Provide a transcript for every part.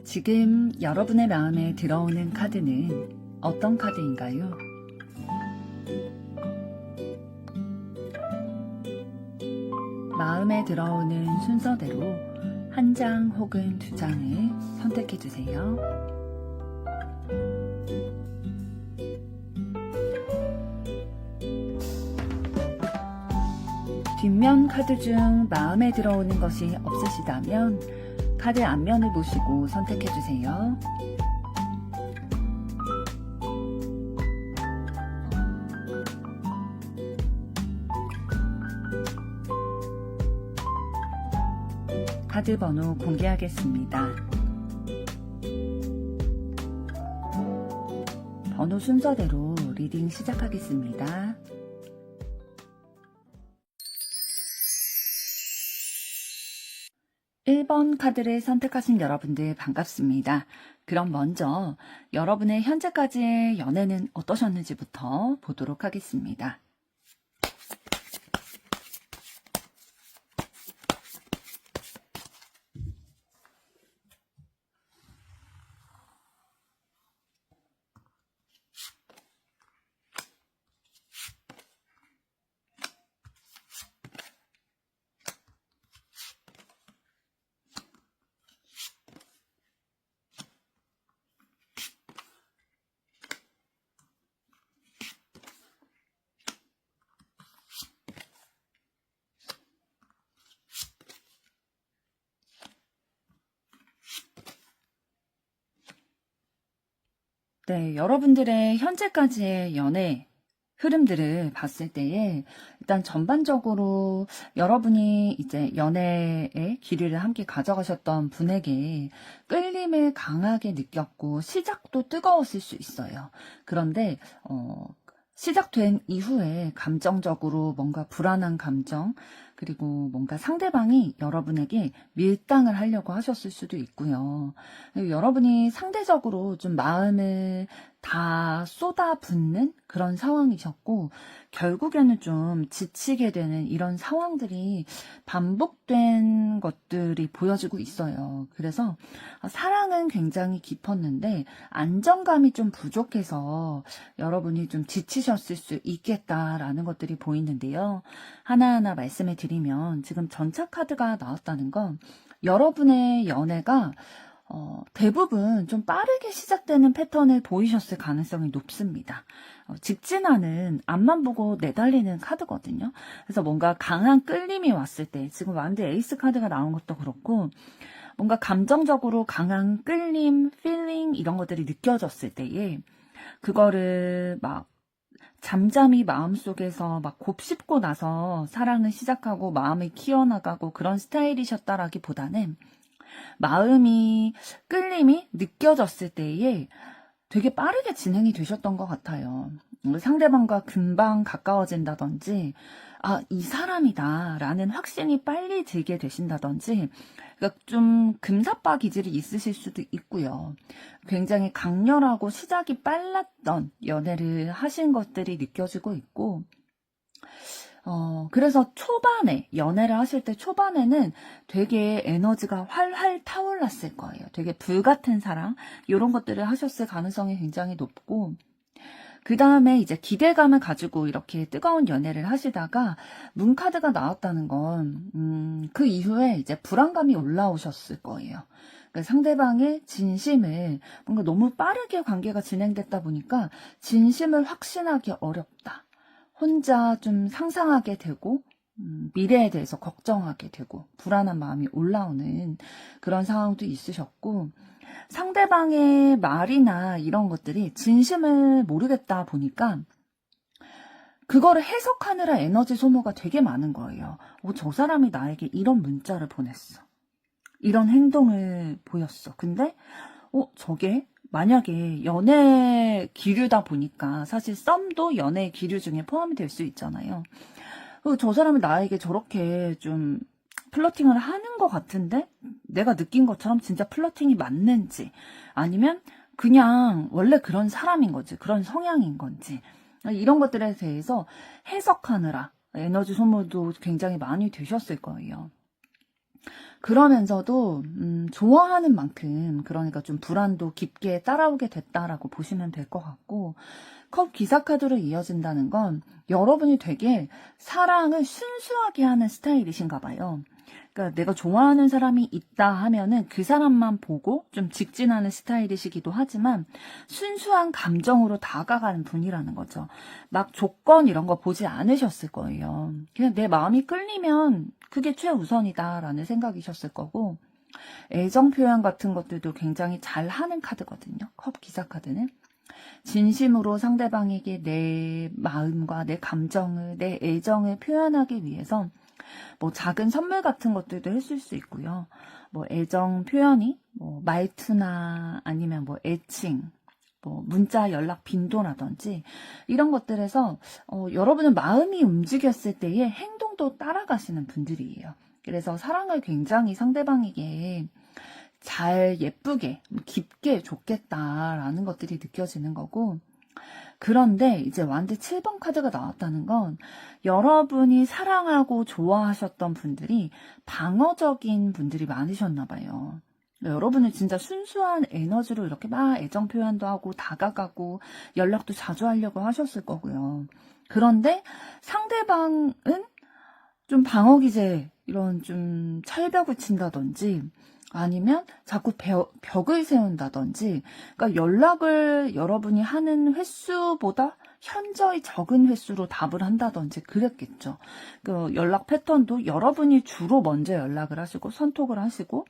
지금 여러분의 마음에 들어오는 카드는 어떤 카드인가요? 마음에 들어오는 순서대로 한 장 혹은 두 장을 선택해 주세요. 뒷면 카드 중 마음에 들어오는 것이 없으시다면 카드 앞면을 보시고 선택해 주세요. 카드 번호 공개하겠습니다. 번호 순서대로 리딩 시작하겠습니다. 1번 카드를 선택하신 여러분들 반갑습니다. 그럼 먼저 여러분의 현재까지의 연애는 어떠셨는지부터 보도록 하겠습니다. 네, 여러분들의 현재까지의 연애 흐름들을 봤을 때에 일단 전반적으로 여러분이 이제 연애의 길이를 함께 가져가셨던 분에게 끌림을 강하게 느꼈고 시작도 뜨거웠을 수 있어요. 그런데 시작된 이후에 감정적으로 뭔가 불안한 감정, 그리고 뭔가 상대방이 여러분에게 밀당을 하려고 하셨을 수도 있고요. 여러분이 상대적으로 좀 마음을 다 쏟아붓는 그런 상황이셨고, 결국에는 좀 지치게 되는 이런 상황들이 반복된 것들이 보여지고 있어요. 그래서 사랑은 굉장히 깊었는데 안정감이 좀 부족해서 여러분이 좀 지치셨을 수 있겠다라는 것들이 보이는데요. 하나하나 말씀을 드리면 지금 전차 카드가 나왔다는 건 여러분의 연애가 대부분 좀 빠르게 시작되는 패턴을 보이셨을 가능성이 높습니다. 직진하는 앞만 보고 내달리는 카드거든요. 그래서 뭔가 강한 끌림이 왔을 때, 지금 완드 에이스 카드가 나온 것도 그렇고, 뭔가 감정적으로 강한 끌림, 필링 이런 것들이 느껴졌을 때에 그거를 막 잠잠히 마음속에서 막 곱씹고 나서 사랑을 시작하고 마음을 키워나가고 그런 스타일이셨다라기보다는 마음이 끌림이 느껴졌을 때에 되게 빠르게 진행이 되셨던 것 같아요. 상대방과 금방 가까워진다든지 이 사람이다 라는 확신이 빨리 들게 되신다든지, 그러니까 좀 금사빠 기질이 있으실 수도 있고요. 굉장히 강렬하고 시작이 빨랐던 연애를 하신 것들이 느껴지고 있고, 그래서 초반에, 연애를 하실 때 초반에는 되게 에너지가 활활 타올랐을 거예요. 되게 불같은 사랑, 이런 것들을 하셨을 가능성이 굉장히 높고, 그 다음에 이제 기대감을 가지고 이렇게 뜨거운 연애를 하시다가 문카드가 나왔다는 건, 그 이후에 이제 불안감이 올라오셨을 거예요. 그러니까 상대방의 진심을, 뭔가 너무 빠르게 관계가 진행됐다 보니까 진심을 확신하기 어렵다. 혼자 좀 상상하게 되고, 미래에 대해서 걱정하게 되고, 불안한 마음이 올라오는 그런 상황도 있으셨고, 상대방의 말이나 이런 것들이 진심을 모르겠다 보니까 그거를 해석하느라 에너지 소모가 되게 많은 거예요. 저 사람이 나에게 이런 문자를 보냈어. 이런 행동을 보였어. 근데 저게 만약에 연애 기류다 보니까 사실 썸도 연애 기류 중에 포함이 될 수 있잖아요. 저 사람이 나에게 저렇게 좀 플러팅을 하는 것 같은데 내가 느낀 것처럼 진짜 플러팅이 맞는지, 아니면 그냥 원래 그런 사람인 건지, 그런 성향인 건지, 이런 것들에 대해서 해석하느라 에너지 소모도 굉장히 많이 되셨을 거예요. 그러면서도 좋아하는 만큼 그러니까 좀 불안도 깊게 따라오게 됐다라고 보시면 될 것 같고 컵 기사 카드로 이어진다는 건 여러분이 되게 사랑을 순수하게 하는 스타일이신가 봐요. 그러니까 내가 좋아하는 사람이 있다 하면은 그 사람만 보고 좀 직진하는 스타일이시기도 하지만 순수한 감정으로 다가가는 분이라는 거죠. 막 조건 이런 거 보지 않으셨을 거예요. 그냥 내 마음이 끌리면 그게 최우선이다라는 생각이셨을 거고 애정 표현 같은 것들도 굉장히 잘 하는 카드거든요. 컵 기사 카드는. 진심으로 상대방에게 내 마음과 내 감정을, 내 애정을 표현하기 위해서 뭐 작은 선물 같은 것들도 했을 수 있고요. 뭐 애정 표현이 뭐 말투나 아니면 뭐 애칭, 뭐 문자 연락 빈도라든지 이런 것들에서 여러분은 마음이 움직였을 때의 행동도 따라가시는 분들이에요. 그래서 사랑을 굉장히 상대방에게 잘 예쁘게 깊게 줬겠다라는 것들이 느껴지는 거고 그런데 이제 완드 7번 카드가 나왔다는 건 여러분이 사랑하고 좋아하셨던 분들이 방어적인 분들이 많으셨나 봐요. 여러분은 진짜 순수한 에너지로 이렇게 막 애정 표현도 하고 다가가고 연락도 자주 하려고 하셨을 거고요. 그런데 상대방은 좀 방어 기제 이런 좀 철벽을 친다든지 아니면 자꾸 벽을 세운다든지 그러니까 연락을 여러분이 하는 횟수보다 현저히 적은 횟수로 답을 한다든지 그랬겠죠. 그 연락 패턴도 여러분이 주로 먼저 연락을 하시고 선톡을 하시고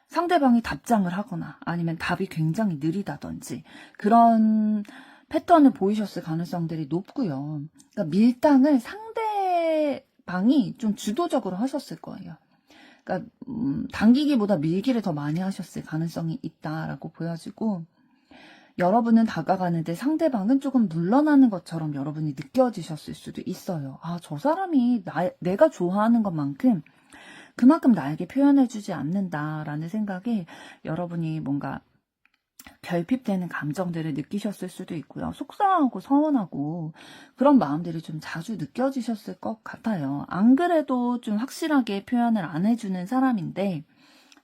상대방이 답장을 하거나 아니면 답이 굉장히 느리다든지 그런 패턴을 보이셨을 가능성들이 높고요. 그러니까 밀당을 상대방이 좀 주도적으로 하셨을 거예요. 그러니까 당기기보다 밀기를 더 많이 하셨을 가능성이 있다라고 보여지고 여러분은 다가가는데 상대방은 조금 물러나는 것처럼 여러분이 느껴지셨을 수도 있어요. 아, 저 사람이 내가 좋아하는 것만큼 그만큼 나에게 표현해주지 않는다라는 생각에 여러분이 뭔가 결핍되는 감정들을 느끼셨을 수도 있고요. 속상하고 서운하고 그런 마음들이 좀 자주 느껴지셨을 것 같아요. 안 그래도 좀 확실하게 표현을 안 해주는 사람인데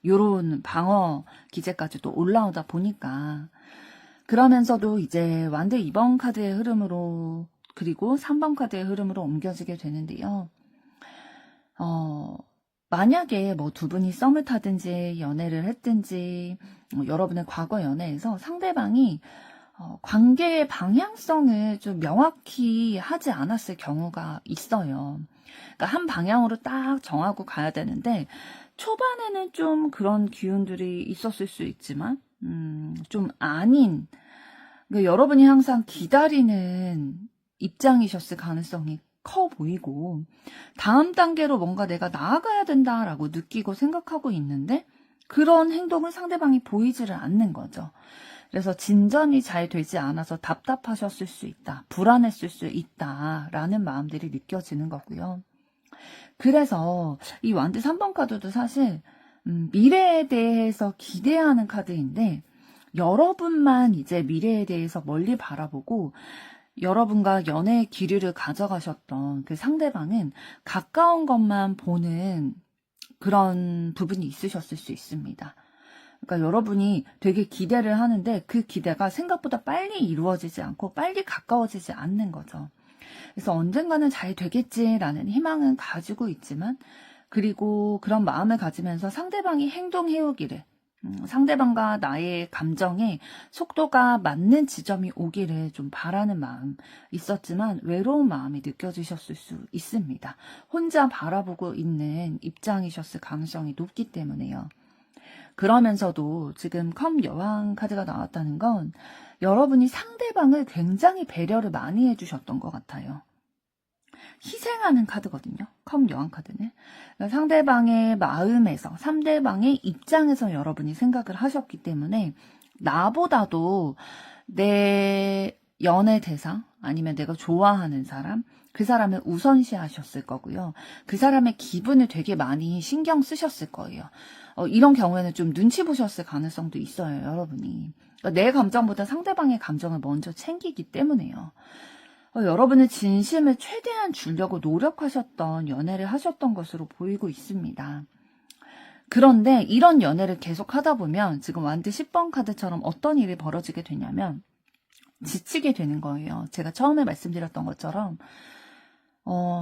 요런 방어 기제까지 도 올라오다 보니까 그러면서도 이제 완드 2번 카드의 흐름으로 그리고 3번 카드의 흐름으로 옮겨지게 되는데요. 만약에 뭐 두 분이 썸을 타든지 연애를 했든지 여러분의 과거 연애에서 상대방이 관계의 방향성을 좀 명확히 하지 않았을 경우가 있어요. 그러니까 한 방향으로 딱 정하고 가야 되는데 초반에는 좀 그런 기운들이 있었을 수 있지만 좀 아닌 그러니까 여러분이 항상 기다리는 입장이셨을 가능성이 커 보이고 다음 단계로 뭔가 내가 나아가야 된다라고 느끼고 생각하고 있는데 그런 행동을 상대방이 보이지를 않는 거죠. 그래서 진전이 잘 되지 않아서 답답하셨을 수 있다. 불안했을 수 있다라는 마음들이 느껴지는 거고요. 그래서 이 완드 3번 카드도 사실 미래에 대해서 기대하는 카드인데 여러분만 이제 미래에 대해서 멀리 바라보고 여러분과 연애의 기류를 가져가셨던 그 상대방은 가까운 것만 보는 그런 부분이 있으셨을 수 있습니다. 그러니까 여러분이 되게 기대를 하는데 그 기대가 생각보다 빨리 이루어지지 않고 빨리 가까워지지 않는 거죠. 그래서 언젠가는 잘 되겠지라는 희망은 가지고 있지만 그리고 그런 마음을 가지면서 상대방이 행동해오기를 상대방과 나의 감정에 속도가 맞는 지점이 오기를 좀 바라는 마음 있었지만 외로운 마음이 느껴지셨을 수 있습니다. 혼자 바라보고 있는 입장이셨을 가능성이 높기 때문에요. 그러면서도 지금 컵 여왕 카드가 나왔다는 건 여러분이 상대방을 굉장히 배려를 많이 해주셨던 것 같아요. 희생하는 카드거든요. 컵 여왕 카드는. 그러니까 상대방의 마음에서 상대방의 입장에서 여러분이 생각을 하셨기 때문에 나보다도 내 연애 대상 아니면 내가 좋아하는 사람 그 사람을 우선시하셨을 거고요. 그 사람의 기분을 되게 많이 신경 쓰셨을 거예요. 이런 경우에는 좀 눈치 보셨을 가능성도 있어요. 여러분이. 그러니까 내 감정보다 상대방의 감정을 먼저 챙기기 때문에요. 여러분은 진심을 최대한 주려고 노력하셨던 연애를 하셨던 것으로 보이고 있습니다. 그런데 이런 연애를 계속 하다 보면 지금 완드 10번 카드처럼 어떤 일이 벌어지게 되냐면 지치게 되는 거예요. 제가 처음에 말씀드렸던 것처럼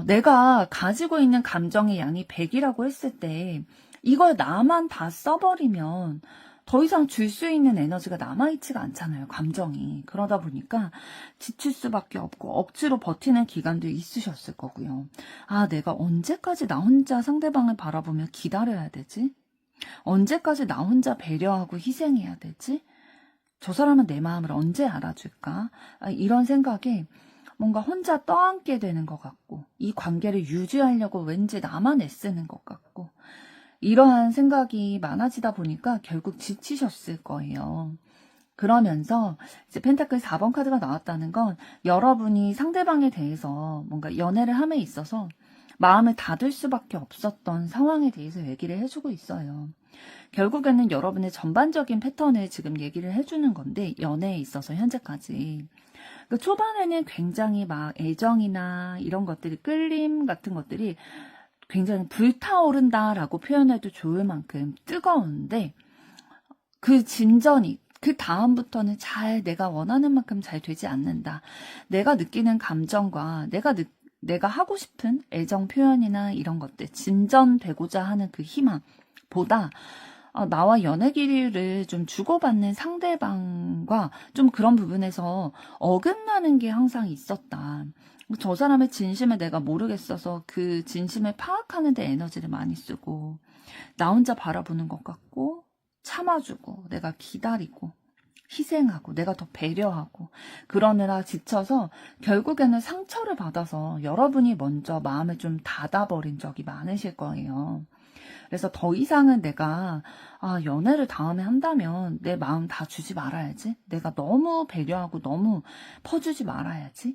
내가 가지고 있는 감정의 양이 100이라고 했을 때 이걸 나만 다 써버리면 더 이상 줄 수 있는 에너지가 남아있지가 않잖아요. 감정이. 그러다 보니까 지칠 수밖에 없고 억지로 버티는 기간도 있으셨을 거고요. 아, 내가 언제까지 나 혼자 상대방을 바라보며 기다려야 되지? 언제까지 나 혼자 배려하고 희생해야 되지? 저 사람은 내 마음을 언제 알아줄까? 이런 생각에 뭔가 혼자 떠안게 되는 것 같고, 이 관계를 유지하려고 왠지 나만 애쓰는 것 같고, 이러한 생각이 많아지다 보니까 결국 지치셨을 거예요. 그러면서 이제 펜타클 4번 카드가 나왔다는 건 여러분이 상대방에 대해서 뭔가 연애를 함에 있어서 마음을 닫을 수밖에 없었던 상황에 대해서 얘기를 해주고 있어요. 결국에는 여러분의 전반적인 패턴을 지금 얘기를 해주는 건데, 연애에 있어서 현재까지. 그 초반에는 굉장히 막 애정이나 이런 것들이, 끌림 같은 것들이 굉장히 불타오른다라고 표현해도 좋을 만큼 뜨거운데, 그 진전이, 그 다음부터는 잘 내가 원하는 만큼 잘 되지 않는다. 내가 느끼는 감정과 내가 하고 싶은 애정 표현이나 이런 것들, 진전되고자 하는 그 희망보다 나와 연애 길이를 좀 주고받는 상대방과 좀 그런 부분에서 어긋나는 게 항상 있었다. 저 사람의 진심을 내가 모르겠어서 그 진심을 파악하는 데 에너지를 많이 쓰고, 나 혼자 바라보는 것 같고, 참아주고, 내가 기다리고, 희생하고, 내가 더 배려하고, 그러느라 지쳐서 결국에는 상처를 받아서 여러분이 먼저 마음을 좀 닫아버린 적이 많으실 거예요. 그래서 더 이상은 내가 연애를 다음에 한다면 내 마음 다 주지 말아야지. 내가 너무 배려하고 너무 퍼주지 말아야지.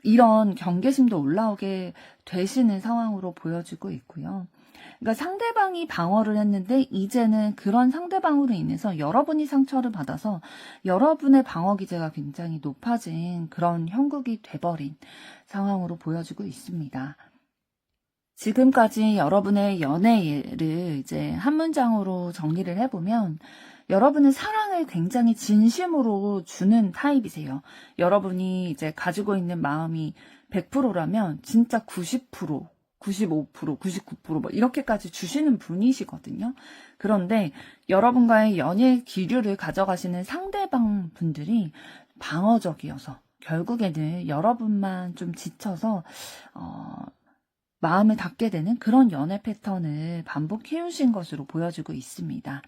이런 경계심도 올라오게 되시는 상황으로 보여지고 있고요. 그러니까 상대방이 방어를 했는데 이제는 그런 상대방으로 인해서 여러분이 상처를 받아서 여러분의 방어 기제가 굉장히 높아진 그런 형국이 돼버린 상황으로 보여지고 있습니다. 지금까지 여러분의 연애를 이제 한 문장으로 정리를 해보면, 여러분은 사랑을 굉장히 진심으로 주는 타입이세요. 여러분이 이제 가지고 있는 마음이 100%라면 진짜 90%, 95%, 99% 뭐 이렇게까지 주시는 분이시거든요. 그런데 여러분과의 연애 기류를 가져가시는 상대방 분들이 방어적이어서 결국에는 여러분만 좀 지쳐서 마음을 닫게 되는 그런 연애 패턴을 반복해오신 것으로 보여지고 있습니다.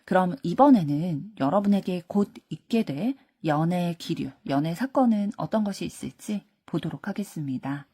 그럼 이번에는 여러분에게 곧 있게 될 연애의 기류, 연애 사건은 어떤 것이 있을지 보도록 하겠습니다.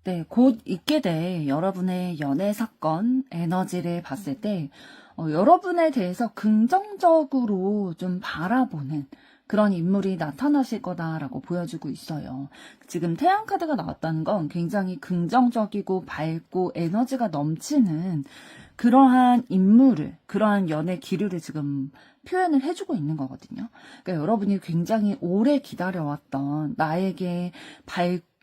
네, 곧 있게 될 여러분의 연애 사건 에너지를 봤을 때 여러분에 대해서 긍정적으로 좀 바라보는 그런 인물이 나타나실 거다라고 보여주고 있어요. 지금 태양 카드가 나왔다는 건 굉장히 긍정적이고 밝고 에너지가 넘치는 그러한 인물을, 그러한 연애 기류를 지금 표현을 해주고 있는 거거든요. 그러니까 여러분이 굉장히 오래 기다려왔던 나에게 밝고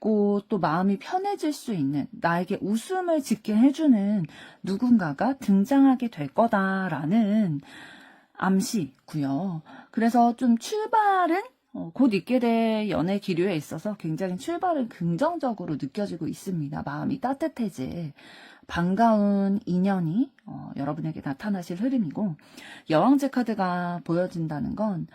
또 마음이 편해질 수 있는, 나에게 웃음을 짓게 해주는 누군가가 등장하게 될 거다라는 암시고요. 그래서 좀 출발은 곧 있게 될 연애 기류에 있어서 굉장히 출발은 긍정적으로 느껴지고 있습니다. 마음이 따뜻해질 반가운 인연이 여러분에게 나타나실 흐름이고, 여왕제 카드가 보여진다는 건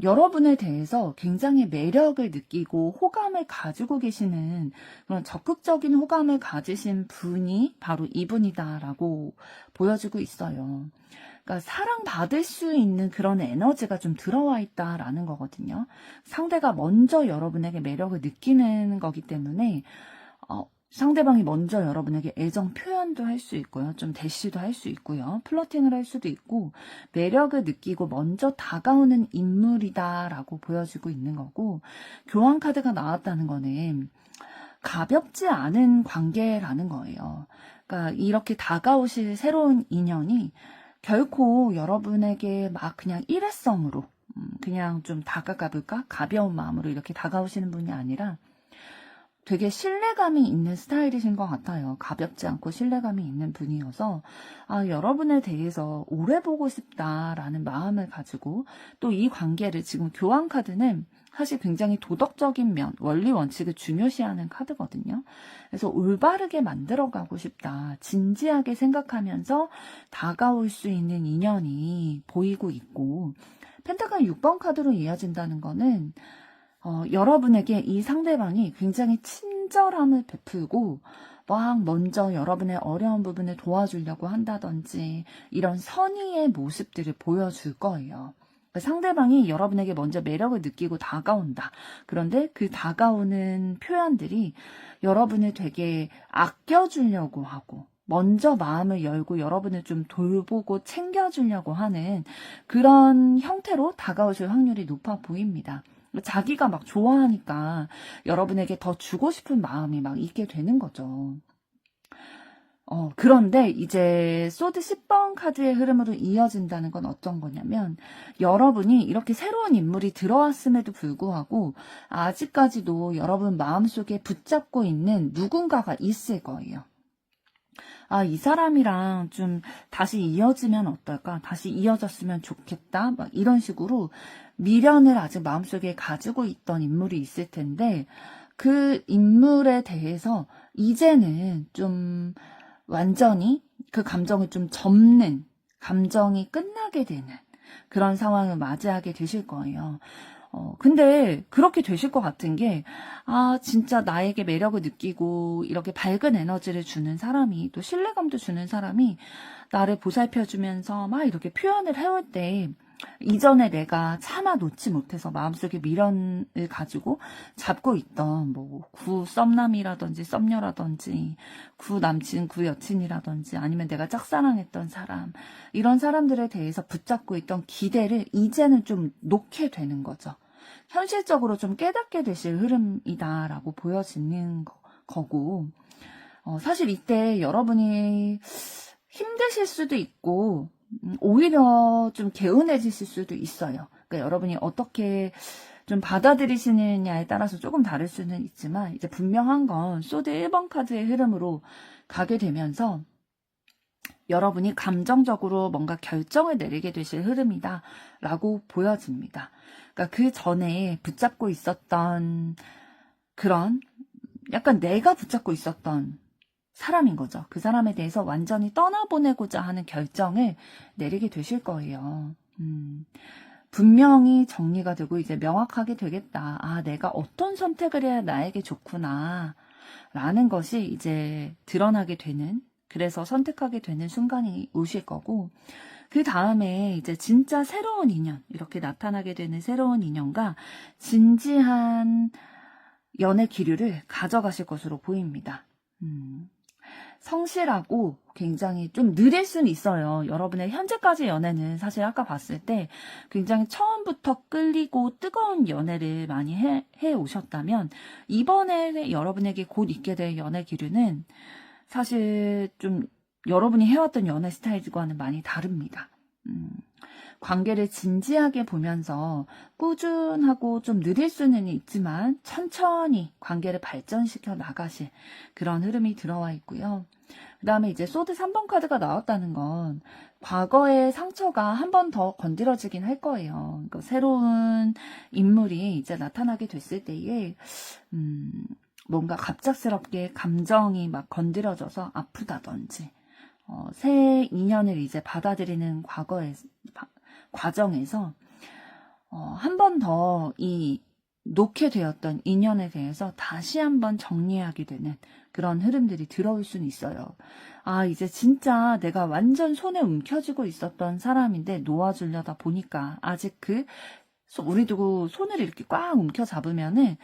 여러분에 대해서 굉장히 매력을 느끼고 호감을 가지고 계시는 그런 적극적인 호감을 가지신 분이 바로 이분이다라고 보여지고 있어요. 그러니까 사랑받을 수 있는 그런 에너지가 좀 들어와 있다라는 거거든요. 상대가 먼저 여러분에게 매력을 느끼는 거기 때문에 상대방이 먼저 여러분에게 애정 표현도 할 수 있고요. 좀 대시도 할 수 있고요. 플러팅을 할 수도 있고 매력을 느끼고 먼저 다가오는 인물이다라고 보여지고 있는 거고, 교환 카드가 나왔다는 거는 가볍지 않은 관계라는 거예요. 그러니까 이렇게 다가오실 새로운 인연이 결코 여러분에게 막 그냥 일회성으로 그냥 좀 다가가 볼까? 가벼운 마음으로 이렇게 다가오시는 분이 아니라 되게 신뢰감이 있는 스타일이신 것 같아요. 가볍지 않고 신뢰감이 있는 분이어서 여러분에 대해서 오래 보고 싶다라는 마음을 가지고 또 이 관계를, 지금 교환 카드는 사실 굉장히 도덕적인 면, 원리 원칙을 중요시하는 카드거든요. 그래서 올바르게 만들어가고 싶다. 진지하게 생각하면서 다가올 수 있는 인연이 보이고 있고, 펜타클 6번 카드로 이어진다는 거는 여러분에게 이 상대방이 굉장히 친절함을 베풀고 막 먼저 여러분의 어려운 부분을 도와주려고 한다든지 이런 선의의 모습들을 보여줄 거예요. 상대방이 여러분에게 먼저 매력을 느끼고 다가온다. 그런데 그 다가오는 표현들이 여러분을 되게 아껴주려고 하고 먼저 마음을 열고 여러분을 좀 돌보고 챙겨주려고 하는 그런 형태로 다가오실 확률이 높아 보입니다. 자기가 막 좋아하니까 여러분에게 더 주고 싶은 마음이 막 있게 되는 거죠. 그런데 이제 소드 10번 카드의 흐름으로 이어진다는 건 어떤 거냐면, 여러분이 이렇게 새로운 인물이 들어왔음에도 불구하고 아직까지도 여러분 마음속에 붙잡고 있는 누군가가 있을 거예요. 이 사람이랑 좀 다시 이어지면 어떨까? 다시 이어졌으면 좋겠다? 막 이런 식으로 미련을 아직 마음속에 가지고 있던 인물이 있을 텐데, 그 인물에 대해서 이제는 좀 완전히 그 감정을 좀 접는, 감정이 끝나게 되는 그런 상황을 맞이하게 되실 거예요. 근데 그렇게 되실 것 같은 게, 진짜 나에게 매력을 느끼고 이렇게 밝은 에너지를 주는 사람이, 또 신뢰감도 주는 사람이 나를 보살펴주면서 막 이렇게 표현을 해올 때, 이전에 내가 참아 놓지 못해서 마음속에 미련을 가지고 잡고 있던 구 썸남이라든지 썸녀라든지 구 남친, 구 여친이라든지 아니면 내가 짝사랑했던 사람, 이런 사람들에 대해서 붙잡고 있던 기대를 이제는 좀 놓게 되는 거죠. 현실적으로 좀 깨닫게 되실 흐름이다라고 보여지는 거고, 사실 이때 여러분이 힘드실 수도 있고 오히려 좀 개운해지실 수도 있어요. 그러니까 여러분이 어떻게 좀 받아들이시느냐에 따라서 조금 다를 수는 있지만, 이제 분명한 건 소드 1번 카드의 흐름으로 가게 되면서 여러분이 감정적으로 뭔가 결정을 내리게 되실 흐름이다 라고 보여집니다. 그러니까 그 전에 붙잡고 있었던 그런, 약간 내가 붙잡고 있었던 사람인 거죠. 그 사람에 대해서 완전히 떠나보내고자 하는 결정을 내리게 되실 거예요. 분명히 정리가 되고 이제 명확하게 되겠다. 내가 어떤 선택을 해야 나에게 좋구나 라는 것이 이제 드러나게 되는, 그래서 선택하게 되는 순간이 오실 거고, 그 다음에 이제 진짜 새로운 인연, 이렇게 나타나게 되는 새로운 인연과 진지한 연애 기류를 가져가실 것으로 보입니다. 성실하고 굉장히 좀 느릴 수는 있어요. 여러분의 현재까지 연애는 사실 아까 봤을 때 굉장히 처음부터 끌리고 뜨거운 연애를 많이 해 오셨다면, 이번에 여러분에게 곧 있게 될 연애 기류는 사실 좀 여러분이 해왔던 연애 스타일과는 많이 다릅니다. 관계를 진지하게 보면서 꾸준하고 좀 느릴 수는 있지만 천천히 관계를 발전시켜 나가실 그런 흐름이 들어와 있고요. 그 다음에 이제 소드 3번 카드가 나왔다는 건 과거의 상처가 한 번 더 건드려지긴 할 거예요. 그러니까 새로운 인물이 이제 나타나게 됐을 때에 뭔가 갑작스럽게 감정이 막 건드려져서 아프다든지, 새 인연을 이제 받아들이는 과정에서 한 번 더 이 놓게 되었던 인연에 대해서 다시 한번 정리하게 되는 그런 흐름들이 들어올 수는 있어요. 아, 이제 진짜 내가 완전 손에 움켜쥐고 있었던 사람인데 놓아주려다 보니까 아직 우리도 손을 이렇게 꽉 움켜 잡으면은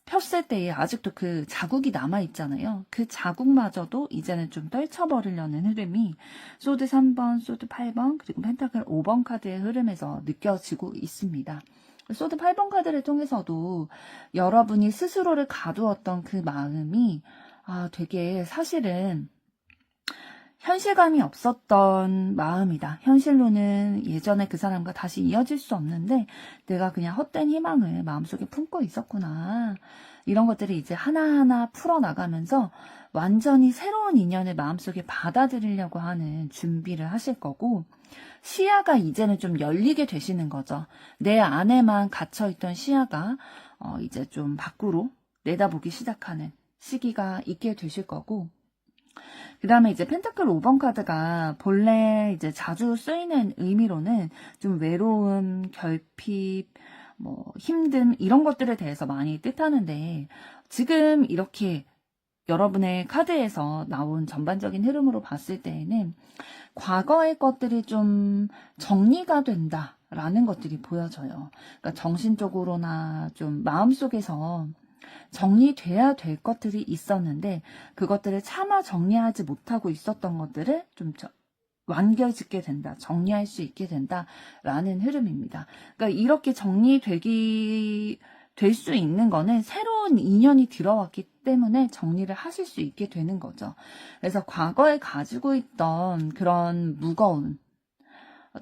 폈을 때에 아직도 그 자국이 남아있잖아요. 그 자국마저도 이제는 좀 떨쳐버리려는 흐름이 소드 3번, 소드 8번, 그리고 펜타클 5번 카드의 흐름에서 느껴지고 있습니다. 소드 8번 카드를 통해서도 여러분이 스스로를 가두었던 그 마음이 되게 사실은 현실감이 없었던 마음이다. 현실로는 예전에 그 사람과 다시 이어질 수 없는데 내가 그냥 헛된 희망을 마음속에 품고 있었구나. 이런 것들을 이제 하나하나 풀어나가면서 완전히 새로운 인연을 마음속에 받아들이려고 하는 준비를 하실 거고, 시야가 이제는 좀 열리게 되시는 거죠. 내 안에만 갇혀있던 시야가 이제 좀 밖으로 내다보기 시작하는 시기가 있게 되실 거고, 그 다음에 이제 펜타클 5번 카드가 본래 이제 자주 쓰이는 의미로는 좀 외로움, 결핍, 힘듦, 이런 것들에 대해서 많이 뜻하는데, 지금 이렇게 여러분의 카드에서 나온 전반적인 흐름으로 봤을 때에는 과거의 것들이 좀 정리가 된다라는 것들이 보여져요. 그러니까 정신적으로나 좀 마음속에서 정리돼야 될 것들이 있었는데 그것들을 차마 정리하지 못하고 있었던 것들을 좀 완결짓게 된다, 정리할 수 있게 된다라는 흐름입니다. 그러니까 이렇게 될 수 있는 거는 새로운 인연이 들어왔기 때문에 정리를 하실 수 있게 되는 거죠. 그래서 과거에 가지고 있던 그런 무거운,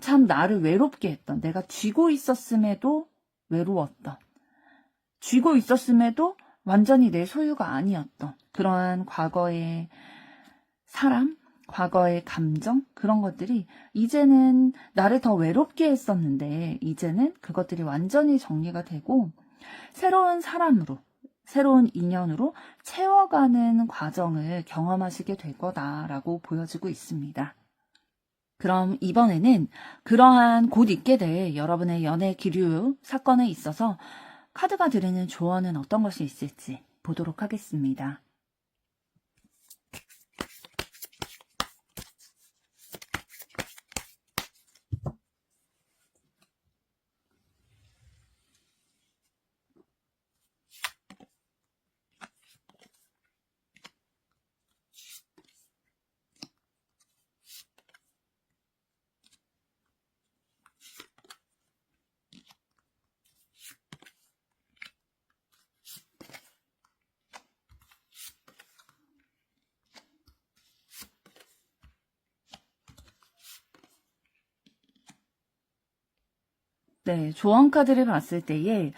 참 나를 외롭게 했던, 내가 쥐고 있었음에도 외로웠던, 쥐고 있었음에도 완전히 내 소유가 아니었던 그러한 과거의 사람, 과거의 감정, 그런 것들이 이제는 나를 더 외롭게 했었는데 이제는 그것들이 완전히 정리가 되고 새로운 사람으로, 새로운 인연으로 채워가는 과정을 경험하시게 될 거다라고 보여지고 있습니다. 그럼 이번에는 그러한 곧 있게 될 여러분의 연애 기류 사건에 있어서 카드가 드리는 조언은 어떤 것이 있을지 보도록 하겠습니다. 네, 조언 카드를 봤을 때에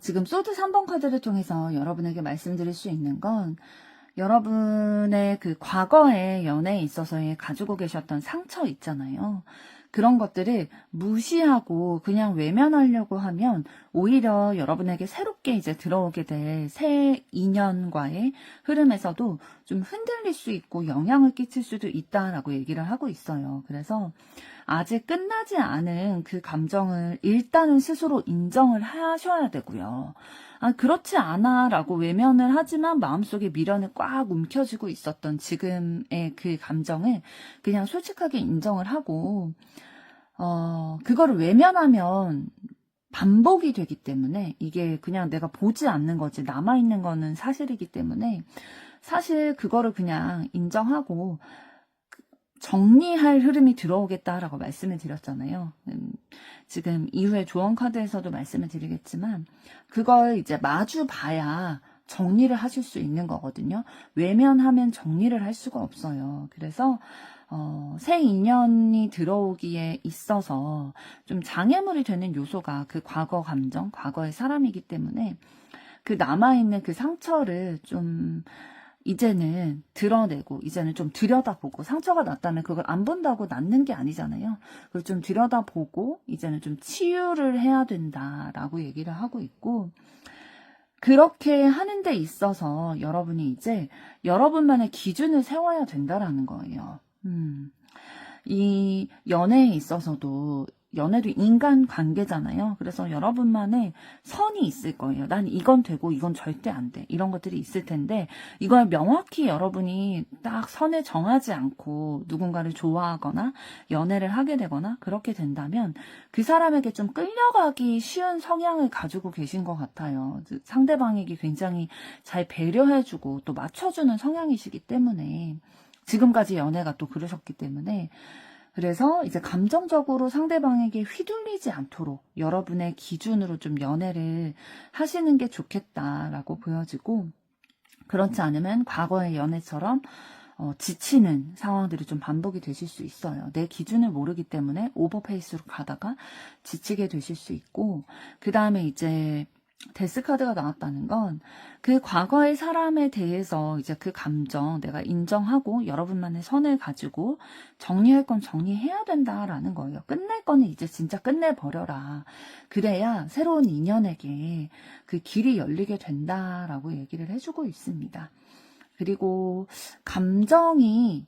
지금 소드 3번 카드를 통해서 여러분에게 말씀드릴 수 있는 건 여러분의 그 과거의 연애에 있어서의 가지고 계셨던 상처 있잖아요. 그런 것들을 무시하고 그냥 외면하려고 하면 오히려 여러분에게 새롭게 이제 들어오게 될 새 인연과의 흐름에서도 좀 흔들릴 수 있고 영향을 끼칠 수도 있다라고 얘기를 하고 있어요. 그래서 아직 끝나지 않은 그 감정을 일단은 스스로 인정을 하셔야 되고요. 그렇지 않아 라고 외면을 하지만 마음속에 미련을 꽉 움켜쥐고 있었던 지금의 그 감정을 그냥 솔직하게 인정을 하고, 그거를 외면하면 반복이 되기 때문에 이게 그냥 내가 보지 않는 거지 남아있는 거는 사실이기 때문에 사실 그거를 그냥 인정하고 정리할 흐름이 들어오겠다라고 말씀을 드렸잖아요. 지금 이후에 조언 카드에서도 말씀을 드리겠지만 그걸 이제 마주 봐야 정리를 하실 수 있는 거거든요. 외면하면 정리를 할 수가 없어요. 그래서 새 인연이 들어오기에 있어서 좀 장애물이 되는 요소가 그 과거 감정, 과거의 사람이기 때문에 그 남아있는 그 상처를 좀 이제는 드러내고 이제는 좀 들여다보고, 상처가 났다면 그걸 안 본다고 낫는 게 아니잖아요. 그걸 좀 들여다보고 이제는 좀 치유를 해야 된다라고 얘기를 하고 있고, 그렇게 하는 데 있어서 여러분이 이제 여러분만의 기준을 세워야 된다라는 거예요. 이 연애에 있어서도 연애도 인간 관계잖아요. 그래서 여러분만의 선이 있을 거예요. 난 이건 되고 이건 절대 안 돼. 이런 것들이 있을 텐데 이걸 명확히 여러분이 딱 선을 정하지 않고 누군가를 좋아하거나 연애를 하게 되거나 그렇게 된다면 그 사람에게 좀 끌려가기 쉬운 성향을 가지고 계신 것 같아요. 상대방에게 굉장히 잘 배려해주고 또 맞춰주는 성향이시기 때문에 지금까지 연애가 또 그러셨기 때문에 그래서 이제 감정적으로 상대방에게 휘둘리지 않도록 여러분의 기준으로 좀 연애를 하시는 게 좋겠다라고 보여지고 그렇지 않으면 과거의 연애처럼 지치는 상황들이 좀 반복이 되실 수 있어요. 내 기준을 모르기 때문에 오버페이스로 가다가 지치게 되실 수 있고 그 다음에 이제 데스카드가 나왔다는 건 그 과거의 사람에 대해서 이제 그 감정 내가 인정하고 여러분만의 선을 가지고 정리할 건 정리해야 된다라는 거예요. 끝낼 거는 이제 진짜 끝내버려라. 그래야 새로운 인연에게 그 길이 열리게 된다라고 얘기를 해주고 있습니다. 그리고 감정이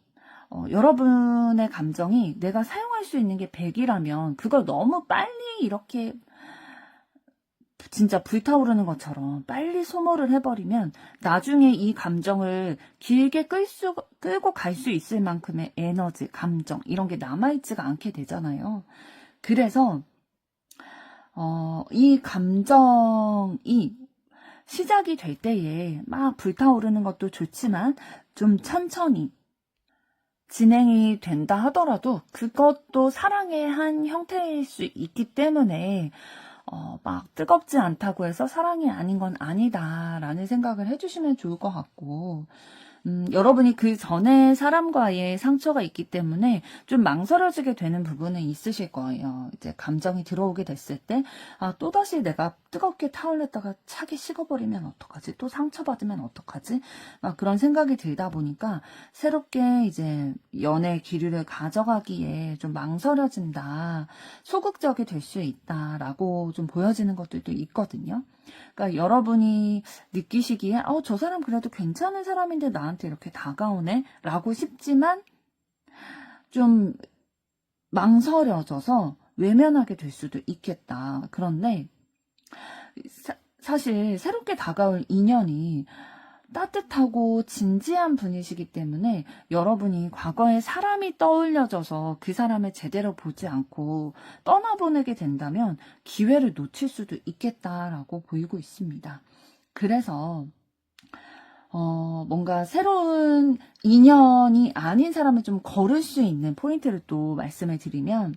여러분의 감정이 내가 사용할 수 있는 게 100이라면 그걸 너무 빨리 이렇게 진짜 불타오르는 것처럼 빨리 소모를 해버리면 나중에 이 감정을 길게 끌고 갈 수 있을 만큼의 에너지, 감정 이런 게 남아있지가 않게 되잖아요. 그래서 이 감정이 시작이 될 때에 막 불타오르는 것도 좋지만 좀 천천히 진행이 된다 하더라도 그것도 사랑의 한 형태일 수 있기 때문에 막 뜨겁지 않다고 해서 사랑이 아닌 건 아니다라는 생각을 해주시면 좋을 것 같고 여러분이 그 전에 사람과의 상처가 있기 때문에 좀 망설여지게 되는 부분은 있으실 거예요. 이제 감정이 들어오게 됐을 때, 또다시 내가 뜨겁게 타올렸다가 차게 식어버리면 어떡하지? 또 상처받으면 어떡하지? 막 그런 생각이 들다 보니까 새롭게 이제 연애 기류를 가져가기에 좀 망설여진다. 소극적이 될 수 있다라고 좀 보여지는 것들도 있거든요. 그러니까 여러분이 느끼시기에 저 사람 그래도 괜찮은 사람인데 나한테 이렇게 다가오네 라고 싶지만 좀 망설여져서 외면하게 될 수도 있겠다. 그런데 사실 새롭게 다가올 인연이 따뜻하고 진지한 분이시기 때문에 여러분이 과거의 사람이 떠올려져서 그 사람을 제대로 보지 않고 떠나보내게 된다면 기회를 놓칠 수도 있겠다라고 보이고 있습니다. 그래서 뭔가 새로운 인연이 아닌 사람을 좀 거를 수 있는 포인트를 또 말씀을 드리면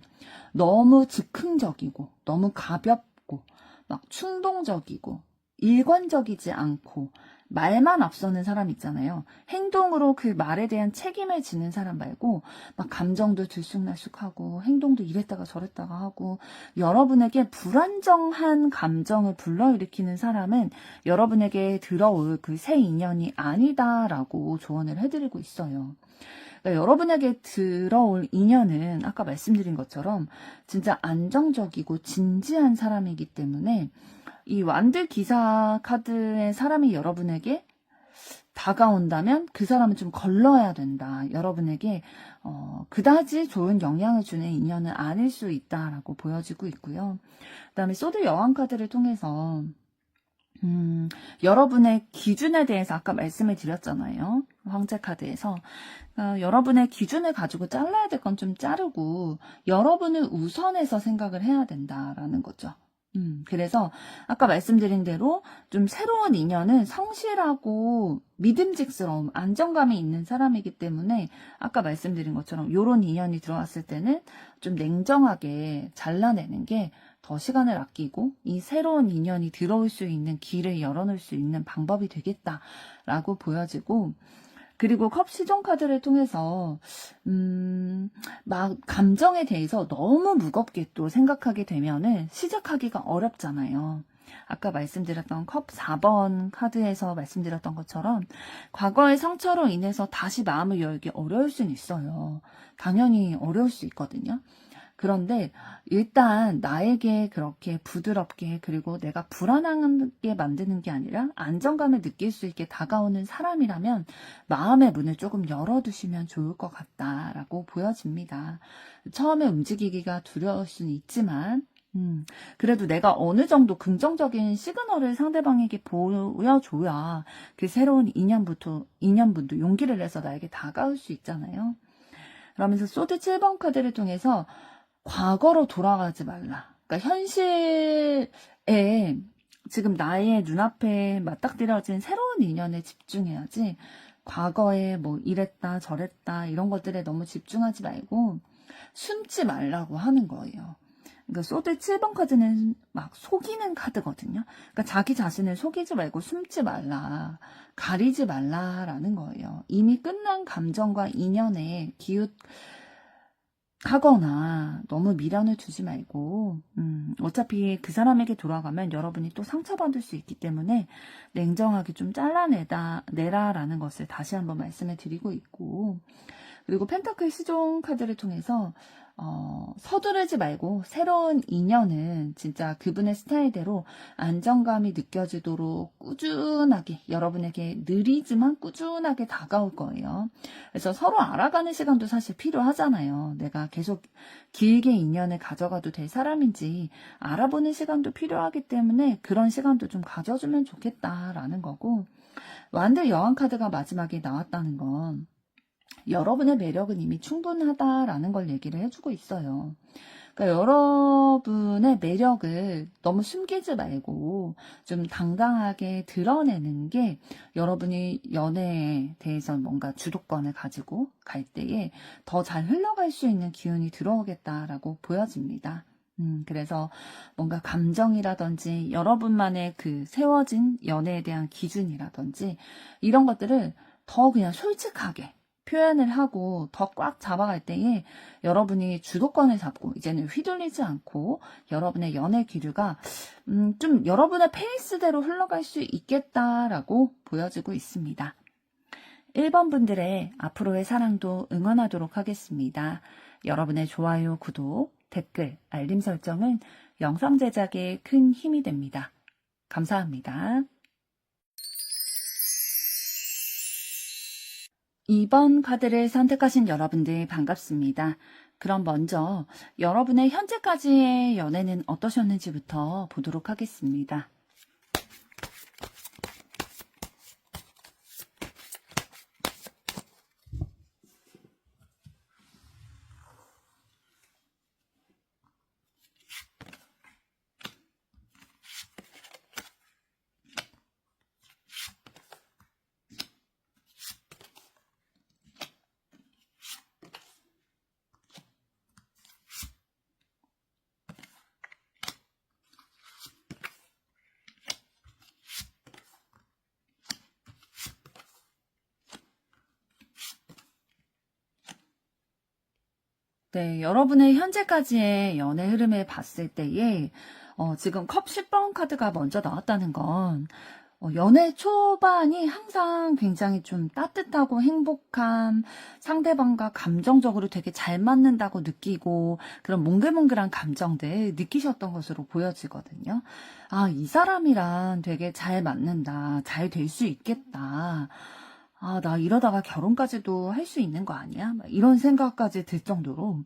너무 즉흥적이고 너무 가볍고 막 충동적이고 일관적이지 않고 말만 앞서는 사람 있잖아요. 행동으로 그 말에 대한 책임을 지는 사람 말고 막 감정도 들쑥날쑥하고 행동도 이랬다가 저랬다가 하고 여러분에게 불안정한 감정을 불러일으키는 사람은 여러분에게 들어올 그 새 인연이 아니다라고 조언을 해드리고 있어요. 그러니까 여러분에게 들어올 인연은 아까 말씀드린 것처럼 진짜 안정적이고 진지한 사람이기 때문에 이 완드 기사 카드의 사람이 여러분에게 다가온다면 그 사람은 좀 걸러야 된다. 여러분에게 그다지 좋은 영향을 주는 인연은 아닐 수 있다라고 보여지고 있고요. 그다음에 소드 여왕 카드를 통해서 여러분의 기준에 대해서 아까 말씀을 드렸잖아요. 황제 카드에서 여러분의 기준을 가지고 잘라야 될 건 좀 자르고 여러분을 우선해서 생각을 해야 된다라는 거죠. 그래서 아까 말씀드린 대로 좀 새로운 인연은 성실하고 믿음직스러움, 안정감이 있는 사람이기 때문에 아까 말씀드린 것처럼 이런 인연이 들어왔을 때는 좀 냉정하게 잘라내는 게 더 시간을 아끼고 이 새로운 인연이 들어올 수 있는 길을 열어놓을 수 있는 방법이 되겠다라고 보여지고 그리고 컵 시종 카드를 통해서 막 감정에 대해서 너무 무겁게 또 생각하게 되면은 시작하기가 어렵잖아요. 아까 말씀드렸던 컵 4번 카드에서 말씀드렸던 것처럼 과거의 상처로 인해서 다시 마음을 열기 어려울 수는 있어요. 당연히 어려울 수 있거든요. 그런데 일단 나에게 그렇게 부드럽게 그리고 내가 불안하게 만드는 게 아니라 안정감을 느낄 수 있게 다가오는 사람이라면 마음의 문을 조금 열어두시면 좋을 것 같다라고 보여집니다. 처음에 움직이기가 두려울 수는 있지만 그래도 내가 어느 정도 긍정적인 시그널을 상대방에게 보여줘야 그 새로운 인연분도 용기를 내서 나에게 다가올 수 있잖아요. 그러면서 소드 7번 카드를 통해서 과거로 돌아가지 말라. 그러니까 현실에 지금 나의 눈앞에 맞닥뜨려진 새로운 인연에 집중해야지 과거에 뭐 이랬다 저랬다 이런 것들에 너무 집중하지 말고 숨지 말라고 하는 거예요. 그러니까 소드 7번 카드는 막 속이는 카드거든요. 그러니까 자기 자신을 속이지 말고 숨지 말라, 가리지 말라라는 거예요. 이미 끝난 감정과 인연에 하거나 너무 미련을 두지 말고 어차피 그 사람에게 돌아가면 여러분이 또 상처받을 수 있기 때문에 냉정하게 좀 내라라는 것을 다시 한번 말씀을 드리고 있고, 그리고 펜타클 시종 카드를 통해서 서두르지 말고 새로운 인연은 진짜 그분의 스타일대로 안정감이 느껴지도록 꾸준하게 여러분에게 느리지만 꾸준하게 다가올 거예요. 그래서 서로 알아가는 시간도 사실 필요하잖아요. 내가 계속 길게 인연을 가져가도 될 사람인지 알아보는 시간도 필요하기 때문에 그런 시간도 좀 가져주면 좋겠다라는 거고, 완드 여왕 카드가 마지막에 나왔다는 건 여러분의 매력은 이미 충분하다라는 걸 얘기를 해주고 있어요. 그러니까 여러분의 매력을 너무 숨기지 말고 좀 당당하게 드러내는 게 여러분이 연애에 대해서 뭔가 주도권을 가지고 갈 때에 더 잘 흘러갈 수 있는 기운이 들어오겠다라고 보여집니다. 그래서 뭔가 감정이라든지 여러분만의 그 세워진 연애에 대한 기준이라든지 이런 것들을 더 그냥 솔직하게 표현을 하고 더 꽉 잡아갈 때에 여러분이 주도권을 잡고 이제는 휘둘리지 않고 여러분의 연애 기류가 좀 여러분의 페이스대로 흘러갈 수 있겠다라고 보여지고 있습니다. 1번 분들의 앞으로의 사랑도 응원하도록 하겠습니다. 여러분의 좋아요, 구독, 댓글, 알림 설정은 영상 제작에 큰 힘이 됩니다. 감사합니다. 2번 카드를 선택하신 여러분들 반갑습니다. 그럼 먼저 여러분의 현재까지의 연애는 어떠셨는지부터 보도록 하겠습니다. 네, 여러분의 현재까지의 연애 흐름을 봤을 때에 지금 컵 10번 카드가 먼저 나왔다는 건 연애 초반이 항상 굉장히 좀 따뜻하고 행복한, 상대방과 감정적으로 되게 잘 맞는다고 느끼고 그런 몽글몽글한 감정들 느끼셨던 것으로 보여지거든요. 아, 이 사람이랑 되게 잘 맞는다, 잘 될 수 있겠다. 아, 나 이러다가 결혼까지도 할 수 있는 거 아니야? 막 이런 생각까지 들 정도로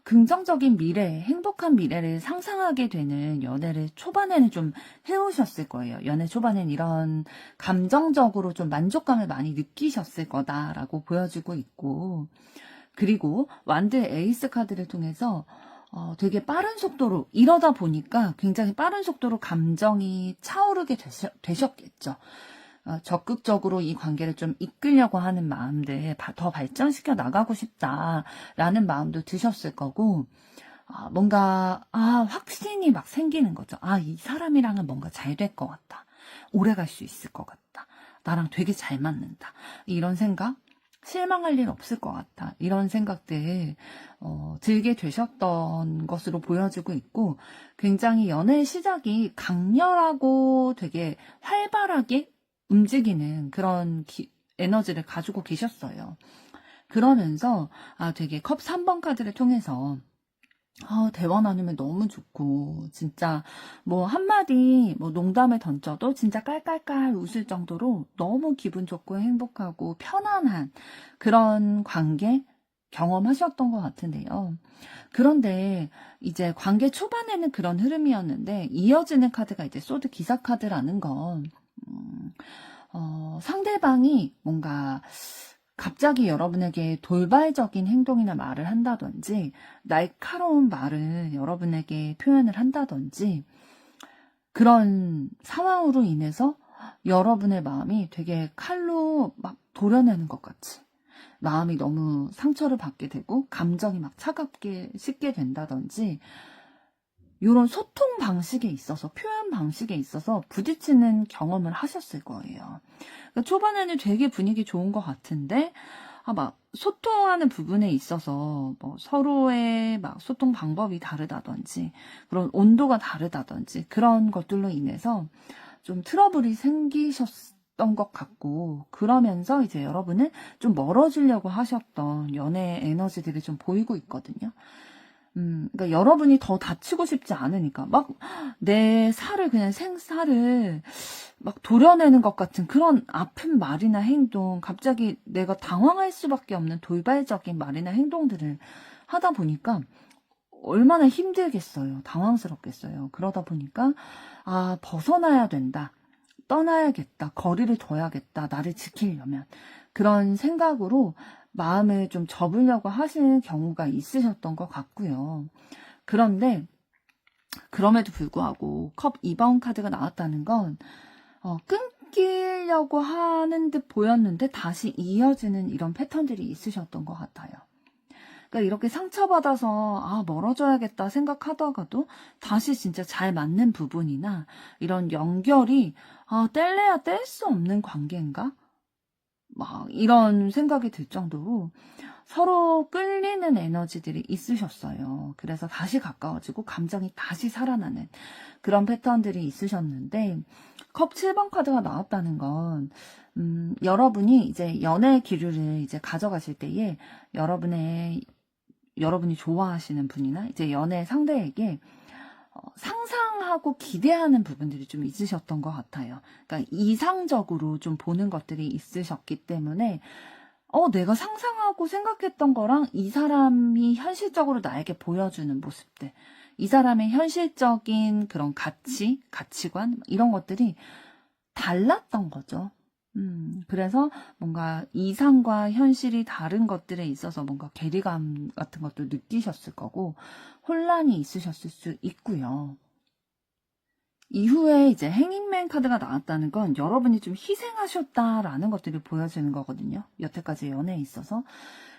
긍정적인 미래, 행복한 미래를 상상하게 되는 연애를 초반에는 좀 해오셨을 거예요. 연애 초반엔 이런 감정적으로 좀 만족감을 많이 느끼셨을 거다라고 보여지고 있고, 그리고 완드 에이스 카드를 통해서 되게 빠른 속도로, 이러다 보니까 굉장히 빠른 속도로 감정이 차오르게 되셨겠죠. 적극적으로 이 관계를 좀 이끌려고 하는 마음들, 더 발전시켜 나가고 싶다라는 마음도 드셨을 거고, 뭔가, 확신이 막 생기는 거죠. 이 사람이랑은 뭔가 잘 될 것 같다. 오래 갈 수 있을 것 같다. 나랑 되게 잘 맞는다. 이런 생각? 실망할 일 없을 것 같다. 이런 생각들, 들게 되셨던 것으로 보여지고 있고, 굉장히 연애의 시작이 강렬하고 되게 활발하게 움직이는 그런 에너지를 가지고 계셨어요. 그러면서 되게 컵 3번 카드를 통해서 대화 나누면 너무 좋고, 진짜, 뭐, 한마디, 뭐, 농담을 던져도 진짜 깔깔깔 웃을 정도로 너무 기분 좋고 행복하고 편안한 그런 관계 경험하셨던 것 같은데요. 그런데 이제 관계 초반에는 그런 흐름이었는데, 이어지는 카드가 이제 소드 기사 카드라는 건, 음, 상대방이 뭔가 갑자기 여러분에게 돌발적인 행동이나 말을 한다든지, 날카로운 말을 여러분에게 표현을 한다든지, 그런 상황으로 인해서 여러분의 마음이 되게 칼로 막 도려내는 것 같이, 마음이 너무 상처를 받게 되고, 감정이 막 차갑게 식게 된다든지, 이런 소통 방식에 있어서, 표현 방식에 있어서 부딪히는 경험을 하셨을 거예요. 그러니까 초반에는 되게 분위기 좋은 것 같은데, 막 소통하는 부분에 있어서 뭐 서로의 막 소통 방법이 다르다든지, 그런 온도가 다르다든지, 그런 것들로 인해서 좀 트러블이 생기셨던 것 같고, 그러면서 이제 여러분은 좀 멀어지려고 하셨던 연애 에너지들이 좀 보이고 있거든요. 그러니까 여러분이 더 다치고 싶지 않으니까 막 내 살을 그냥 생살을 막 도려내는 것 같은 그런 아픈 말이나 행동, 갑자기 내가 당황할 수밖에 없는 돌발적인 말이나 행동들을 하다 보니까 얼마나 힘들겠어요. 당황스럽겠어요. 그러다 보니까 벗어나야 된다. 떠나야겠다. 거리를 둬야겠다. 나를 지키려면. 그런 생각으로 마음을 좀 접으려고 하시는 경우가 있으셨던 것 같고요. 그런데 그럼에도 불구하고 컵 2번 카드가 나왔다는 건 끊기려고 하는 듯 보였는데 다시 이어지는 이런 패턴들이 있으셨던 것 같아요. 그러니까 이렇게 상처받아서 멀어져야겠다 생각하다가도 다시 진짜 잘 맞는 부분이나 이런 연결이 뗄래야 뗄 수 없는 관계인가? 막 이런 생각이 들 정도로 서로 끌리는 에너지들이 있으셨어요. 그래서 다시 가까워지고 감정이 다시 살아나는 그런 패턴들이 있으셨는데, 컵 7번 카드가 나왔다는 건 여러분이 이제 연애 기류를 이제 가져가실 때에 여러분이 좋아하시는 분이나 이제 연애 상대에게 상상하고 기대하는 부분들이 좀 있으셨던 것 같아요. 그러니까 이상적으로 좀 보는 것들이 있으셨기 때문에 내가 상상하고 생각했던 거랑 이 사람이 현실적으로 나에게 보여주는 모습들, 이 사람의 현실적인 그런 가치관, 이런 것들이 달랐던 거죠. 그래서 뭔가 이상과 현실이 다른 것들에 있어서 뭔가 괴리감 같은 것도 느끼셨을 거고, 혼란이 있으셨을 수 있고요. 이후에 이제 행잉맨 카드가 나왔다는 건 여러분이 좀 희생하셨다라는 것들이 보여지는 거거든요. 여태까지 연애에 있어서.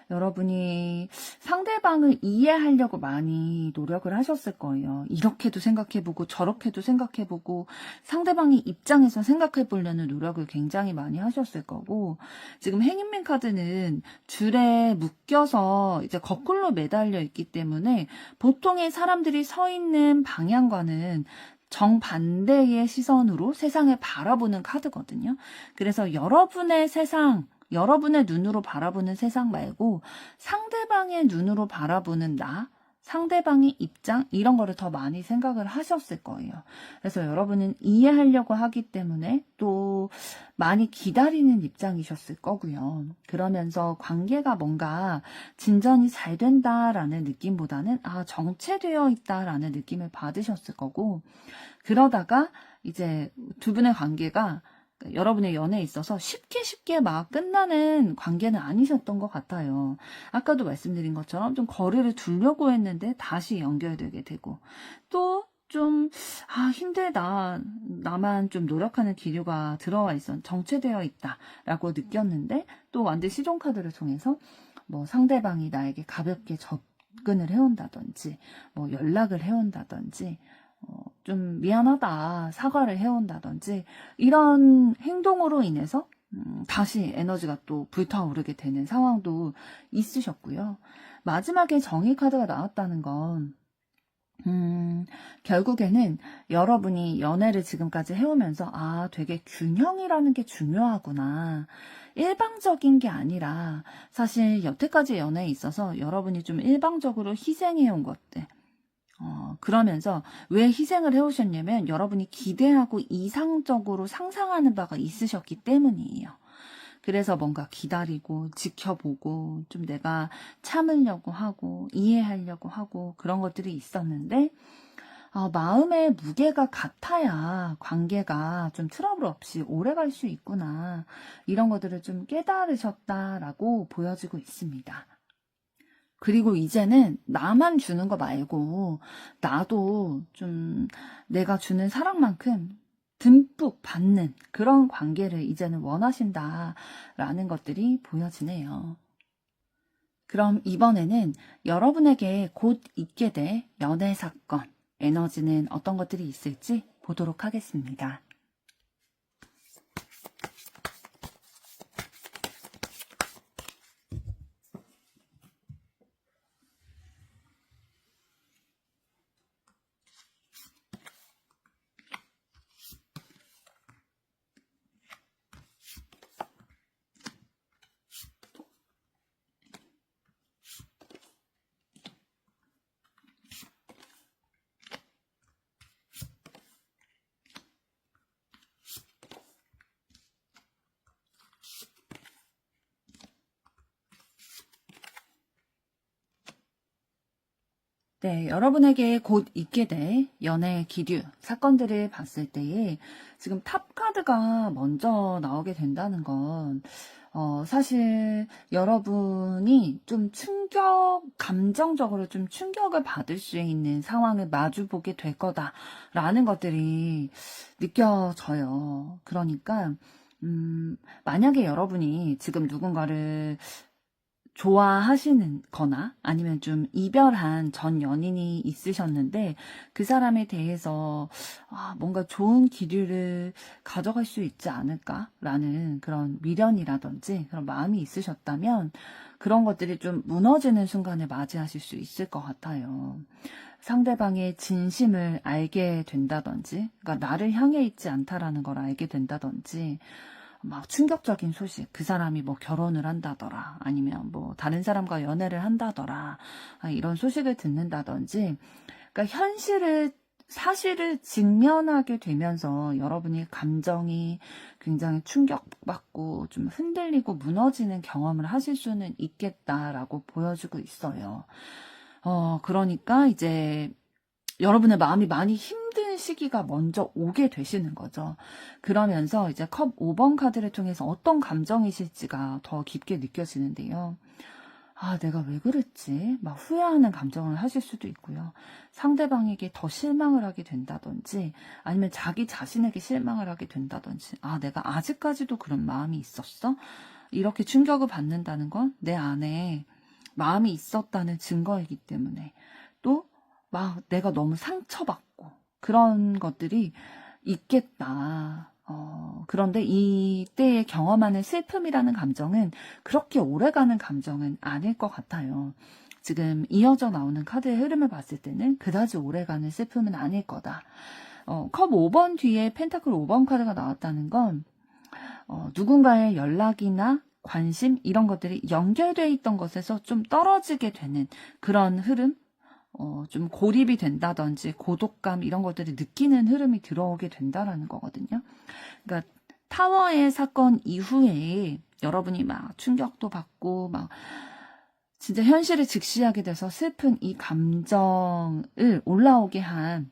여러분이 상대방을 이해하려고 많이 노력을 하셨을 거예요. 이렇게도 생각해보고 저렇게도 생각해보고 상대방의 입장에서 생각해보려는 노력을 굉장히 많이 하셨을 거고, 지금 행인맨 카드는 줄에 묶여서 이제 거꾸로 매달려 있기 때문에 보통의 사람들이 서 있는 방향과는 정반대의 시선으로 세상을 바라보는 카드거든요. 그래서 여러분의 세상, 여러분의 눈으로 바라보는 세상 말고 상대방의 눈으로 바라보는 상대방의 입장, 이런 거를 더 많이 생각을 하셨을 거예요. 그래서 여러분은 이해하려고 하기 때문에 또 많이 기다리는 입장이셨을 거고요. 그러면서 관계가 뭔가 진전이 잘 된다라는 느낌보다는 정체되어 있다라는 느낌을 받으셨을 거고, 그러다가 이제 두 분의 관계가 여러분의 연애에 있어서 쉽게 막 끝나는 관계는 아니셨던 것 같아요. 아까도 말씀드린 것처럼 좀 거리를 두려고 했는데 다시 연결되게 되고, 또 좀 힘들다, 나만 좀 노력하는 기류가 들어와 있어 정체되어 있다라고 느꼈는데, 또 완전 시종 카드를 통해서 뭐 상대방이 나에게 가볍게 접근을 해온다든지, 뭐 연락을 해온다든지, 좀 미안하다, 사과를 해온다든지, 이런 행동으로 인해서 다시 에너지가 또 불타오르게 되는 상황도 있으셨고요. 마지막에 정의 카드가 나왔다는 건 결국에는 여러분이 연애를 지금까지 해오면서 되게 균형이라는 게 중요하구나, 일방적인 게 아니라, 사실 여태까지 연애에 있어서 여러분이 좀 일방적으로 희생해온 것들, 그러면서 왜 희생을 해오셨냐면 여러분이 기대하고 이상적으로 상상하는 바가 있으셨기 때문이에요. 그래서 뭔가 기다리고 지켜보고 좀 내가 참으려고 하고 이해하려고 하고 그런 것들이 있었는데 마음의 무게가 같아야 관계가 좀 트러블 없이 오래 갈 수 있구나. 이런 것들을 좀 깨달으셨다라고 보여지고 있습니다. 그리고 이제는 나만 주는 거 말고 나도 좀 내가 주는 사랑만큼 듬뿍 받는 그런 관계를 이제는 원하신다라는 것들이 보여지네요. 그럼 이번에는 여러분에게 곧 있게 될 연애 사건, 에너지는 어떤 것들이 있을지 보도록 하겠습니다. 네, 여러분에게 곧 있게 될 연애 기류, 사건들을 봤을 때에 지금 탑 카드가 먼저 나오게 된다는 건, 사실 여러분이 좀 감정적으로 좀 충격을 받을 수 있는 상황을 마주보게 될 거다라는 것들이 느껴져요. 그러니까, 만약에 여러분이 지금 누군가를 좋아하시는 거나 아니면 좀 이별한 전 연인이 있으셨는데 그 사람에 대해서 뭔가 좋은 기류를 가져갈 수 있지 않을까라는 그런 미련이라든지 그런 마음이 있으셨다면 그런 것들이 좀 무너지는 순간을 맞이하실 수 있을 것 같아요. 상대방의 진심을 알게 된다든지, 그러니까 나를 향해 있지 않다라는 걸 알게 된다든지, 막 충격적인 소식, 그 사람이 뭐 결혼을 한다더라, 아니면 뭐 다른 사람과 연애를 한다더라, 이런 소식을 듣는다든지, 그러니까 사실을 직면하게 되면서 여러분이 감정이 굉장히 충격받고 좀 흔들리고 무너지는 경험을 하실 수는 있겠다라고 보여주고 있어요. 그러니까 이제 여러분의 마음이 많이 힘든 시기가 먼저 오게 되시는 거죠. 그러면서 이제 컵 5번 카드를 통해서 어떤 감정이실지가 더 깊게 느껴지는데요. 내가 왜 그랬지? 막 후회하는 감정을 하실 수도 있고요. 상대방에게 더 실망을 하게 된다든지, 아니면 자기 자신에게 실망을 하게 된다든지, 내가 아직까지도 그런 마음이 있었어? 이렇게 충격을 받는다는 건 내 안에 마음이 있었다는 증거이기 때문에, 또 막 내가 너무 상처받고 그런 것들이 있겠다. 그런데 이때에 경험하는 슬픔이라는 감정은 그렇게 오래가는 감정은 아닐 것 같아요. 지금 이어져 나오는 카드의 흐름을 봤을 때는 그다지 오래가는 슬픔은 아닐 거다. 컵 5번 뒤에 펜타클 5번 카드가 나왔다는 건 누군가의 연락이나 관심 이런 것들이 연결되어 있던 것에서 좀 떨어지게 되는 그런 흐름, 좀 고립이 된다든지 고독감 이런 것들을 느끼는 흐름이 들어오게 된다라는 거거든요. 그러니까 타워의 사건 이후에 여러분이 막 충격도 받고 막 진짜 현실을 직시하게 돼서 슬픈 이 감정을 올라오게 한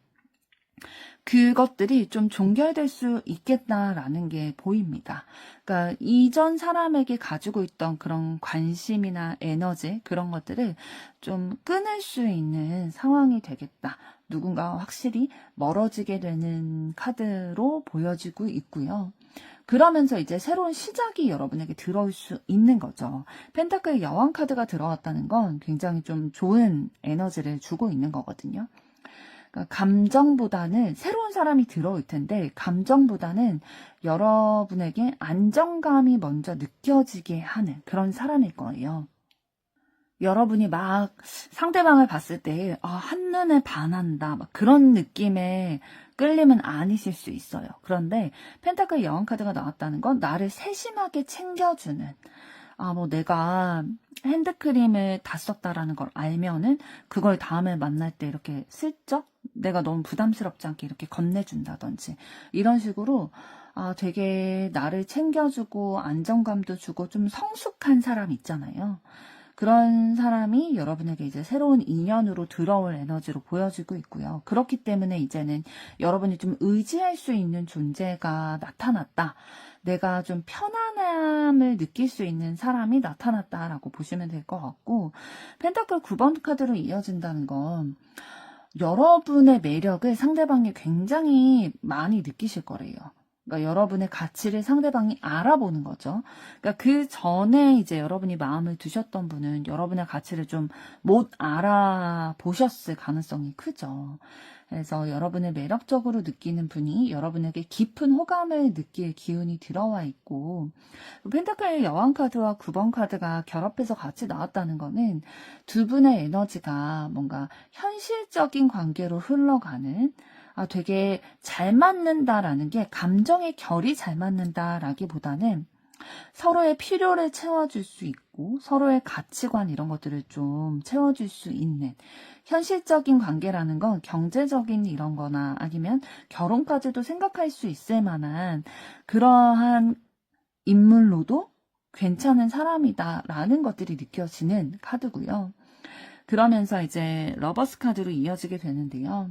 그것들이 좀 종결될 수 있겠다라는 게 보입니다. 그러니까 이전 사람에게 가지고 있던 그런 관심이나 에너지 그런 것들을 좀 끊을 수 있는 상황이 되겠다. 누군가와 확실히 멀어지게 되는 카드로 보여지고 있고요. 그러면서 이제 새로운 시작이 여러분에게 들어올 수 있는 거죠. 펜타클의 여왕 카드가 들어왔다는 건 굉장히 좀 좋은 에너지를 주고 있는 거거든요. 그러니까 감정보다는 새로운 사람이 들어올 텐데 감정보다는 여러분에게 안정감이 먼저 느껴지게 하는 그런 사람일 거예요. 여러분이 막 상대방을 봤을 때 한눈에 반한다 막 그런 느낌의 끌림은 아니실 수 있어요. 그런데 펜타클 여왕 카드가 나왔다는 건 나를 세심하게 챙겨주는 뭐 내가 핸드크림을 다 썼다라는 걸 알면은 그걸 다음에 만날 때 이렇게 슬쩍 내가 너무 부담스럽지 않게 이렇게 건네준다든지 이런 식으로 되게 나를 챙겨주고 안정감도 주고 좀 성숙한 사람 있잖아요. 그런 사람이 여러분에게 이제 새로운 인연으로 들어올 에너지로 보여지고 있고요. 그렇기 때문에 이제는 여러분이 좀 의지할 수 있는 존재가 나타났다. 내가 좀 편안함을 느낄 수 있는 사람이 나타났다라고 보시면 될 것 같고, 펜타클 9번 카드로 이어진다는 건 여러분의 매력을 상대방이 굉장히 많이 느끼실 거래요. 그러니까 여러분의 가치를 상대방이 알아보는 거죠. 그러니까 그 전에 이제 여러분이 마음을 두셨던 분은 여러분의 가치를 좀 못 알아보셨을 가능성이 크죠. 그래서 여러분을 매력적으로 느끼는 분이 여러분에게 깊은 호감을 느낄 기운이 들어와 있고, 펜타클의 여왕 카드와 9번 카드가 결합해서 같이 나왔다는 거는 두 분의 에너지가 뭔가 현실적인 관계로 흘러가는, 되게 잘 맞는다라는 게 감정의 결이 잘 맞는다라기보다는 서로의 필요를 채워줄 수 있고 서로의 가치관 이런 것들을 좀 채워줄 수 있는, 현실적인 관계라는 건 경제적인 이런 거나 아니면 결혼까지도 생각할 수 있을 만한 그러한 인물로도 괜찮은 사람이다라는 것들이 느껴지는 카드고요. 그러면서 이제 러버스 카드로 이어지게 되는데요.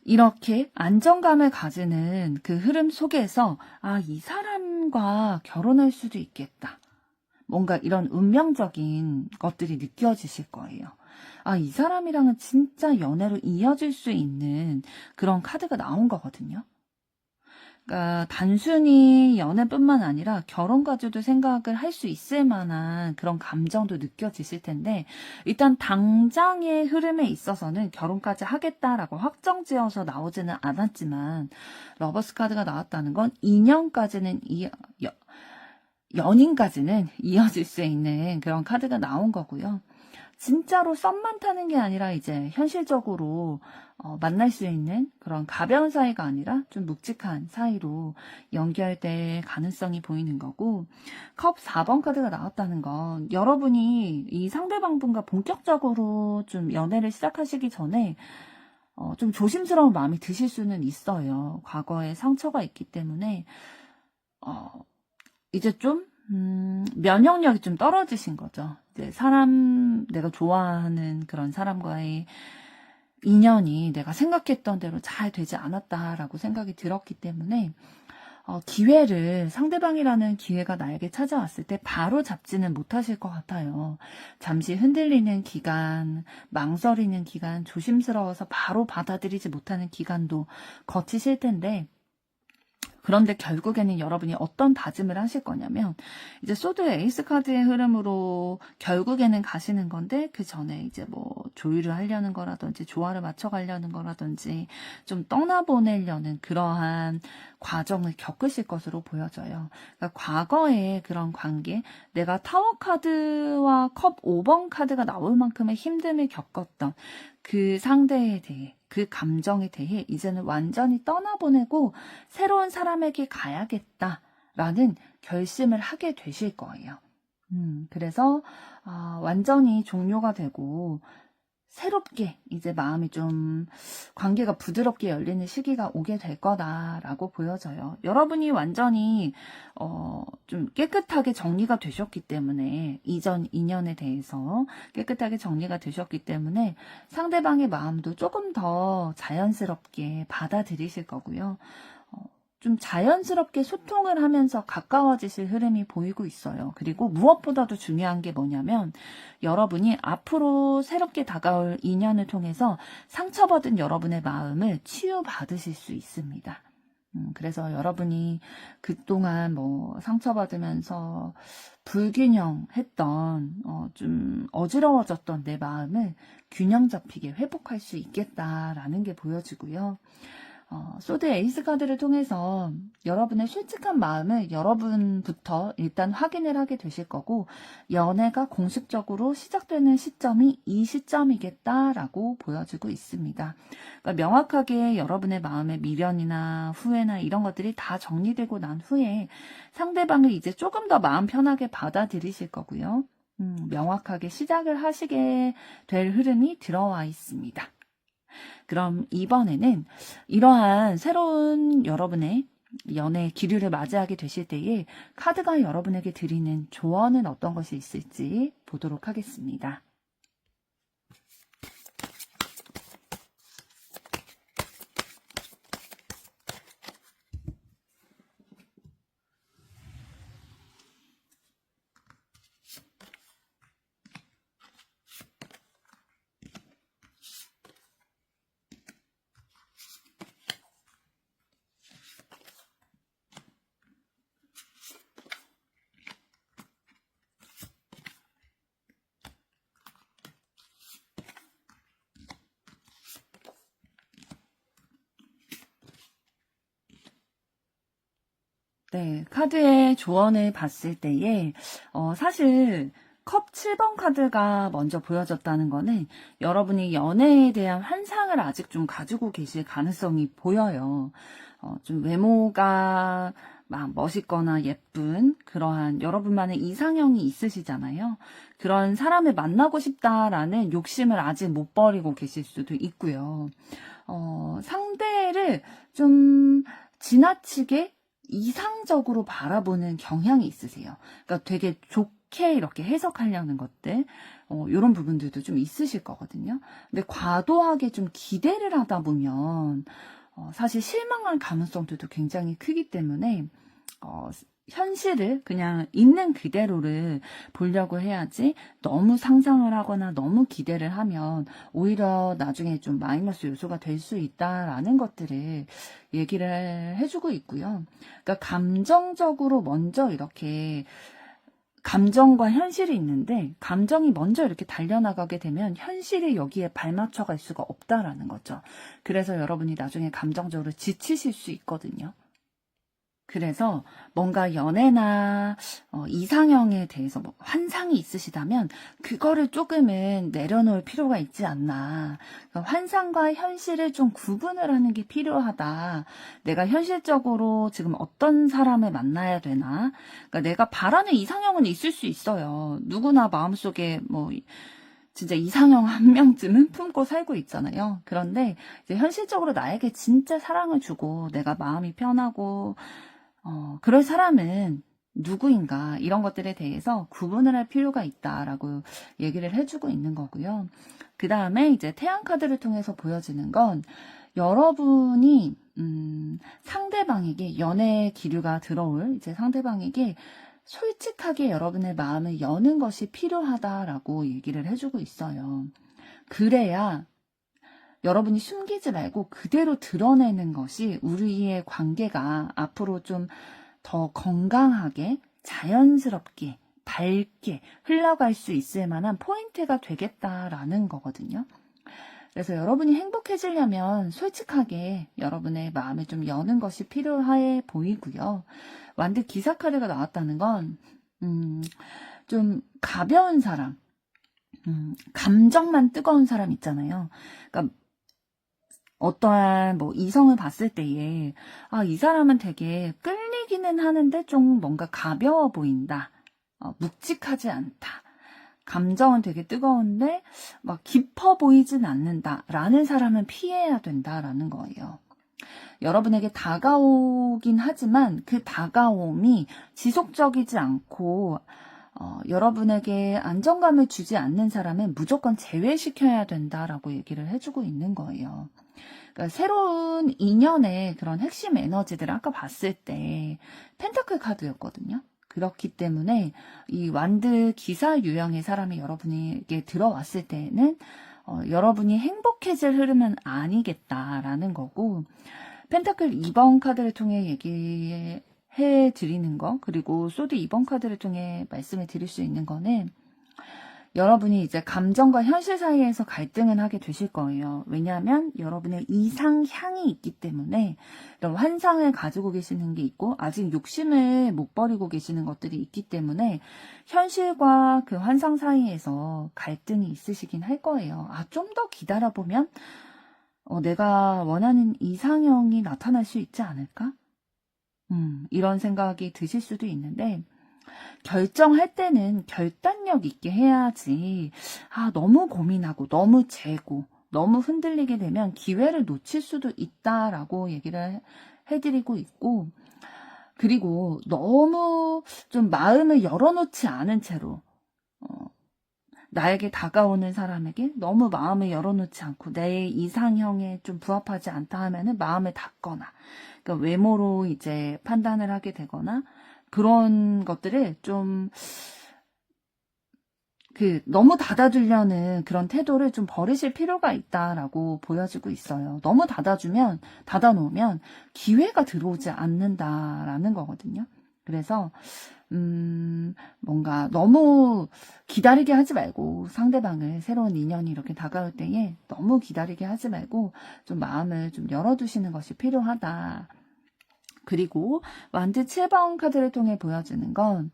이렇게 안정감을 가지는 그 흐름 속에서 이 사람과 결혼할 수도 있겠다. 뭔가 이런 운명적인 것들이 느껴지실 거예요. 이 사람이랑은 진짜 연애로 이어질 수 있는 그런 카드가 나온 거거든요. 그러니까 단순히 연애뿐만 아니라 결혼까지도 생각을 할 수 있을 만한 그런 감정도 느껴지실 텐데, 일단 당장의 흐름에 있어서는 결혼까지 하겠다라고 확정지어서 나오지는 않았지만 러버스 카드가 나왔다는 건 인연까지는 연인까지는 이어질 수 있는 그런 카드가 나온 거고요. 진짜로 썸만 타는 게 아니라 이제 현실적으로 만날 수 있는 그런 가벼운 사이가 아니라 좀 묵직한 사이로 연결될 가능성이 보이는 거고, 컵 4번 카드가 나왔다는 건 여러분이 이 상대방분과 본격적으로 좀 연애를 시작하시기 전에 좀 조심스러운 마음이 드실 수는 있어요. 과거에 상처가 있기 때문에 이제 좀 면역력이 좀 떨어지신 거죠. 이제 내가 좋아하는 그런 사람과의 인연이 내가 생각했던 대로 잘 되지 않았다라고 생각이 들었기 때문에 상대방이라는 기회가 나에게 찾아왔을 때 바로 잡지는 못하실 것 같아요. 잠시 흔들리는 기간, 망설이는 기간, 조심스러워서 바로 받아들이지 못하는 기간도 거치실 텐데, 그런데 결국에는 여러분이 어떤 다짐을 하실 거냐면, 이제 소드 에이스 카드의 흐름으로 결국에는 가시는 건데, 그 전에 이제 뭐 조율을 하려는 거라든지 조화를 맞춰가려는 거라든지 좀 떠나보내려는 그러한 과정을 겪으실 것으로 보여져요. 그러니까 과거의 그런 관계, 내가 타워 카드와 컵 5번 카드가 나올 만큼의 힘듦을 겪었던 그 상대에 대해, 그 감정에 대해 이제는 완전히 떠나보내고 새로운 사람에게 가야겠다라는 결심을 하게 되실 거예요. 그래서 완전히 종료가 되고 새롭게 이제 마음이 좀 관계가 부드럽게 열리는 시기가 오게 될 거다라고 보여져요. 여러분이 완전히 좀 깨끗하게 정리가 되셨기 때문에, 이전 인연에 대해서 깨끗하게 정리가 되셨기 때문에 상대방의 마음도 조금 더 자연스럽게 받아들이실 거고요. 좀 자연스럽게 소통을 하면서 가까워지실 흐름이 보이고 있어요. 그리고 무엇보다도 중요한 게 뭐냐면, 여러분이 앞으로 새롭게 다가올 인연을 통해서 상처받은 여러분의 마음을 치유받으실 수 있습니다. 그래서 여러분이 그동안 뭐 상처받으면서 불균형했던 좀 어지러워졌던 내 마음을 균형 잡히게 회복할 수 있겠다라는 게 보여지고요. 소드 에이스 카드를 통해서 여러분의 솔직한 마음을 여러분부터 일단 확인을 하게 되실 거고, 연애가 공식적으로 시작되는 시점이 이 시점이겠다라고 보여지고 있습니다. 그러니까 명확하게 여러분의 마음의 미련이나 후회나 이런 것들이 다 정리되고 난 후에 상대방을 이제 조금 더 마음 편하게 받아들이실 거고요. 명확하게 시작을 하시게 될 흐름이 들어와 있습니다. 그럼 이번에는 이러한 새로운 여러분의 연애 기류를 맞이하게 되실 때에 카드가 여러분에게 드리는 조언은 어떤 것이 있을지 보도록 하겠습니다. 네, 카드의 조언을 봤을 때에 사실 컵 7번 카드가 먼저 보여졌다는 거는 여러분이 연애에 대한 환상을 아직 좀 가지고 계실 가능성이 보여요. 좀 외모가 막 멋있거나 예쁜 그러한 여러분만의 이상형이 있으시잖아요. 그런 사람을 만나고 싶다라는 욕심을 아직 못 버리고 계실 수도 있고요. 상대를 좀 지나치게 이상적으로 바라보는 경향이 있으세요. 그러니까 되게 좋게 이렇게 해석하려는 것들, 이런 부분들도 좀 있으실 거거든요. 근데 과도하게 좀 기대를 하다 보면 사실 실망할 가능성들도 굉장히 크기 때문에 현실을 그냥 있는 그대로를 보려고 해야지, 너무 상상을 하거나 너무 기대를 하면 오히려 나중에 좀 마이너스 요소가 될 수 있다라는 것들을 얘기를 해주고 있고요. 그러니까 감정적으로 먼저 이렇게, 감정과 현실이 있는데 감정이 먼저 이렇게 달려나가게 되면 현실이 여기에 발맞춰 갈 수가 없다라는 거죠. 그래서 여러분이 나중에 감정적으로 지치실 수 있거든요. 그래서 뭔가 연애나 이상형에 대해서 뭐 환상이 있으시다면 그거를 조금은 내려놓을 필요가 있지 않나. 그러니까 환상과 현실을 좀 구분을 하는 게 필요하다. 내가 현실적으로 지금 어떤 사람을 만나야 되나. 그러니까 내가 바라는 이상형은 있을 수 있어요. 누구나 마음속에 뭐 진짜 이상형 한 명쯤은 품고 살고 있잖아요. 그런데 이제 현실적으로 나에게 진짜 사랑을 주고 내가 마음이 편하고 그럴 사람은 누구인가, 이런 것들에 대해서 구분을 할 필요가 있다라고 얘기를 해주고 있는 거고요. 그 다음에 이제 태양 카드를 통해서 보여지는 건 여러분이 상대방에게 연애 기류가 들어올 이제 상대방에게 솔직하게 여러분의 마음을 여는 것이 필요하다라고 얘기를 해주고 있어요. 그래야 여러분이 숨기지 말고 그대로 드러내는 것이 우리의 관계가 앞으로 좀 더 건강하게, 자연스럽게, 밝게 흘러갈 수 있을 만한 포인트가 되겠다라는 거거든요. 그래서 여러분이 행복해지려면 솔직하게 여러분의 마음을 좀 여는 것이 필요해 보이고요. 완드 기사 카드가 나왔다는 건 좀 가벼운 사람, 감정만 뜨거운 사람 있잖아요. 그러니까 어떠한 뭐 이성을 봤을 때에 이 사람은 되게 끌리기는 하는데 좀 뭔가 가벼워 보인다. 묵직하지 않다. 감정은 되게 뜨거운데 막 깊어 보이진 않는다라는 사람은 피해야 된다라는 거예요. 여러분에게 다가오긴 하지만 그 다가옴이 지속적이지 않고 여러분에게 안정감을 주지 않는 사람은 무조건 제외시켜야 된다라고 얘기를 해주고 있는 거예요. 그러니까 새로운 인연의 그런 핵심 에너지들을 아까 봤을 때 펜타클 카드였거든요. 그렇기 때문에 이 완드 기사 유형의 사람이 여러분에게 들어왔을 때는 여러분이 행복해질 흐름은 아니겠다라는 거고, 펜타클 2번 카드를 통해 얘기해 드리는 거, 그리고 소드 2번 카드를 통해 말씀을 드릴 수 있는 거는 여러분이 이제 감정과 현실 사이에서 갈등을 하게 되실 거예요. 왜냐하면 여러분의 이상향이 있기 때문에 이런 환상을 가지고 계시는 게 있고 아직 욕심을 못 버리고 계시는 것들이 있기 때문에 현실과 그 환상 사이에서 갈등이 있으시긴 할 거예요. 아, 좀 더 기다려보면 내가 원하는 이상형이 나타날 수 있지 않을까? 이런 생각이 드실 수도 있는데 결정할 때는 결단력 있게 해야지. 아, 너무 고민하고 너무 재고 너무 흔들리게 되면 기회를 놓칠 수도 있다라고 얘기를 해드리고 있고, 그리고 너무 좀 마음을 열어놓지 않은 채로 나에게 다가오는 사람에게 너무 마음을 열어놓지 않고 내 이상형에 좀 부합하지 않다 하면은 마음을 닫거나, 그러니까 외모로 이제 판단을 하게 되거나 그런 것들을 좀 너무 닫아두려는 그런 태도를 좀 버리실 필요가 있다라고 보여지고 있어요. 너무 닫아놓으면 기회가 들어오지 않는다라는 거거든요. 그래서 뭔가 너무 기다리게 하지 말고, 상대방을 새로운 인연이 이렇게 다가올 때에 너무 기다리게 하지 말고 좀 마음을 좀 열어두시는 것이 필요하다. 그리고 완드 7번 카드를 통해 보여주는 건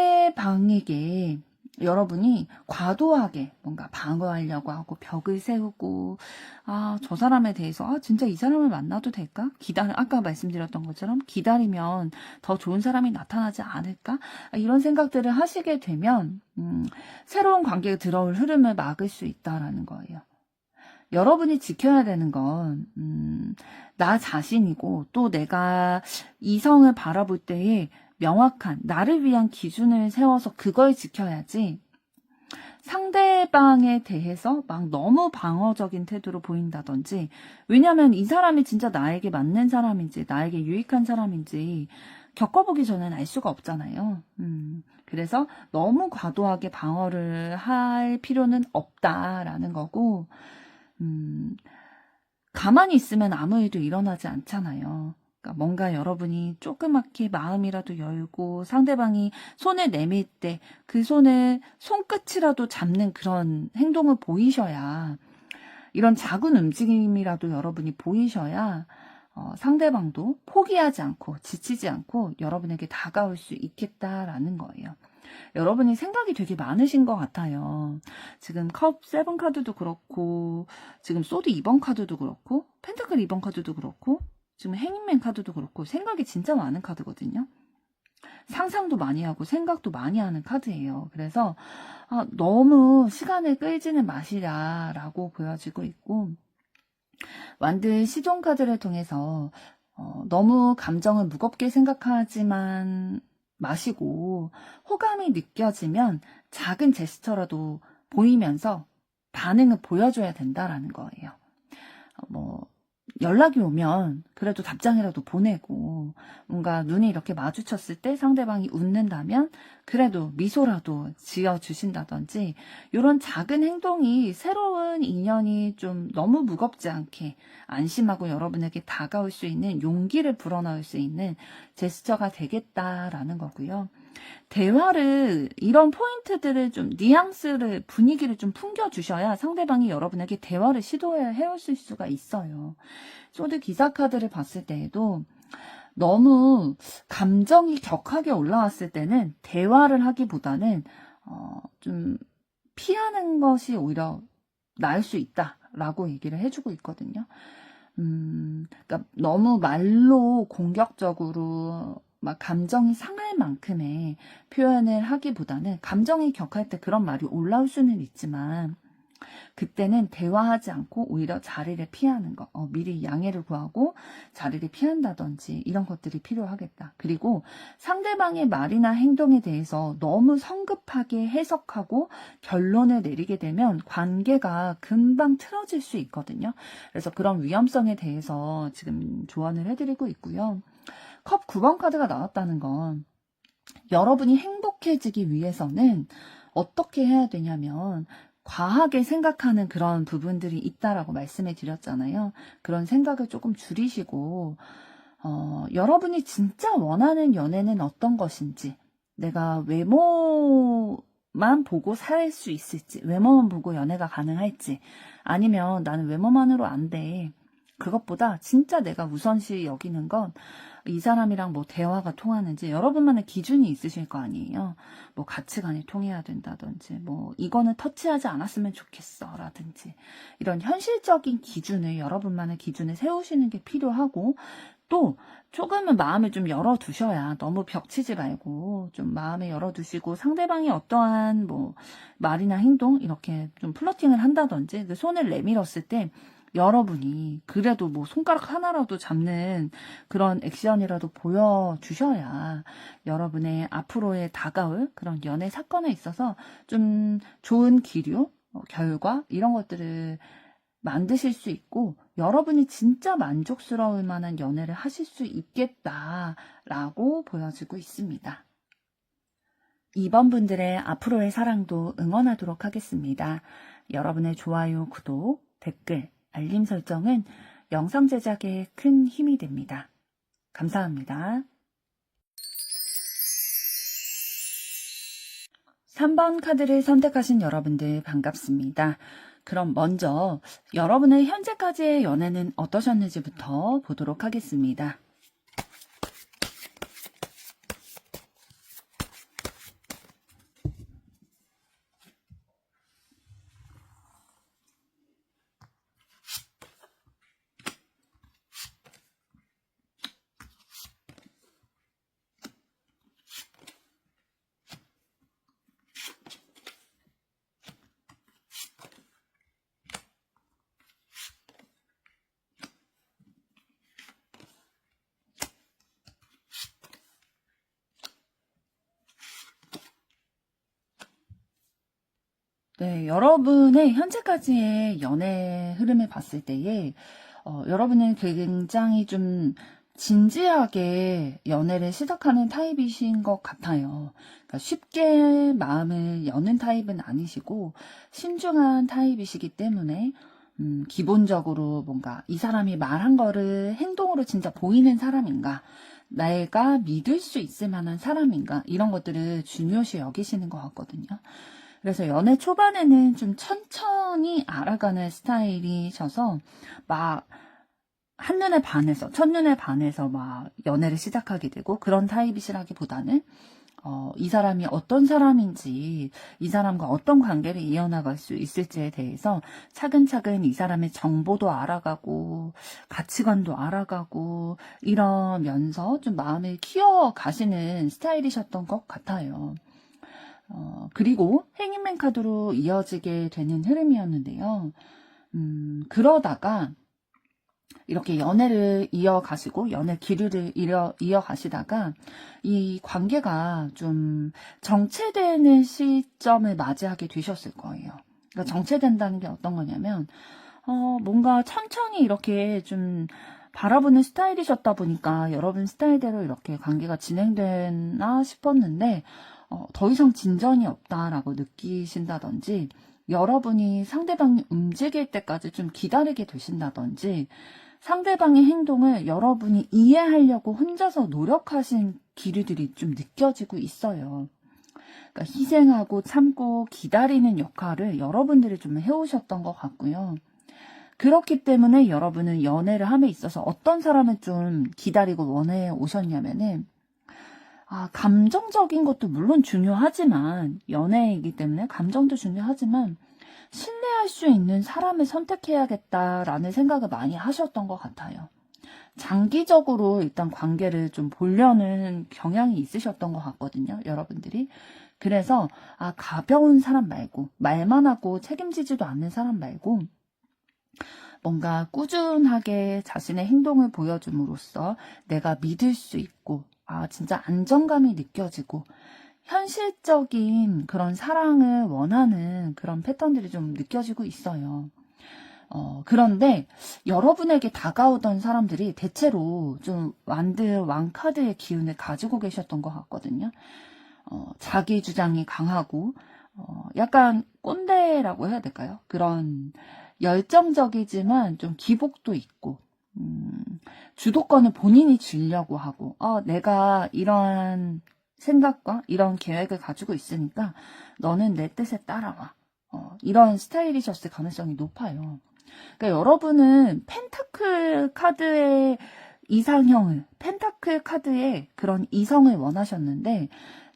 상대방에게 여러분이 과도하게 뭔가 방어하려고 하고 벽을 세우고, 아, 저 사람에 대해서, 아, 진짜 이 사람을 만나도 될까? 아까 말씀드렸던 것처럼 기다리면 더 좋은 사람이 나타나지 않을까? 아, 이런 생각들을 하시게 되면, 새로운 관계가 들어올 흐름을 막을 수 있다라는 거예요. 여러분이 지켜야 되는 건, 나 자신이고, 또 내가 이성을 바라볼 때에 명확한, 나를 위한 기준을 세워서 그걸 지켜야지, 상대방에 대해서 막 너무 방어적인 태도로 보인다든지, 왜냐면 이 사람이 진짜 나에게 맞는 사람인지, 나에게 유익한 사람인지, 겪어보기 전엔 알 수가 없잖아요. 그래서 너무 과도하게 방어를 할 필요는 없다라는 거고, 가만히 있으면 아무 일도 일어나지 않잖아요. 그러니까 뭔가 여러분이 조그맣게 마음이라도 열고 상대방이 손을 내밀 때 그 손을 손끝이라도 잡는 그런 행동을 보이셔야, 이런 작은 움직임이라도 여러분이 보이셔야 상대방도 포기하지 않고 지치지 않고 여러분에게 다가올 수 있겠다라는 거예요. 여러분이 생각이 되게 많으신 것 같아요. 지금 컵 7 카드도 그렇고, 지금 소드 2번 카드도 그렇고, 펜타클 2번 카드도 그렇고, 지금 행인맨 카드도 그렇고, 생각이 진짜 많은 카드거든요. 상상도 많이 하고 생각도 많이 하는 카드예요. 그래서 너무 시간을 끌지는 마시라라고 보여지고 있고, 완드 시종 카드를 통해서 너무 감정을 무겁게 생각하지만 마시고, 호감이 느껴지면 작은 제스처라도 보이면서 반응을 보여줘야 된다라는 거예요. 연락이 오면 그래도 답장이라도 보내고, 뭔가 눈이 이렇게 마주쳤을 때 상대방이 웃는다면 그래도 미소라도 지어주신다든지, 이런 작은 행동이 새로운 인연이 좀 너무 무겁지 않게 안심하고 여러분에게 다가올 수 있는 용기를 불어넣을 수 있는 제스처가 되겠다라는 거고요. 대화를, 이런 포인트들을 좀 뉘앙스를, 분위기를 좀 풍겨주셔야 상대방이 여러분에게 대화를 해오실 수가 있어요. 소드 기사 카드를 봤을 때에도 너무 감정이 격하게 올라왔을 때는 대화를 하기보다는 좀 피하는 것이 오히려 나을 수 있다라고 얘기를 해주고 있거든요. 그러니까 너무 말로 공격적으로 막 감정이 상할 만큼의 표현을 하기보다는, 감정이 격할 때 그런 말이 올라올 수는 있지만 그때는 대화하지 않고 오히려 자리를 피하는 거, 미리 양해를 구하고 자리를 피한다든지 이런 것들이 필요하겠다. 그리고 상대방의 말이나 행동에 대해서 너무 성급하게 해석하고 결론을 내리게 되면 관계가 금방 틀어질 수 있거든요. 그래서 그런 위험성에 대해서 지금 조언을 해드리고 있고요. 컵 9번 카드가 나왔다는 건, 여러분이 행복해지기 위해서는 어떻게 해야 되냐면, 과하게 생각하는 그런 부분들이 있다라고 말씀해 드렸잖아요. 그런 생각을 조금 줄이시고, 여러분이 진짜 원하는 연애는 어떤 것인지, 내가 외모만 보고 살 수 있을지, 외모만 보고 연애가 가능할지, 아니면 나는 외모만으로 안 돼. 그것보다 진짜 내가 우선시 여기는 건 이 사람이랑 뭐 대화가 통하는지, 여러분만의 기준이 있으실 거 아니에요. 뭐 가치관이 통해야 된다든지, 뭐 이거는 터치하지 않았으면 좋겠어 라든지, 이런 현실적인 기준을, 여러분만의 기준을 세우시는 게 필요하고, 또 조금은 마음을 좀 열어두셔야, 너무 벽치지 말고 좀 마음을 열어두시고, 상대방이 어떠한 뭐 말이나 행동, 이렇게 좀 플러팅을 한다든지, 그 손을 내밀었을 때 여러분이 그래도 뭐 손가락 하나라도 잡는 그런 액션이라도 보여주셔야 여러분의 앞으로의 다가올 그런 연애 사건에 있어서 좀 좋은 기류, 결과, 이런 것들을 만드실 수 있고, 여러분이 진짜 만족스러울 만한 연애를 하실 수 있겠다라고 보여지고 있습니다. 2번 분들의 앞으로의 사랑도 응원하도록 하겠습니다. 여러분의 좋아요, 구독, 댓글, 알림 설정은 영상 제작에 큰 힘이 됩니다. 감사합니다. 3번 카드를 선택하신 여러분들 반갑습니다. 그럼 먼저 여러분의 현재까지의 연애는 어떠셨는지부터 보도록 하겠습니다. 네, 여러분의 현재까지의 연애 흐름을 봤을 때에 여러분은 굉장히 좀 진지하게 연애를 시작하는 타입이신 것 같아요. 그러니까 쉽게 마음을 여는 타입은 아니시고 신중한 타입이시기 때문에 기본적으로 뭔가 이 사람이 말한 거를 행동으로 진짜 보이는 사람인가, 내가 믿을 수 있을 만한 사람인가, 이런 것들을 중요시 여기시는 것 같거든요. 그래서 연애 초반에는 좀 천천히 알아가는 스타일이셔서 막 첫눈에 반해서 막 연애를 시작하게 되고 그런 타입이시라기보다는 이 사람이 어떤 사람인지, 이 사람과 어떤 관계를 이어나갈 수 있을지에 대해서 차근차근 이 사람의 정보도 알아가고 가치관도 알아가고 이러면서 좀 마음을 키워가시는 스타일이셨던 것 같아요. 그리고 행인맨 카드로 이어지게 되는 흐름이었는데요. 그러다가 이렇게 연애를 이어가시고 연애 기류를 이어가시다가 이 관계가 좀 정체되는 시점을 맞이하게 되셨을 거예요. 그러니까 정체된다는 게 어떤 거냐면 뭔가 천천히 이렇게 좀 바라보는 스타일이셨다 보니까 여러분 스타일대로 이렇게 관계가 진행되나 싶었는데 더 이상 진전이 없다라고 느끼신다든지, 여러분이 상대방이 움직일 때까지 좀 기다리게 되신다든지, 상대방의 행동을 여러분이 이해하려고 혼자서 노력하신 기류들이 좀 느껴지고 있어요. 그러니까 희생하고 참고 기다리는 역할을 여러분들이 좀 해오셨던 것 같고요. 그렇기 때문에 여러분은 연애를 함에 있어서 어떤 사람을 좀 기다리고 원해 오셨냐면은, 감정적인 것도 물론 중요하지만, 연애이기 때문에 감정도 중요하지만, 신뢰할 수 있는 사람을 선택해야겠다라는 생각을 많이 하셨던 것 같아요. 장기적으로 일단 관계를 좀 보려는 경향이 있으셨던 것 같거든요, 여러분들이. 그래서, 가벼운 사람 말고, 말만 하고 책임지지도 않는 사람 말고, 뭔가 꾸준하게 자신의 행동을 보여줌으로써 내가 믿을 수 있고, 진짜 안정감이 느껴지고, 현실적인 그런 사랑을 원하는 그런 패턴들이 좀 느껴지고 있어요. 그런데 여러분에게 다가오던 사람들이 대체로 좀 왕카드의 기운을 가지고 계셨던 것 같거든요. 자기 주장이 강하고, 약간 꼰대라고 해야 될까요? 그런 열정적이지만 좀 기복도 있고, 주도권을 본인이 쥐려고 하고, 내가 이러한 생각과 이런 계획을 가지고 있으니까 너는 내 뜻에 따라와. 이런 스타일이셨을 가능성이 높아요. 그러니까 여러분은 펜타클 카드의 이상형을, 펜타클 카드의 그런 이성을 원하셨는데,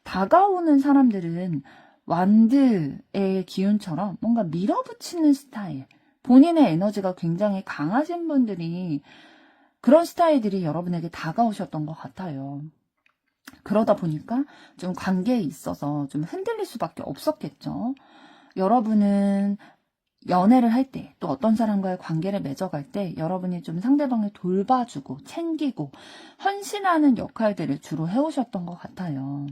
다가오는 사람들은 완드의 기운처럼 뭔가 밀어붙이는 스타일, 본인의 에너지가 굉장히 강하신 분들이, 그런 스타일들이 여러분에게 다가오셨던 것 같아요. 그러다 보니까 좀 관계에 있어서 좀 흔들릴 수밖에 없었겠죠. 여러분은 연애를 할 때, 또 어떤 사람과의 관계를 맺어갈 때 여러분이 좀 상대방을 돌봐주고 챙기고 헌신하는 역할들을 주로 해오셨던 것 같아요.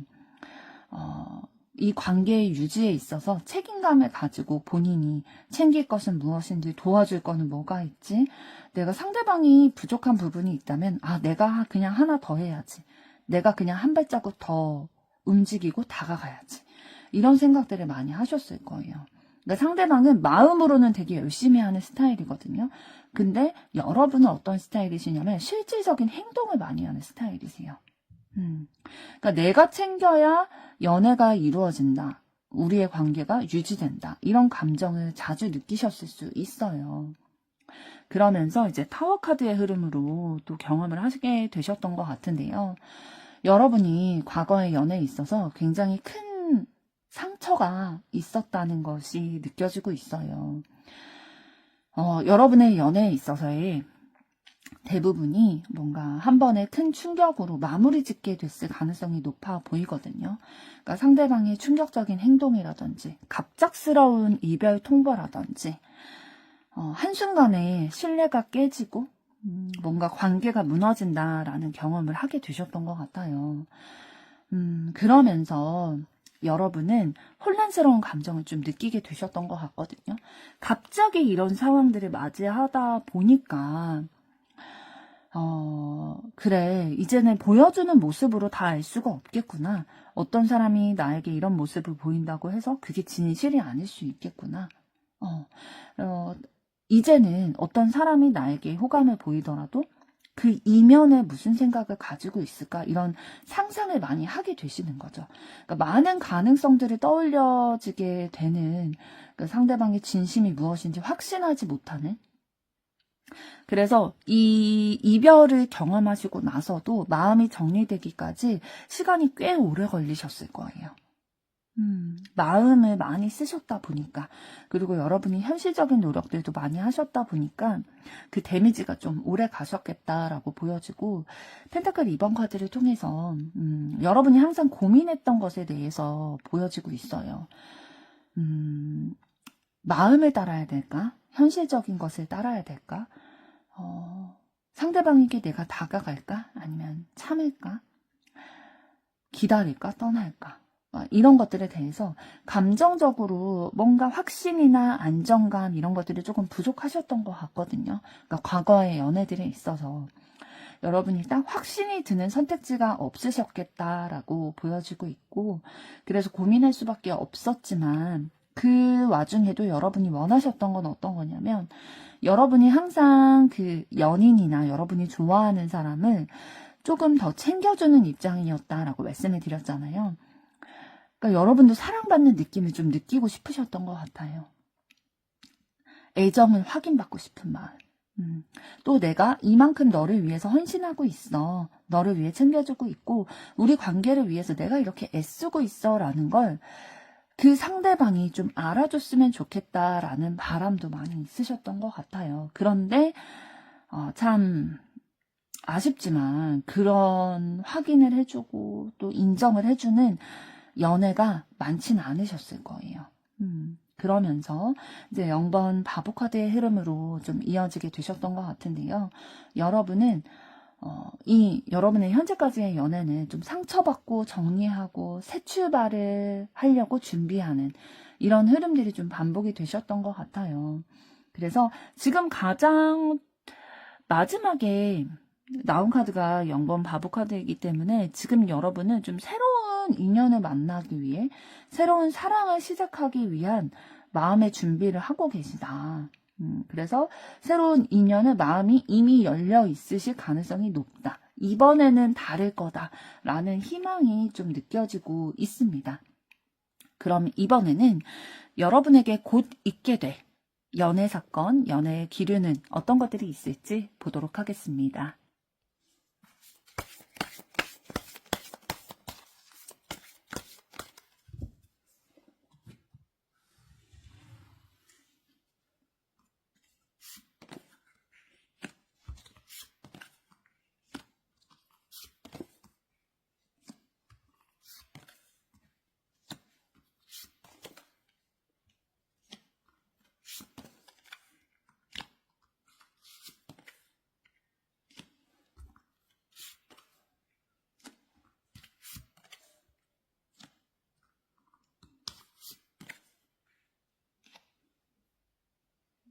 이 관계의 유지에 있어서 책임감을 가지고 본인이 챙길 것은 무엇인지, 도와줄 거는 뭐가 있지, 내가 상대방이 부족한 부분이 있다면 내가 그냥 하나 더 해야지, 내가 그냥 한 발자국 더 움직이고 다가가야지, 이런 생각들을 많이 하셨을 거예요. 그러니까 상대방은 마음으로는 되게 열심히 하는 스타일이거든요. 근데 여러분은 어떤 스타일이시냐면 실질적인 행동을 많이 하는 스타일이세요. 그러니까 내가 챙겨야 연애가 이루어진다, 우리의 관계가 유지된다, 이런 감정을 자주 느끼셨을 수 있어요. 그러면서 이제 타워 카드의 흐름으로 또 경험을 하시게 되셨던 것 같은데요. 여러분이 과거의 연애에 있어서 굉장히 큰 상처가 있었다는 것이 느껴지고 있어요. 여러분의 연애에 있어서의 대부분이 뭔가 한 번의 큰 충격으로 마무리 짓게 됐을 가능성이 높아 보이거든요. 그러니까 상대방의 충격적인 행동이라든지 갑작스러운 이별 통보라든지 한순간에 신뢰가 깨지고 뭔가 관계가 무너진다라는 경험을 하게 되셨던 것 같아요. 그러면서 여러분은 혼란스러운 감정을 좀 느끼게 되셨던 것 같거든요. 갑자기 이런 상황들을 맞이하다 보니까 그래, 이제는 보여주는 모습으로 다 알 수가 없겠구나. 어떤 사람이 나에게 이런 모습을 보인다고 해서 그게 진실이 아닐 수 있겠구나. 이제는 어떤 사람이 나에게 호감을 보이더라도 그 이면에 무슨 생각을 가지고 있을까, 이런 상상을 많이 하게 되시는 거죠. 그러니까 많은 가능성들을 떠올려지게 되는, 그 상대방의 진심이 무엇인지 확신하지 못하는. 그래서 이 이별을 경험하시고 나서도 마음이 정리되기까지 시간이 꽤 오래 걸리셨을 거예요. 마음을 많이 쓰셨다 보니까, 그리고 여러분이 현실적인 노력들도 많이 하셨다 보니까 그 데미지가 좀 오래 가셨겠다라고 보여지고, 펜타클 2번 카드를 통해서 여러분이 항상 고민했던 것에 대해서 보여지고 있어요. 마음을 따라야 될까? 현실적인 것을 따라야 될까? 상대방에게 내가 다가갈까? 아니면 참을까? 기다릴까? 떠날까? 이런 것들에 대해서 감정적으로 뭔가 확신이나 안정감, 이런 것들이 조금 부족하셨던 것 같거든요. 그러니까 과거의 연애들에 있어서 여러분이 딱 확신이 드는 선택지가 없으셨겠다라고 보여지고 있고, 그래서 고민할 수밖에 없었지만 그 와중에도 여러분이 원하셨던 건 어떤 거냐면, 여러분이 항상 그 연인이나 여러분이 좋아하는 사람을 조금 더 챙겨주는 입장이었다라고 말씀을 드렸잖아요. 그러니까 여러분도 사랑받는 느낌을 좀 느끼고 싶으셨던 것 같아요. 애정을 확인받고 싶은 마음. 또 내가 이만큼 너를 위해서 헌신하고 있어, 너를 위해 챙겨주고 있고, 우리 관계를 위해서 내가 이렇게 애쓰고 있어 라는 걸 그 상대방이 좀 알아줬으면 좋겠다라는 바람도 많이 있으셨던 것 같아요. 그런데 참 아쉽지만 그런 확인을 해주고 또 인정을 해주는 연애가 많지는 않으셨을 거예요. 그러면서 이제 0번 바보 카드의 흐름으로 좀 이어지게 되셨던 것 같은데요. 여러분은 이 여러분의 현재까지의 연애는 좀 상처받고 정리하고 새 출발을 하려고 준비하는 이런 흐름들이 좀 반복이 되셨던 것 같아요. 그래서 지금 가장 마지막에 나온 카드가 0번 바보 카드이기 때문에 지금 여러분은 좀 새로운 인연을 만나기 위해, 새로운 사랑을 시작하기 위한 마음의 준비를 하고 계시다. 그래서 새로운 인연을 마음이 이미 열려 있으실 가능성이 높다. 이번에는 다를 거다라는 희망이 좀 느껴지고 있습니다. 그럼 이번에는 여러분에게 곧 있게 될 연애 사건, 연애의 기류는 어떤 것들이 있을지 보도록 하겠습니다.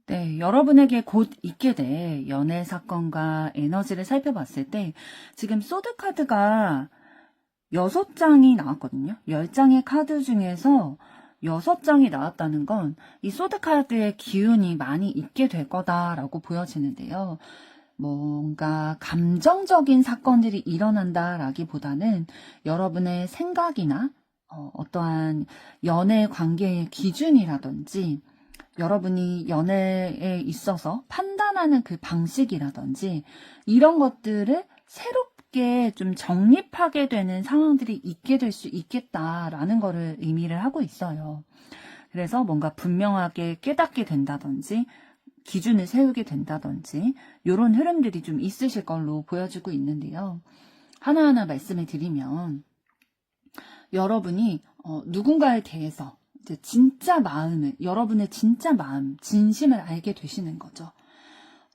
네, 여러분에게 곧 있게 될 연애 사건과 에너지를 살펴봤을 때 지금 소드 카드가 6장이 나왔거든요. 10장의 카드 중에서 6장이 나왔다는 건 이 소드 카드의 기운이 많이 있게 될 거다라고 보여지는데요. 뭔가 감정적인 사건들이 일어난다라기보다는 여러분의 생각이나 어떠한 연애 관계의 기준이라든지 여러분이 연애에 있어서 판단하는 그 방식이라든지 이런 것들을 새롭게 좀 정립하게 되는 상황들이 있게 될 수 있겠다라는 거를 의미를 하고 있어요. 그래서 뭔가 분명하게 깨닫게 된다든지 기준을 세우게 된다든지 이런 흐름들이 좀 있으실 걸로 보여지고 있는데요. 하나하나 말씀을 드리면 여러분이 누군가에 대해서 이제 진짜 마음을, 여러분의 진짜 마음, 진심을 알게 되시는 거죠.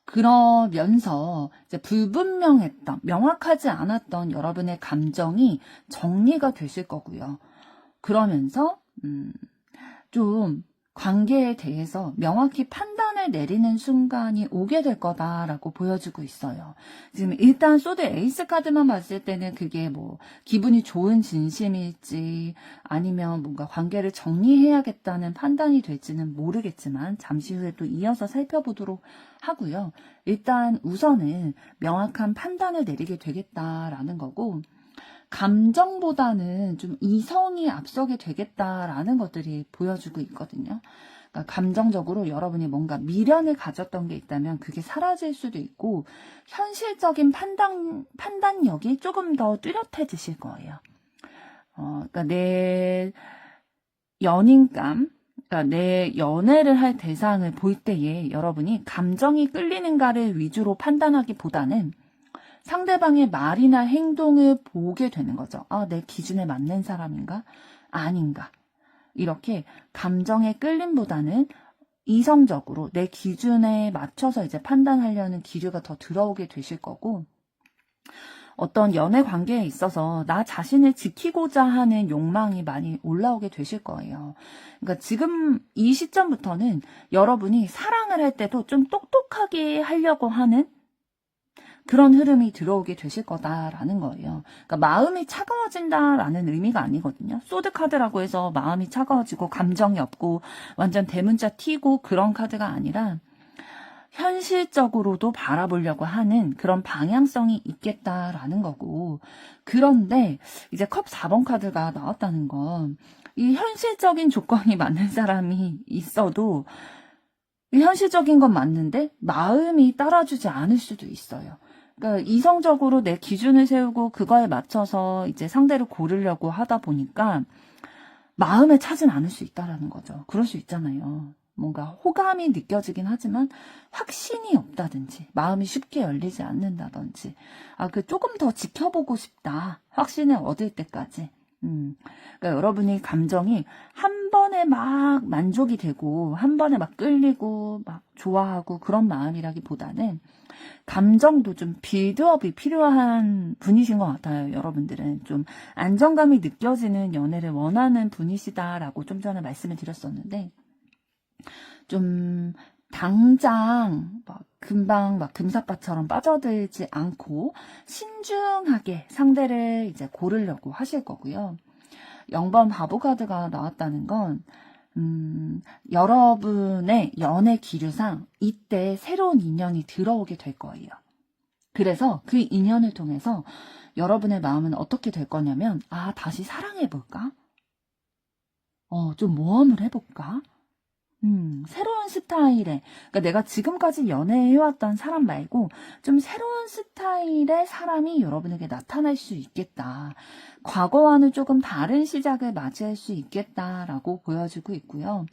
그러면서 이제 불분명했던, 명확하지 않았던 여러분의 감정이 정리가 되실 거고요. 그러면서 좀 관계에 대해서 명확히 판단을 내리는 순간이 오게 될 거다라고 보여주고 있어요. 지금 일단 소드 에이스 카드만 봤을 때는 그게 뭐 기분이 좋은 진심일지 아니면 뭔가 관계를 정리해야겠다는 판단이 될지는 모르겠지만 잠시 후에 또 이어서 살펴보도록 하고요. 일단 우선은 명확한 판단을 내리게 되겠다라는 거고 감정보다는 좀 이성이 앞서게 되겠다라는 것들이 보여주고 있거든요. 그러니까 감정적으로 여러분이 뭔가 미련을 가졌던 게 있다면 그게 사라질 수도 있고 현실적인 판단력이 조금 더 뚜렷해지실 거예요. 그러니까 내 연인감, 그러니까 내 연애를 할 대상을 볼 때에 여러분이 감정이 끌리는가를 위주로 판단하기보다는 상대방의 말이나 행동을 보게 되는 거죠. 아, 내 기준에 맞는 사람인가? 아닌가? 이렇게 감정의 끌림보다는 이성적으로 내 기준에 맞춰서 이제 판단하려는 기류가 더 들어오게 되실 거고, 어떤 연애 관계에 있어서 나 자신을 지키고자 하는 욕망이 많이 올라오게 되실 거예요. 그러니까 지금 이 시점부터는 여러분이 사랑을 할 때도 좀 똑똑하게 하려고 하는 그런 흐름이 들어오게 되실 거다라는 거예요. 그러니까 마음이 차가워진다라는 의미가 아니거든요. 소드 카드라고 해서 마음이 차가워지고 감정이 없고 완전 대문자 튀고 그런 카드가 아니라 현실적으로도 바라보려고 하는 그런 방향성이 있겠다라는 거고 그런데 이제 컵 4번 카드가 나왔다는 건 이 현실적인 조건이 맞는 사람이 있어도 현실적인 건 맞는데 마음이 따라주지 않을 수도 있어요. 그러니까 이성적으로 내 기준을 세우고 그거에 맞춰서 이제 상대를 고르려고 하다 보니까 마음에 차진 않을 수 있다라는 거죠. 그럴 수 있잖아요. 뭔가 호감이 느껴지긴 하지만 확신이 없다든지 마음이 쉽게 열리지 않는다든지 그 조금 더 지켜보고 싶다. 확신을 얻을 때까지. 그러니까 여러분이 감정이 한 번에 막 만족이 되고 한 번에 막 끌리고 막 좋아하고 그런 마음이라기보다는 감정도 좀 빌드업이 필요한 분이신 것 같아요. 여러분들은 좀 안정감이 느껴지는 연애를 원하는 분이시다라고 좀 전에 말씀을 드렸었는데 좀 당장 막 금방 막 금사빠처럼 빠져들지 않고 신중하게 상대를 이제 고르려고 하실 거고요. 0번 바보 카드가 나왔다는 건 여러분의 연애 기류상 이때 새로운 인연이 들어오게 될 거예요. 그래서 그 인연을 통해서 여러분의 마음은 어떻게 될 거냐면, 아, 다시 사랑해볼까? 좀 모험을 해볼까? 새로운 스타일의, 그러니까 내가 지금까지 연애해왔던 사람 말고 좀 새로운 스타일의 사람이 여러분에게 나타날 수 있겠다. 과거와는 조금 다른 시작을 맞이할 수 있겠다라고 보여지고 있고요.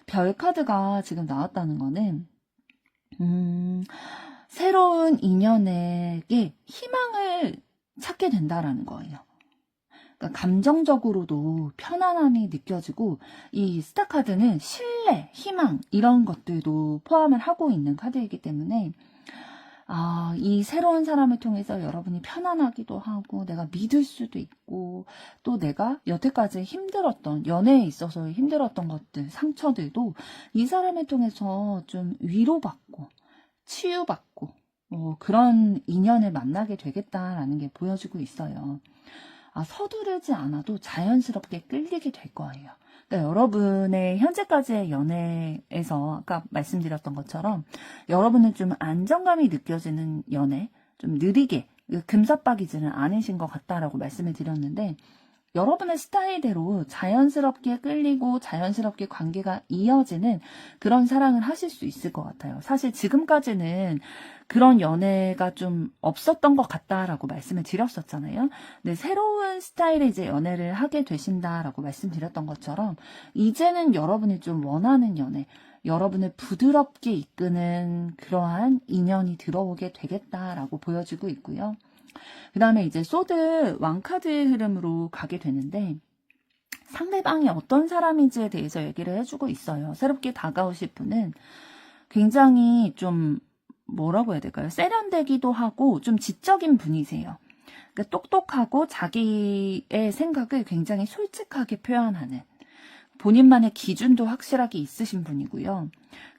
별 카드가 지금 나왔다는 거는, 새로운 인연에게 희망을 찾게 된다라는 거예요. 그러니까 감정적으로도 편안함이 느껴지고, 이 스타 카드는 신뢰, 희망 이런 것들도 포함을 하고 있는 카드이기 때문에 이 새로운 사람을 통해서 여러분이 편안하기도 하고 내가 믿을 수도 있고, 또 내가 여태까지 힘들었던 연애에 있어서 힘들었던 것들, 상처들도 이 사람을 통해서 좀 위로받고 치유받고 그런 인연을 만나게 되겠다라는 게 보여지고 있어요. 서두르지 않아도 자연스럽게 끌리게 될 거예요. 그러니까 여러분의 현재까지의 연애에서 아까 말씀드렸던 것처럼 여러분은 좀 안정감이 느껴지는 연애, 좀 느리게 금사빠기지는 않으신 것 같다라고 말씀을 드렸는데, 여러분의 스타일대로 자연스럽게 끌리고 자연스럽게 관계가 이어지는 그런 사랑을 하실 수 있을 것 같아요. 사실 지금까지는 그런 연애가 좀 없었던 것 같다라고 말씀을 드렸었잖아요. 근데 새로운 스타일의 이제 연애를 하게 되신다라고 말씀드렸던 것처럼 이제는 여러분이 좀 원하는 연애, 여러분을 부드럽게 이끄는 그러한 인연이 들어오게 되겠다라고 보여지고 있고요. 그 다음에 이제 소드 왕카드의 흐름으로 가게 되는데, 상대방이 어떤 사람인지에 대해서 얘기를 해주고 있어요. 새롭게 다가오실 분은 굉장히 좀 뭐라고 해야 될까요? 세련되기도 하고 좀 지적인 분이세요. 그러니까 똑똑하고 자기의 생각을 굉장히 솔직하게 표현하는, 본인만의 기준도 확실하게 있으신 분이고요.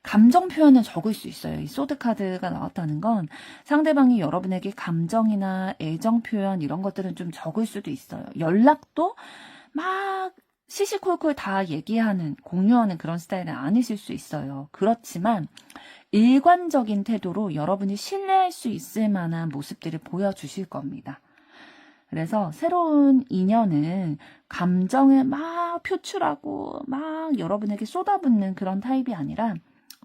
감정 표현을 적을 수 있어요. 이 소드 카드가 나왔다는 건 상대방이 여러분에게 감정이나 애정 표현 이런 것들은 좀 적을 수도 있어요. 연락도 막 시시콜콜 다 얘기하는, 공유하는 그런 스타일은 아니실 수 있어요. 그렇지만 일관적인 태도로 여러분이 신뢰할 수 있을 만한 모습들을 보여주실 겁니다. 그래서 새로운 인연은 감정을 막 표출하고 막 여러분에게 쏟아붓는 그런 타입이 아니라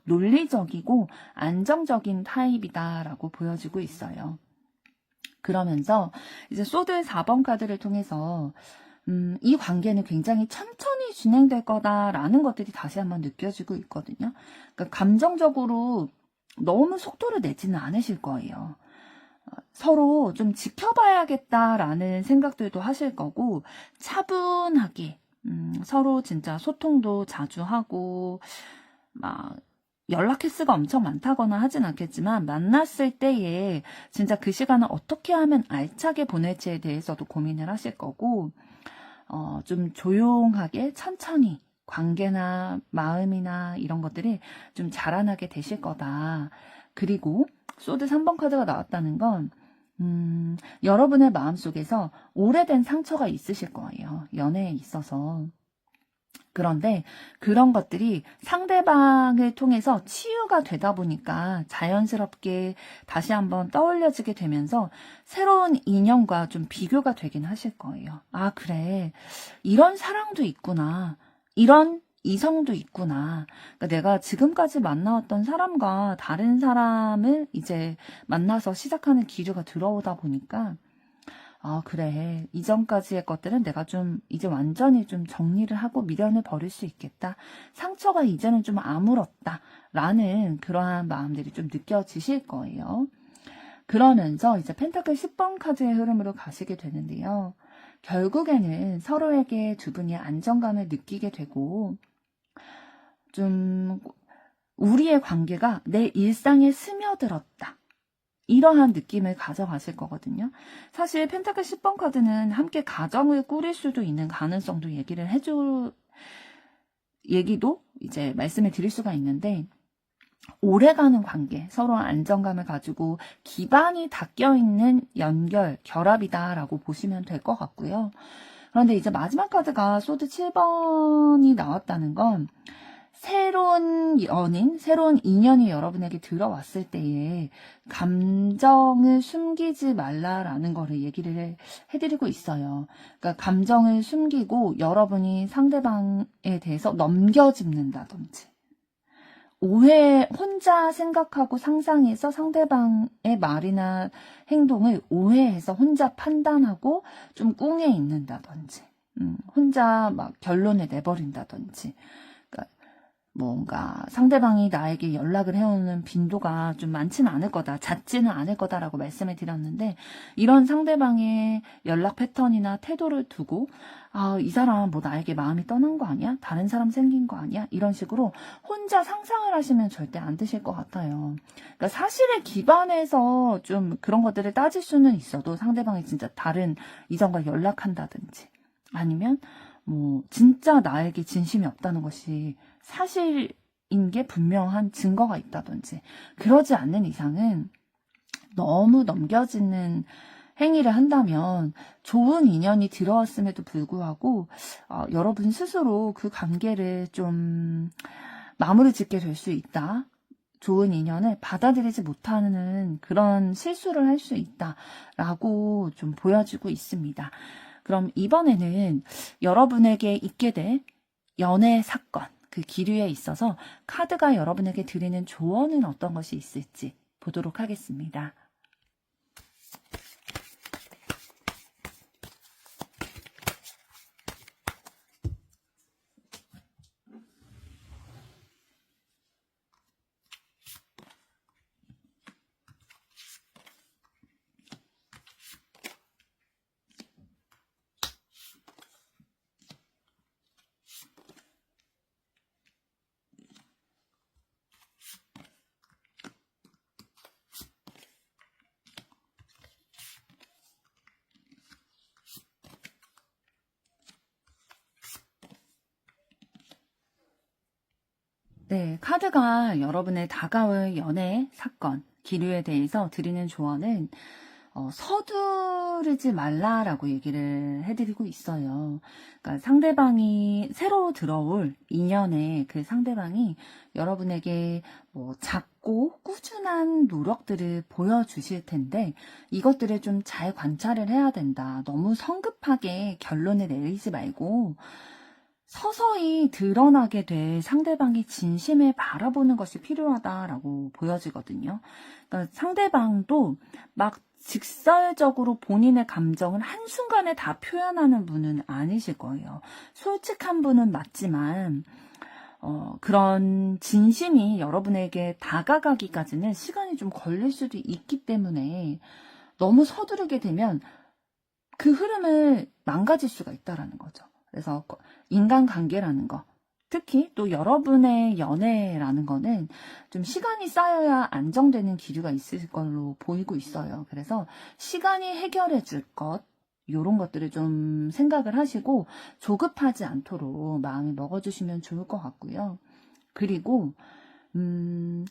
논리적이고 안정적인 타입이다라고 보여지고 있어요. 그러면서 이제 소드 4번 카드를 통해서 이 관계는 굉장히 천천히 진행될 거다라는 것들이 다시 한번 느껴지고 있거든요. 그러니까 감정적으로 너무 속도를 내지는 않으실 거예요. 서로 좀 지켜봐야겠다라는 생각들도 하실 거고, 차분하게 서로 진짜 소통도 자주 하고, 막 연락 횟수가 엄청 많다거나 하진 않겠지만 만났을 때에 진짜 그 시간을 어떻게 하면 알차게 보낼지에 대해서도 고민을 하실 거고, 좀 조용하게 천천히 관계나 마음이나 이런 것들이 좀 자라나게 되실 거다. 그리고 소드 3번 카드가 나왔다는 건 여러분의 마음속에서 오래된 상처가 있으실 거예요. 연애에 있어서. 그런데 그런 것들이 상대방을 통해서 치유가 되다 보니까 자연스럽게 다시 한번 떠올려지게 되면서 새로운 인연과 좀 비교가 되긴 하실 거예요. 아, 그래. 이런 사랑도 있구나. 이런 이성도 있구나. 그러니까 내가 지금까지 만나왔던 사람과 다른 사람을 이제 만나서 시작하는 기류가 들어오다 보니까, 아, 그래. 이전까지의 것들은 내가 좀 이제 완전히 좀 정리를 하고 미련을 버릴 수 있겠다. 상처가 이제는 좀 아물었다. 라는 그러한 마음들이 좀 느껴지실 거예요. 그러면서 이제 펜타클 10번 카드의 흐름으로 가시게 되는데요. 결국에는 서로에게 두 분이 안정감을 느끼게 되고, 좀 우리의 관계가 내 일상에 스며들었다. 이러한 느낌을 가져가실 거거든요. 사실 펜타클 10번 카드는 함께 가정을 꾸릴 수도 있는 가능성도 얘기도 이제 말씀을 드릴 수가 있는데, 오래가는 관계, 서로 안정감을 가지고 기반이 닦여있는 연결, 결합이다라고 보시면 될 것 같고요. 그런데 이제 마지막 카드가 소드 7번이 나왔다는 건 새로운 연인, 새로운 인연이 여러분에게 들어왔을 때에 감정을 숨기지 말라라는 거를 얘기를 해드리고 있어요. 그러니까 감정을 숨기고 여러분이 상대방에 대해서 넘겨짚는다든지, 혼자 생각하고 상상해서 상대방의 말이나 행동을 오해해서 혼자 판단하고 좀 꿍해 있는다든지, 혼자 막 결론을 내버린다든지, 그러니까 뭔가 상대방이 나에게 연락을 해오는 빈도가 좀 많지는 않을 거다, 잦지는 않을 거다라고 말씀을 드렸는데, 이런 상대방의 연락 패턴이나 태도를 두고 이 사람 뭐 나에게 마음이 떠난 거 아니야? 다른 사람 생긴 거 아니야? 이런 식으로 혼자 상상을 하시면 절대 안 되실 것 같아요. 그러니까 사실에 기반해서 좀 그런 것들을 따질 수는 있어도, 상대방이 진짜 다른 이성과 연락한다든지, 아니면 뭐 진짜 나에게 진심이 없다는 것이 사실인 게 분명한 증거가 있다든지, 그러지 않는 이상은 너무 넘겨지는 행위를 한다면 좋은 인연이 들어왔음에도 불구하고 여러분 스스로 그 관계를 좀 마무리 짓게 될 수 있다. 좋은 인연을 받아들이지 못하는 그런 실수를 할 수 있다라고 좀 보여지고 있습니다. 그럼 이번에는 여러분에게 있게 될 연애 사건, 그 기류에 있어서 카드가 여러분에게 드리는 조언은 어떤 것이 있을지 보도록 하겠습니다. 네, 카드가 여러분의 다가올 연애 사건, 기류에 대해서 드리는 조언은 서두르지 말라라고 얘기를 해드리고 있어요. 그러니까 상대방이 새로 들어올 인연에 그 상대방이 여러분에게 뭐 작고 꾸준한 노력들을 보여주실 텐데, 이것들을 좀 잘 관찰을 해야 된다. 너무 성급하게 결론을 내리지 말고 서서히 드러나게 될 상대방의 진심을 바라보는 것이 필요하다라고 보여지거든요. 그러니까 상대방도 막 직설적으로 본인의 감정을 한순간에 다 표현하는 분은 아니실 거예요. 솔직한 분은 맞지만 그런 진심이 여러분에게 다가가기까지는 시간이 좀 걸릴 수도 있기 때문에, 너무 서두르게 되면 그 흐름을 망가질 수가 있다라는 거죠. 그래서 인간관계라는 거, 특히 또 여러분의 연애라는 거는 좀 시간이 쌓여야 안정되는 기류가 있을 걸로 보이고 있어요. 그래서 시간이 해결해 줄 것, 이런 것들을 좀 생각을 하시고 조급하지 않도록 마음을 먹어주시면 좋을 것 같고요. 그리고 좀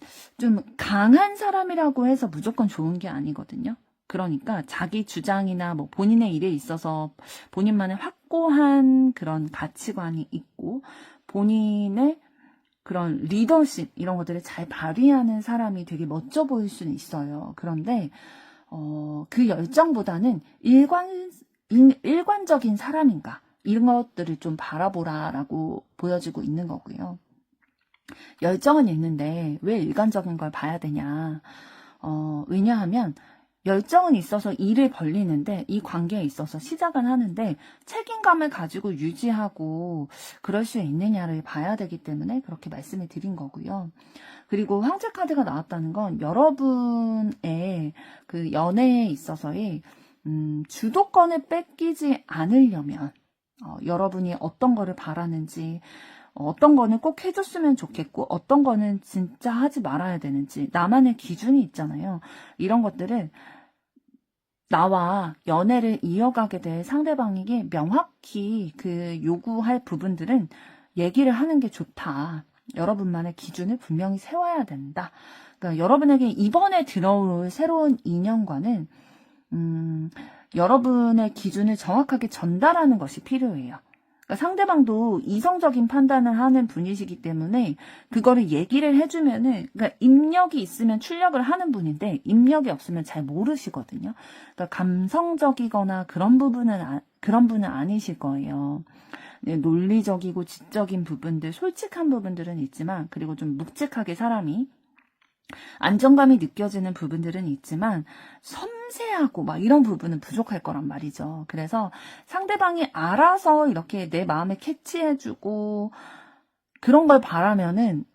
강한 사람이라고 해서 무조건 좋은 게 아니거든요. 그러니까 자기 주장이나 뭐 본인의 일에 있어서 본인만의 확고한 그런 가치관이 있고, 본인의 그런 리더십, 이런 것들을 잘 발휘하는 사람이 되게 멋져 보일 수는 있어요. 그런데 그 열정보다는 일관적인 사람인가, 이런 것들을 좀 바라보라라고 보여지고 있는 거고요. 열정은 있는데 왜 일관적인 걸 봐야 되냐. 왜냐하면 열정은 있어서 일을 벌리는데, 이 관계에 있어서 시작은 하는데 책임감을 가지고 유지하고 그럴 수 있느냐를 봐야 되기 때문에 그렇게 말씀을 드린 거고요. 그리고 황제 카드가 나왔다는 건 여러분의 그 연애에 있어서의 주도권을 뺏기지 않으려면 여러분이 어떤 거를 바라는지, 어떤 거는 꼭 해줬으면 좋겠고 어떤 거는 진짜 하지 말아야 되는지, 나만의 기준이 있잖아요. 이런 것들을 나와 연애를 이어가게 될 상대방에게 명확히 그 요구할 부분들은 얘기를 하는 게 좋다. 여러분만의 기준을 분명히 세워야 된다. 그러니까 여러분에게 이번에 들어올 새로운 인연과는 여러분의 기준을 정확하게 전달하는 것이 필요해요. 그러니까 상대방도 이성적인 판단을 하는 분이시기 때문에 그거를 얘기를 해주면은, 그러니까 입력이 있으면 출력을 하는 분인데 입력이 없으면 잘 모르시거든요. 그러니까 감성적이거나 그런 분은 아니실 거예요. 네, 논리적이고 지적인 부분들, 솔직한 부분들은 있지만, 그리고 좀 묵직하게 사람이 안정감이 느껴지는 부분들은 있지만 섬세하고 막 이런 부분은 부족할 거란 말이죠. 그래서 상대방이 알아서 이렇게 내 마음에 캐치해주고 그런 걸 바라면은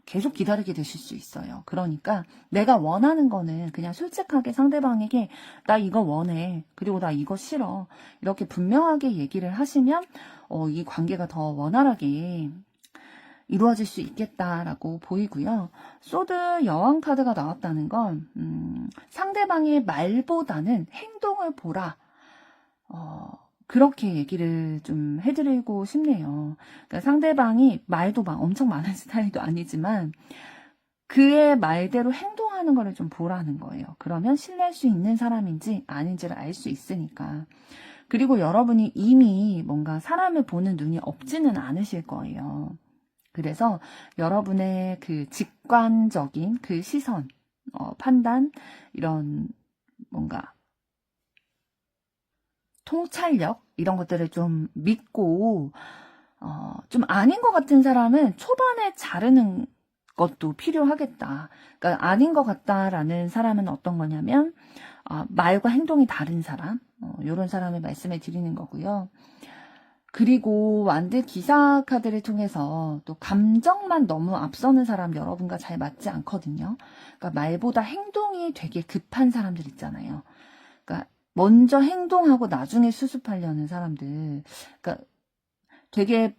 계속 기다리게 되실 수 있어요. 그러니까 내가 원하는 거는 그냥 솔직하게 상대방에게 나 이거 원해. 그리고 나 이거 싫어. 이렇게 분명하게 얘기를 하시면 이 관계가 더 원활하게 이루어질 수 있겠다라고 보이고요. 소드 여왕 카드가 나왔다는 건 상대방의 말보다는 행동을 보라. 그렇게 얘기를 좀 해드리고 싶네요. 그러니까 상대방이 말도 막 엄청 많은 스타일도 아니지만 그의 말대로 행동하는 거를 좀 보라는 거예요. 그러면 신뢰할 수 있는 사람인지 아닌지를 알 수 있으니까. 그리고 여러분이 이미 뭔가 사람을 보는 눈이 없지는 않으실 거예요. 그래서 여러분의 그 직관적인 그 시선, 판단, 이런 뭔가 통찰력 이런 것들을 좀 믿고 좀 아닌 것 같은 사람은 초반에 자르는 것도 필요하겠다. 그러니까 아닌 것 같다라는 사람은 어떤 거냐면 말과 행동이 다른 사람, 이런 사람을 말씀해 드리는 거고요. 그리고 완드 기사 카드를 통해서 또 감정만 너무 앞서는 사람 여러분과 잘 맞지 않거든요. 그러니까 말보다 행동이 되게 급한 사람들 있잖아요. 그러니까 먼저 행동하고 나중에 수습하려는 사람들. 그러니까 되게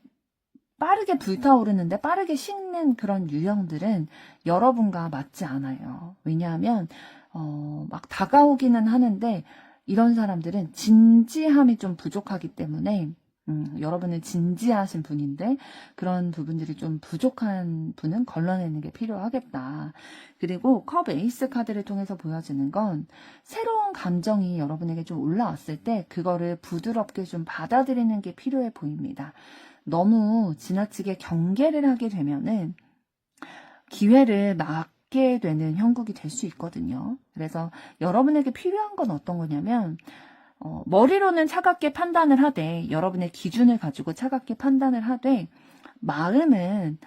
빠르게 불타오르는데 빠르게 식는 그런 유형들은 여러분과 맞지 않아요. 왜냐하면 막 다가오기는 하는데 이런 사람들은 진지함이 좀 부족하기 때문에 여러분은 진지하신 분인데 그런 부분들이 좀 부족한 분은 걸러내는 게 필요하겠다. 그리고 컵 에이스 카드를 통해서 보여지는 건 새로운 감정이 여러분에게 좀 올라왔을 때 그거를 부드럽게 좀 받아들이는 게 필요해 보입니다. 너무 지나치게 경계를 하게 되면은 기회를 막게 되는 형국이 될 수 있거든요. 그래서 여러분에게 필요한 건 어떤 거냐면 머리로는 차갑게 판단을 하되 여러분의 기준을 가지고 차갑게 판단을 하되 마음은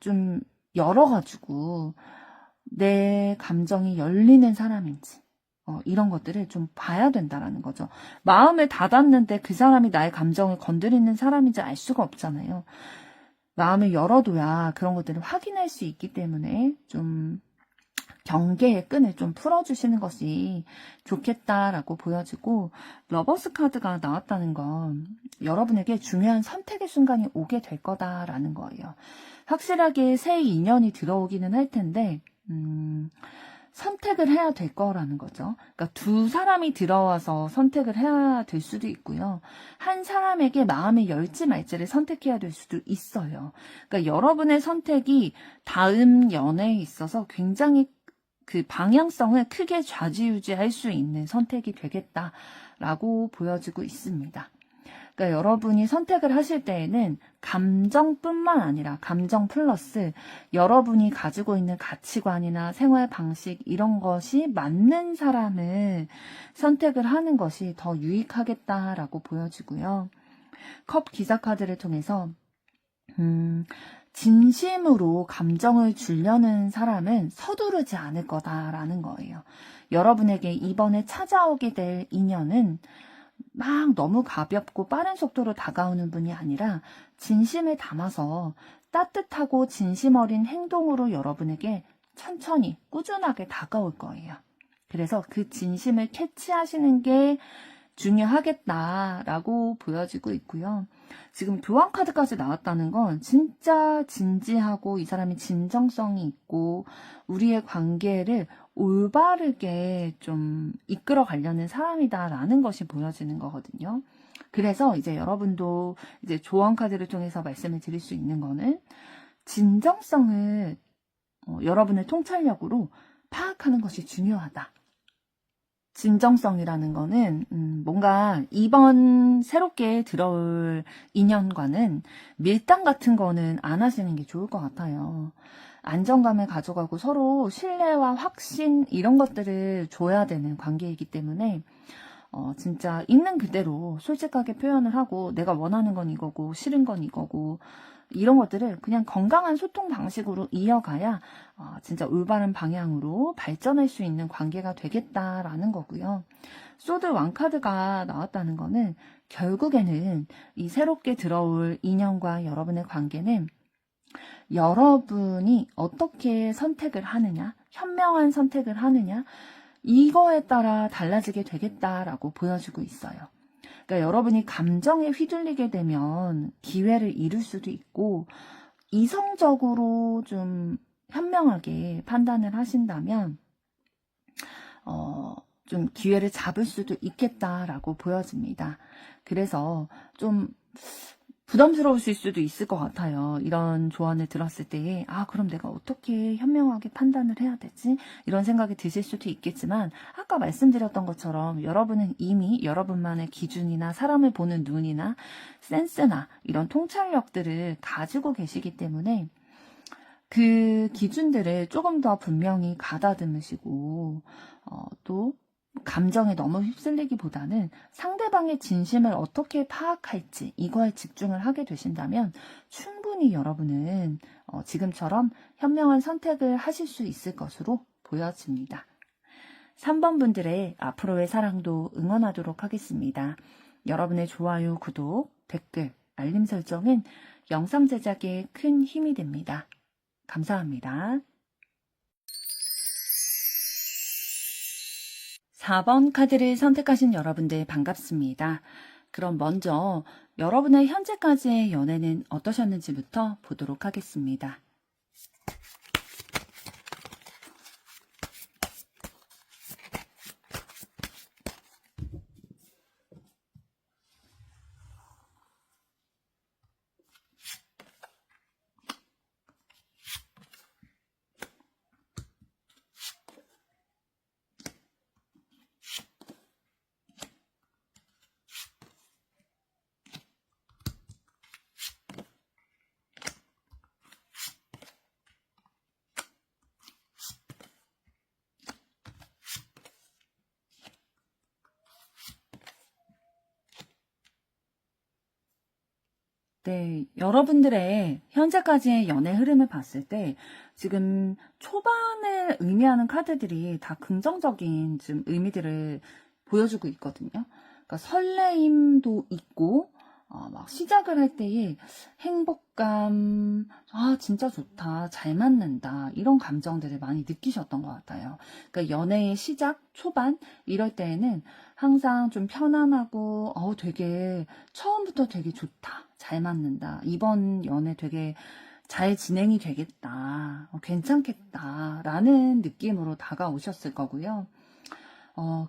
좀 열어가지고 내 감정이 열리는 사람인지 이런 것들을 좀 봐야 된다라는 거죠. 마음을 닫았는데 그 사람이 나의 감정을 건드리는 사람인지 알 수가 없잖아요. 마음을 열어둬야 그런 것들을 확인할 수 있기 때문에 좀 경계의 끈을 좀 풀어주시는 것이 좋겠다라고 보여지고 러버스 카드가 나왔다는 건 여러분에게 중요한 선택의 순간이 오게 될 거다라는 거예요. 확실하게 새 인연이 들어오기는 할 텐데 선택을 해야 될 거라는 거죠. 그러니까 두 사람이 들어와서 선택을 해야 될 수도 있고요. 한 사람에게 마음이 열지 말지를 선택해야 될 수도 있어요. 그러니까 여러분의 선택이 다음 연애에 있어서 굉장히 그 방향성을 크게 좌지우지할 수 있는 선택이 되겠다라고 보여지고 있습니다. 그러니까 여러분이 선택을 하실 때에는 감정뿐만 아니라 감정 플러스 여러분이 가지고 있는 가치관이나 생활 방식 이런 것이 맞는 사람을 선택을 하는 것이 더 유익하겠다라고 보여지고요. 컵 기사 카드를 통해서 진심으로 감정을 주려는 사람은 서두르지 않을 거다라는 거예요. 여러분에게 이번에 찾아오게 될 인연은 막 너무 가볍고 빠른 속도로 다가오는 분이 아니라 진심을 담아서 따뜻하고 진심 어린 행동으로 여러분에게 천천히 꾸준하게 다가올 거예요. 그래서 그 진심을 캐치하시는 게 중요하겠다라고 보여지고 있고요. 지금 교환 카드까지 나왔다는 건 진짜 진지하고 이 사람이 진정성이 있고 우리의 관계를 올바르게 좀 이끌어 가려는 사람이다라는 것이 보여지는 거거든요. 그래서 이제 여러분도 이제 조언 카드를 통해서 말씀을 드릴 수 있는 거는 진정성을 여러분의 통찰력으로 파악하는 것이 중요하다. 진정성이라는 거는 뭔가 이번 새롭게 들어올 인연과는 밀당 같은 거는 안 하시는 게 좋을 것 같아요. 안정감을 가져가고 서로 신뢰와 확신 이런 것들을 줘야 되는 관계이기 때문에 진짜 있는 그대로 솔직하게 표현을 하고 내가 원하는 건 이거고 싫은 건 이거고 이런 것들을 그냥 건강한 소통 방식으로 이어가야 진짜 올바른 방향으로 발전할 수 있는 관계가 되겠다라는 거고요. 소드 왕카드가 나왔다는 거는 결국에는 이 새롭게 들어올 인연과 여러분의 관계는 여러분이 어떻게 선택을 하느냐, 현명한 선택을 하느냐, 이거에 따라 달라지게 되겠다라고 보여주고 있어요. 그러니까 여러분이 감정에 휘둘리게 되면 기회를 잃을 수도 있고, 이성적으로 좀 현명하게 판단을 하신다면, 좀 기회를 잡을 수도 있겠다라고 보여집니다. 그래서 좀 부담스러우실 수도 있을 것 같아요. 이런 조언을 들었을 때, 그럼 내가 어떻게 현명하게 판단을 해야 되지? 이런 생각이 드실 수도 있겠지만, 아까 말씀드렸던 것처럼 여러분은 이미 여러분만의 기준이나 사람을 보는 눈이나 센스나 이런 통찰력들을 가지고 계시기 때문에 그 기준들을 조금 더 분명히 가다듬으시고, 또 감정에 너무 휩쓸리기보다는 상대방의 진심을 어떻게 파악할지 이거에 집중을 하게 되신다면 충분히 여러분은 지금처럼 현명한 선택을 하실 수 있을 것으로 보여집니다. 3번 분들의 앞으로의 사랑도 응원하도록 하겠습니다. 여러분의 좋아요, 구독, 댓글, 알림 설정은 영상 제작에 큰 힘이 됩니다. 감사합니다. 4번 카드를 선택하신 여러분들 반갑습니다. 그럼 먼저 여러분의 현재까지의 연애는 어떠셨는지부터 보도록 하겠습니다. 네, 여러분들의 현재까지의 연애 흐름을 봤을 때 지금 초반을 의미하는 카드들이 다 긍정적인 좀 의미들을 보여주고 있거든요. 그러니까 설레임도 있고 막 시작을 할 때에 행복감, 진짜 좋다, 잘 맞는다 이런 감정들을 많이 느끼셨던 것 같아요. 그러니까 연애의 시작, 초반 이럴 때에는 항상 좀 편안하고 되게 처음부터 되게 좋다. 잘 맞는다. 이번 연애 되게 잘 진행이 되겠다. 괜찮겠다. 라는 느낌으로 다가오셨을 거고요.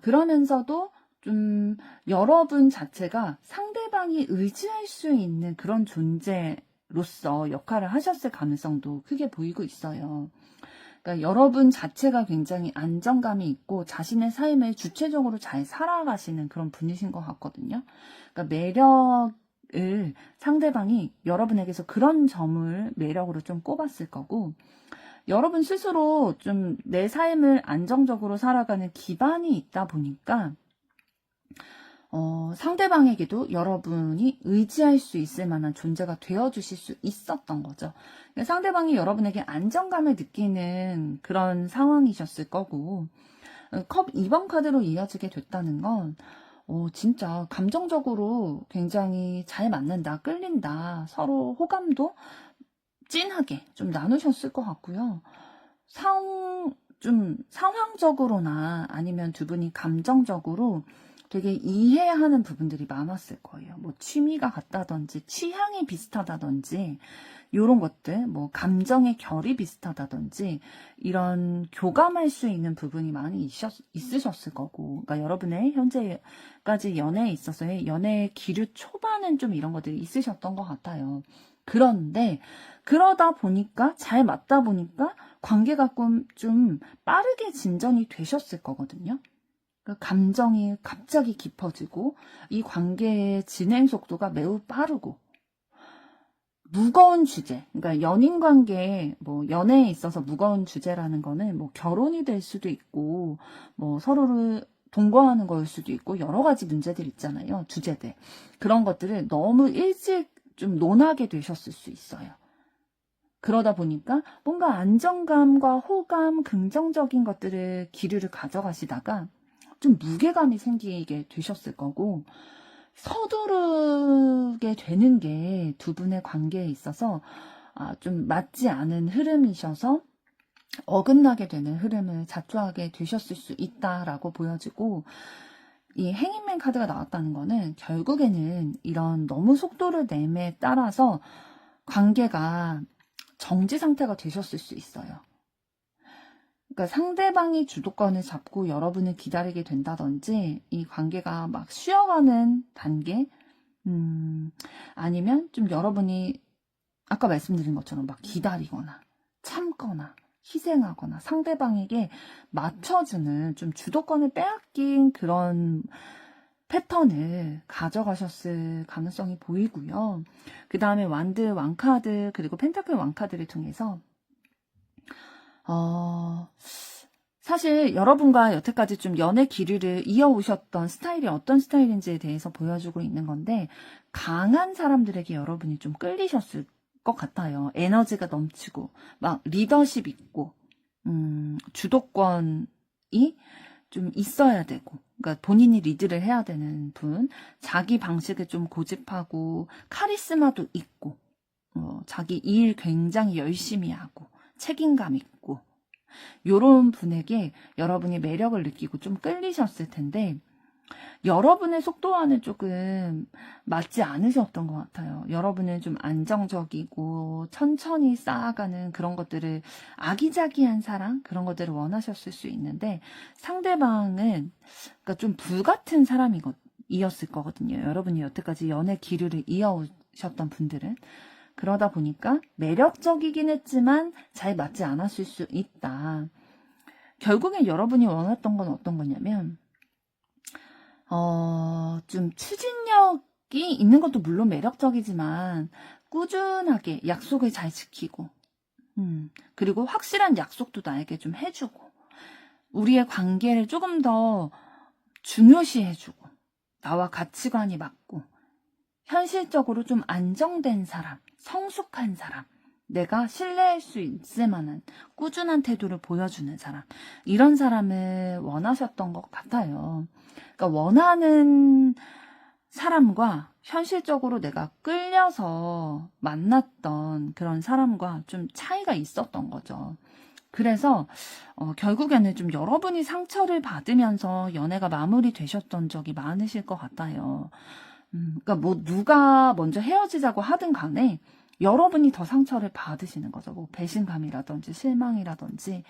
그러면서도 좀 여러분 자체가 상대방이 의지할 수 있는 그런 존재로서 역할을 하셨을 가능성도 크게 보이고 있어요. 그러니까 여러분 자체가 굉장히 안정감이 있고 자신의 삶을 주체적으로 잘 살아가시는 그런 분이신 것 같거든요. 그러니까 매력을 상대방이 여러분에게서 그런 점을 매력으로 좀 꼽았을 거고, 여러분 스스로 좀 내 삶을 안정적으로 살아가는 기반이 있다 보니까 상대방에게도 여러분이 의지할 수 있을 만한 존재가 되어주실 수 있었던 거죠. 상대방이 여러분에게 안정감을 느끼는 그런 상황이셨을 거고, 컵 2번 카드로 이어지게 됐다는 건 진짜 감정적으로 굉장히 잘 맞는다, 끌린다, 서로 호감도 찐하게 좀 나누셨을 것 같고요. 좀 상황적으로나 아니면 두 분이 감정적으로 되게 이해하는 부분들이 많았을 거예요. 뭐 취미가 같다든지 취향이 비슷하다든지 이런 것들, 뭐 감정의 결이 비슷하다든지 이런 교감할 수 있는 부분이 많이 있으셨을 거고, 그러니까 여러분의 현재까지 연애에 있어서의 연애의 기류 초반은 좀 이런 것들이 있으셨던 것 같아요. 그런데 그러다 보니까 잘 맞다 보니까 관계가 좀 빠르게 진전이 되셨을 거거든요. 그러니까 감정이 갑자기 깊어지고 이 관계의 진행 속도가 매우 빠르고 무거운 주제, 그러니까 연인 관계, 뭐 연애에 있어서 무거운 주제라는 거는 뭐 결혼이 될 수도 있고 뭐 서로를 동거하는 거일 수도 있고 여러 가지 문제들 있잖아요. 주제들. 그런 것들을 너무 일찍 좀 논하게 되셨을 수 있어요. 그러다 보니까 뭔가 안정감과 호감, 긍정적인 것들을 기류를 가져가시다가 좀 무게감이 생기게 되셨을 거고 서두르게 되는 게 두 분의 관계에 있어서 좀 맞지 않은 흐름이셔서 어긋나게 되는 흐름을 자초하게 되셨을 수 있다라고 보여지고 이 행인맨 카드가 나왔다는 거는 결국에는 이런 너무 속도를 내매에 따라서 관계가 정지 상태가 되셨을 수 있어요. 그러니까 상대방이 주도권을 잡고 여러분을 기다리게 된다든지 이 관계가 막 쉬어가는 단계 아니면 좀 여러분이 아까 말씀드린 것처럼 막 기다리거나 참거나 희생하거나 상대방에게 맞춰주는 좀 주도권을 빼앗긴 그런 패턴을 가져가셨을 가능성이 보이고요. 그 다음에 완드 왕카드 그리고 펜타클 왕카드를 통해서 사실 여러분과 여태까지 좀 연애 기류를 이어오셨던 스타일이 어떤 스타일인지에 대해서 보여주고 있는 건데 강한 사람들에게 여러분이 좀 끌리셨을 것 같아요. 에너지가 넘치고 막 리더십 있고 주도권이 좀 있어야 되고 그러니까 본인이 리드를 해야 되는 분 자기 방식을 좀 고집하고 카리스마도 있고 자기 일 굉장히 열심히 하고 책임감 있고 요런 분에게 여러분이 매력을 느끼고 좀 끌리셨을 텐데 여러분의 속도와는 조금 맞지 않으셨던 것 같아요. 여러분은 좀 안정적이고 천천히 쌓아가는 그런 것들을 아기자기한 사랑 그런 것들을 원하셨을 수 있는데 상대방은 그러니까 좀 불같은 사람이었을 거거든요. 여러분이 여태까지 연애 기류를 이어오셨던 분들은 그러다 보니까 매력적이긴 했지만 잘 맞지 않았을 수 있다. 결국엔 여러분이 원했던 건 어떤 거냐면 좀 추진력이 있는 것도 물론 매력적이지만 꾸준하게 약속을 잘 지키고 그리고 확실한 약속도 나에게 좀 해주고 우리의 관계를 조금 더 중요시 해주고 나와 가치관이 맞고 현실적으로 좀 안정된 사람, 성숙한 사람, 내가 신뢰할 수 있을 만한 꾸준한 태도를 보여주는 사람, 이런 사람을 원하셨던 것 같아요. 그러니까 원하는 사람과 현실적으로 내가 끌려서 만났던 그런 사람과 좀 차이가 있었던 거죠. 그래서 결국에는 좀 여러분이 상처를 받으면서 연애가 마무리되셨던 적이 많으실 것 같아요. 그러니까 뭐 누가 먼저 헤어지자고 하든 간에 여러분이 더 상처를 받으시는 거죠. 뭐 배신감이라든지 실망이라든지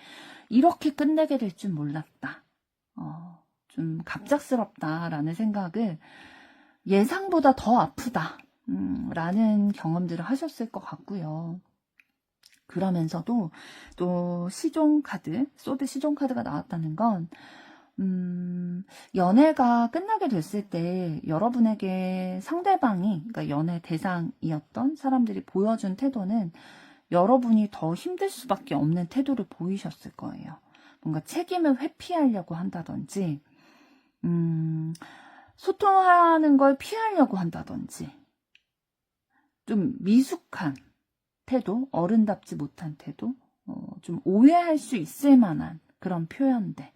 이렇게 끝내게 될 줄 몰랐다. 좀 갑작스럽다라는 생각을 예상보다 더 아프다. 라는 경험들을 하셨을 것 같고요. 그러면서도 또 시종 카드, 소드 시종 카드가 나왔다는 건 연애가 끝나게 됐을 때 여러분에게 상대방이, 그러니까 연애 대상이었던 사람들이 보여준 태도는 여러분이 더 힘들 수밖에 없는 태도를 보이셨을 거예요. 뭔가 책임을 회피하려고 한다든지, 소통하는 걸 피하려고 한다든지, 좀 미숙한 태도, 어른답지 못한 태도, 좀 오해할 수 있을 만한 그런 표현들,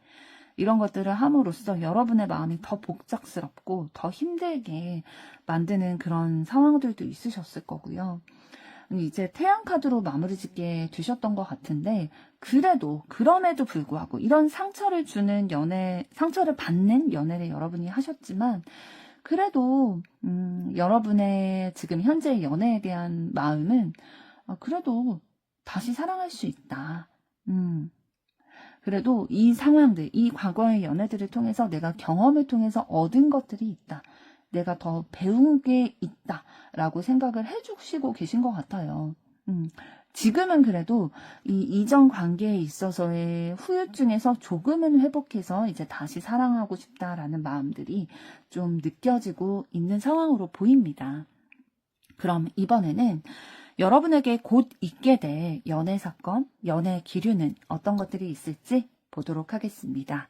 이런 것들을 함으로써 여러분의 마음이 더 복잡스럽고 더 힘들게 만드는 그런 상황들도 있으셨을 거고요. 이제 태양 카드로 마무리 짓게 되셨던 것 같은데 그럼에도 불구하고 이런 상처를 주는 상처를 받는 연애를 여러분이 하셨지만 그래도 여러분의 지금 현재 연애에 대한 마음은 그래도 다시 사랑할 수 있다. 그래도 이 상황들, 이 과거의 연애들을 통해서 내가 경험을 통해서 얻은 것들이 있다. 내가 더 배운 게 있다. 라고 생각을 해주시고 계신 것 같아요. 음, 지금은 그래도 이 이전 관계에 있어서의 후유증에서 조금은 회복해서 이제 다시 사랑하고 싶다라는 마음들이 좀 느껴지고 있는 상황으로 보입니다. 그럼 이번에는 여러분에게 곧 있게 될 연애 사건, 연애 기류는 어떤 것들이 있을지 보도록 하겠습니다.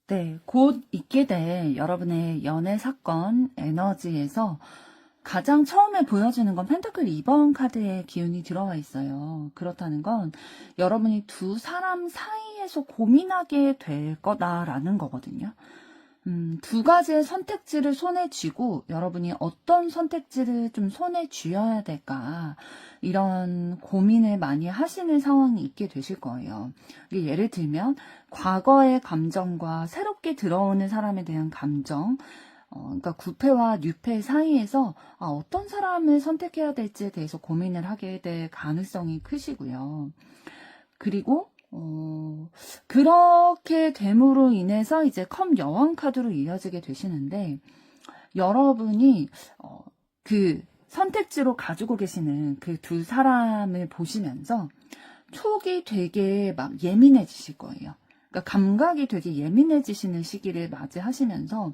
네, 곧 있게 될 여러분의 연애 사건 에너지에서 가장 처음에 보여주는 건 펜타클 2번 카드의 기운이 들어와 있어요. 그렇다는 건 여러분이 두 사람 사이에서 고민하게 될 거다라는 거거든요. 두 가지의 선택지를 손에 쥐고 여러분이 어떤 선택지를 좀 손에 쥐어야 될까 이런 고민을 많이 하시는 상황이 있게 되실 거예요. 예를 들면 과거의 감정과 새롭게 들어오는 사람에 대한 감정, 그러니까 구패와 뉴패 사이에서 어떤 사람을 선택해야 될지에 대해서 고민을 하게 될 가능성이 크시고요. 그리고 그렇게 됨으로 인해서 이제 컵 여왕 카드로 이어지게 되시는데 여러분이 그 선택지로 가지고 계시는 그 두 사람을 보시면서 촉이 되게 막 예민해지실 거예요. 그러니까 감각이 되게 예민해지시는 시기를 맞이하시면서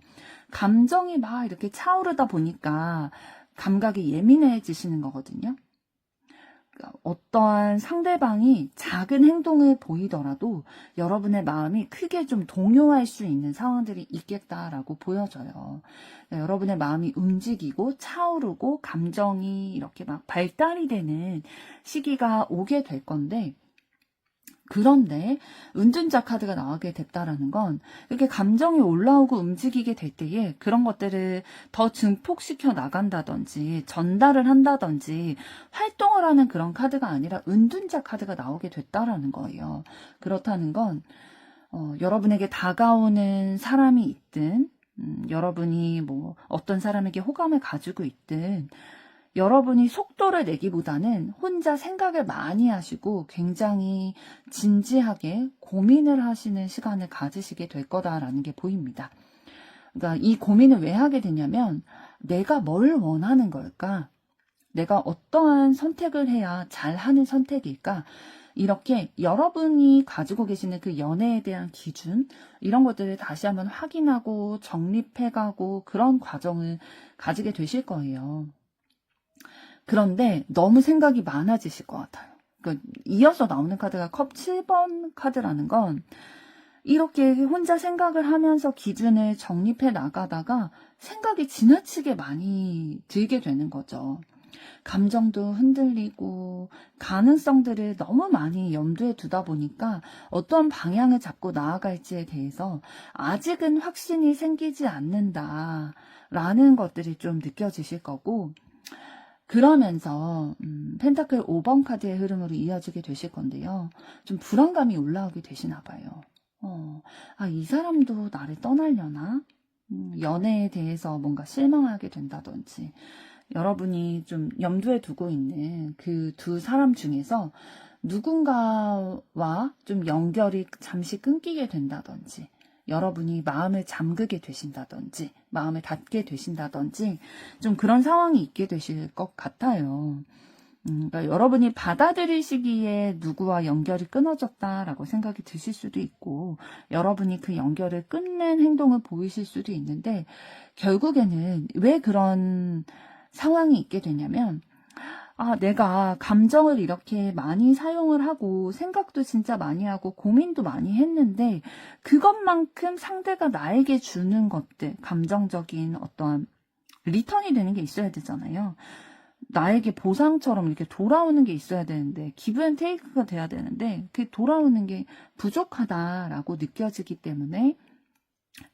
감정이 막 이렇게 차오르다 보니까 감각이 예민해지시는 거거든요. 어떠한 상대방이 작은 행동을 보이더라도 여러분의 마음이 크게 좀 동요할 수 있는 상황들이 있겠다라고 보여져요. 여러분의 마음이 움직이고 차오르고 감정이 이렇게 막 발달이 되는 시기가 오게 될 건데, 그런데 은둔자 카드가 나오게 됐다라는 건 이렇게 감정이 올라오고 움직이게 될 때에 그런 것들을 더 증폭시켜 나간다든지 전달을 한다든지 활동을 하는 그런 카드가 아니라 은둔자 카드가 나오게 됐다라는 거예요. 그렇다는 건 여러분에게 다가오는 사람이 있든 여러분이 뭐 어떤 사람에게 호감을 가지고 있든 여러분이 속도를 내기보다는 혼자 생각을 많이 하시고 굉장히 진지하게 고민을 하시는 시간을 가지시게 될 거다라는 게 보입니다. 그러니까 이 고민을 왜 하게 되냐면 내가 뭘 원하는 걸까? 내가 어떠한 선택을 해야 잘하는 선택일까? 이렇게 여러분이 가지고 계시는 그 연애에 대한 기준 이런 것들을 다시 한번 확인하고 정립해가고 그런 과정을 가지게 되실 거예요. 그런데 너무 생각이 많아지실 것 같아요. 그러니까 이어서 나오는 카드가 컵 7번 카드라는 건 이렇게 혼자 생각을 하면서 기준을 정립해 나가다가 생각이 지나치게 많이 들게 되는 거죠. 감정도 흔들리고 가능성들을 너무 많이 염두에 두다 보니까 어떤 방향을 잡고 나아갈지에 대해서 아직은 확신이 생기지 않는다라는 것들이 좀 느껴지실 거고, 그러면서 펜타클 5번 카드의 흐름으로 이어지게 되실 건데요. 좀 불안감이 올라오게 되시나 봐요. 이 사람도 나를 떠나려나? 연애에 대해서 뭔가 실망하게 된다든지 여러분이 좀 염두에 두고 있는 그 두 사람 중에서 누군가와 좀 연결이 잠시 끊기게 된다든지 여러분이 마음을 잠그게 되신다든지 마음을 닫게 되신다든지 좀 그런 상황이 있게 되실 것 같아요. 그러니까 여러분이 받아들이시기에 누구와 연결이 끊어졌다라고 생각이 드실 수도 있고 여러분이 그 연결을 끊는 행동을 보이실 수도 있는데 결국에는 왜 그런 상황이 있게 되냐면 내가 감정을 이렇게 많이 사용을 하고 생각도 진짜 많이 하고 고민도 많이 했는데 그것만큼 상대가 나에게 주는 것들 감정적인 어떠한 리턴이 되는 게 있어야 되잖아요. 나에게 보상처럼 이렇게 돌아오는 게 있어야 되는데, 기브 앤 테이크가 돼야 되는데, 그 돌아오는 게 부족하다라고 느껴지기 때문에,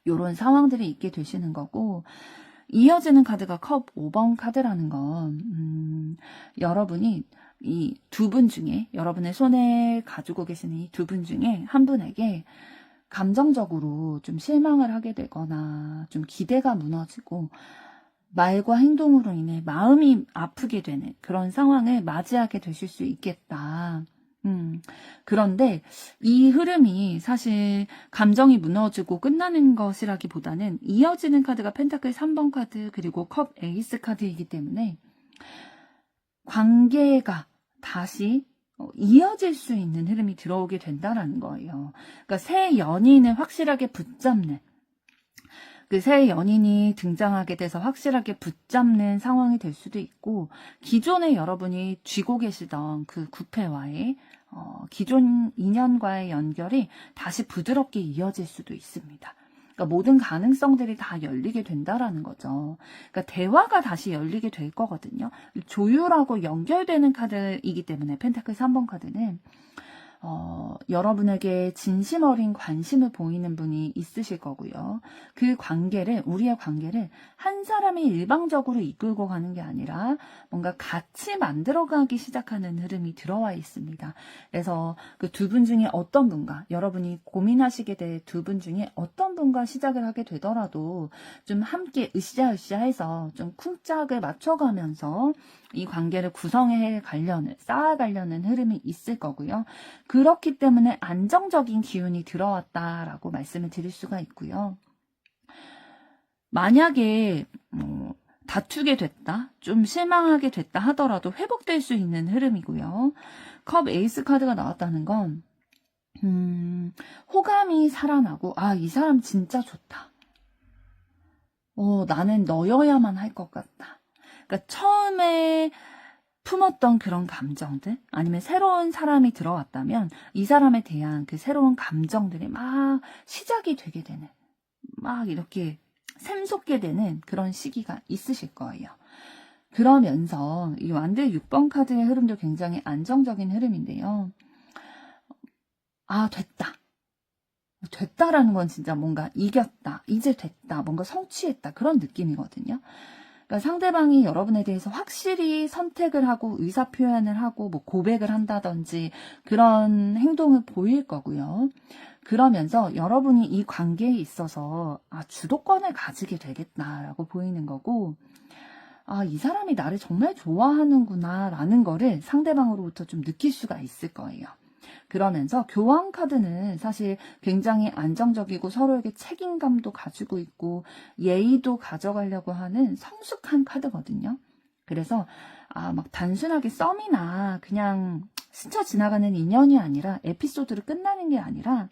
요런 상황들이 있게 되시는 거고, 이어지는 카드가 컵 5번 카드라는 건, 여러분이 이 두 분 중에, 여러분의 손에 가지고 계시는 이 두 분 중에 한 분에게 감정적으로 좀 실망을 하게 되거나, 좀 기대가 무너지고, 말과 행동으로 인해 마음이 아프게 되는 그런 상황을 맞이하게 되실 수 있겠다. 그런데 이 흐름이 사실 감정이 무너지고 끝나는 것이라기보다는 이어지는 카드가 펜타클 3번 카드 그리고 컵 에이스 카드이기 때문에 관계가 다시 이어질 수 있는 흐름이 들어오게 된다라는 거예요. 그러니까 새 연인을 확실하게 붙잡는, 그 새 연인이 등장하게 돼서 확실하게 붙잡는 상황이 될 수도 있고, 기존에 여러분이 쥐고 계시던 그 구패와의 기존 인연과의 연결이 다시 부드럽게 이어질 수도 있습니다. 그러니까 모든 가능성들이 다 열리게 된다라는 거죠. 그러니까 대화가 다시 열리게 될 거거든요. 조율하고 연결되는 카드이기 때문에 펜타클 3번 카드는 여러분에게 진심 어린 관심을 보이는 분이 있으실 거고요. 그 관계를, 우리의 관계를 한 사람이 일방적으로 이끌고 가는 게 아니라 뭔가 같이 만들어가기 시작하는 흐름이 들어와 있습니다. 그래서 그 두 분 중에 어떤 분과, 여러분이 고민하시게 될 두 분 중에 어떤 분과 시작을 하게 되더라도 좀 함께 으쌰으쌰해서 좀 쿵짝을 맞춰가면서 이 관계를 구성해 가려는, 쌓아가려는 흐름이 있을 거고요. 그렇기 때문에 안정적인 기운이 들어왔다라고 말씀을 드릴 수가 있고요. 만약에 다투게 됐다, 좀 실망하게 됐다 하더라도 회복될 수 있는 흐름이고요. 컵 에이스 카드가 나왔다는 건 호감이 살아나고, 아, 이 사람 진짜 좋다. 나는 너여야만 할 것 같다. 그러니까 처음에 품었던 그런 감정들, 아니면 새로운 사람이 들어왔다면 이 사람에 대한 그 새로운 감정들이 막 시작이 되게 되는, 막 이렇게 샘솟게 되는 그런 시기가 있으실 거예요. 그러면서 이 완드 6번 카드의 흐름도 굉장히 안정적인 흐름인데요. 아, 됐다라는 건 진짜 뭔가 이겼다, 이제 됐다, 뭔가 성취했다, 그런 느낌이거든요. 그러니까 상대방이 여러분에 대해서 확실히 선택을 하고 의사 표현을 하고 뭐 고백을 한다든지 그런 행동을 보일 거고요. 그러면서 여러분이 이 관계에 있어서 주도권을 가지게 되겠다라고 보이는 거고, 이 사람이 나를 정말 좋아하는구나 라는 거를 상대방으로부터 좀 느낄 수가 있을 거예요. 그러면서 교환 카드는 사실 굉장히 안정적이고 서로에게 책임감도 가지고 있고 예의도 가져가려고 하는 성숙한 카드거든요. 그래서 막 단순하게 썸이나 그냥 스쳐 지나가는 인연이 아니라, 에피소드로 끝나는 게 아니라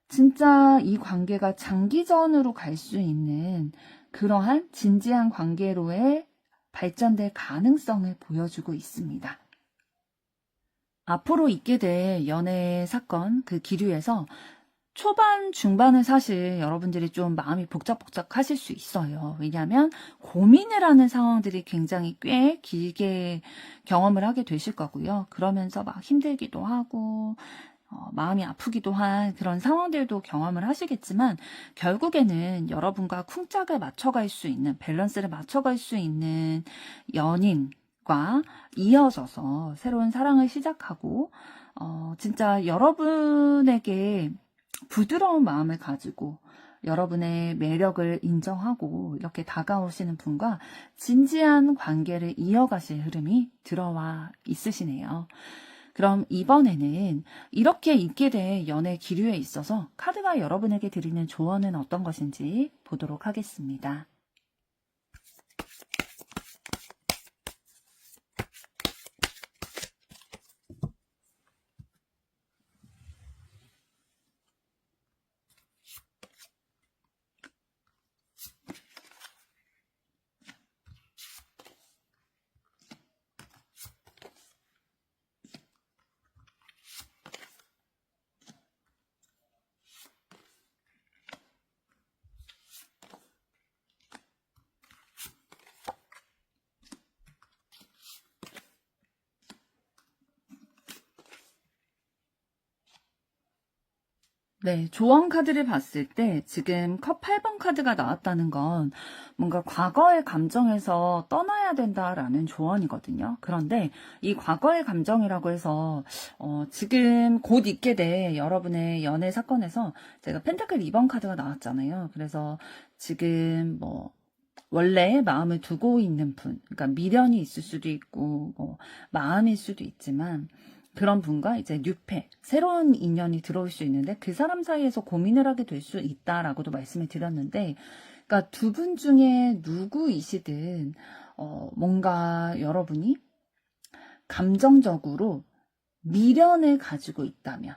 진짜 이 관계가 장기전으로 갈 수 있는 그러한 진지한 관계로의 발전될 가능성을 보여주고 있습니다. 앞으로 있게 될 연애 사건, 그 기류에서 초반, 중반은 사실 여러분들이 좀 마음이 복잡복잡 하실 수 있어요. 왜냐하면 고민을 하는 상황들이 굉장히 꽤 길게 경험을 하게 되실 거고요. 그러면서 막 힘들기도 하고, 마음이 아프기도 한 그런 상황들도 경험을 하시겠지만, 결국에는 여러분과 쿵짝을 맞춰갈 수 있는, 밸런스를 맞춰갈 수 있는 연인과 이어져서 새로운 사랑을 시작하고, 진짜 여러분에게 부드러운 마음을 가지고 여러분의 매력을 인정하고 이렇게 다가오시는 분과 진지한 관계를 이어가실 흐름이 들어와 있으시네요. 그럼 이번에는 이렇게 있게 된 연애 기류에 있어서 카드가 여러분에게 드리는 조언은 어떤 것인지 보도록 하겠습니다. 네, 조언 카드를 봤을 때 지금 컵 8번 카드가 나왔다는 건 뭔가 과거의 감정에서 떠나야 된다라는 조언이거든요. 그런데 이 과거의 감정이라고 해서 지금 곧 있게 될 여러분의 연애 사건에서 제가 펜타클 2번 카드가 나왔잖아요. 그래서 지금 뭐 원래 마음을 두고 있는 분, 그러니까 미련이 있을 수도 있고 뭐 마음일 수도 있지만 그런 분과 이제 뉴페, 새로운 인연이 들어올 수 있는데 그 사람 사이에서 고민을 하게 될 수 있다라고도 말씀을 드렸는데, 그러니까 두 분 중에 누구이시든 뭔가 여러분이 감정적으로 미련을 가지고 있다면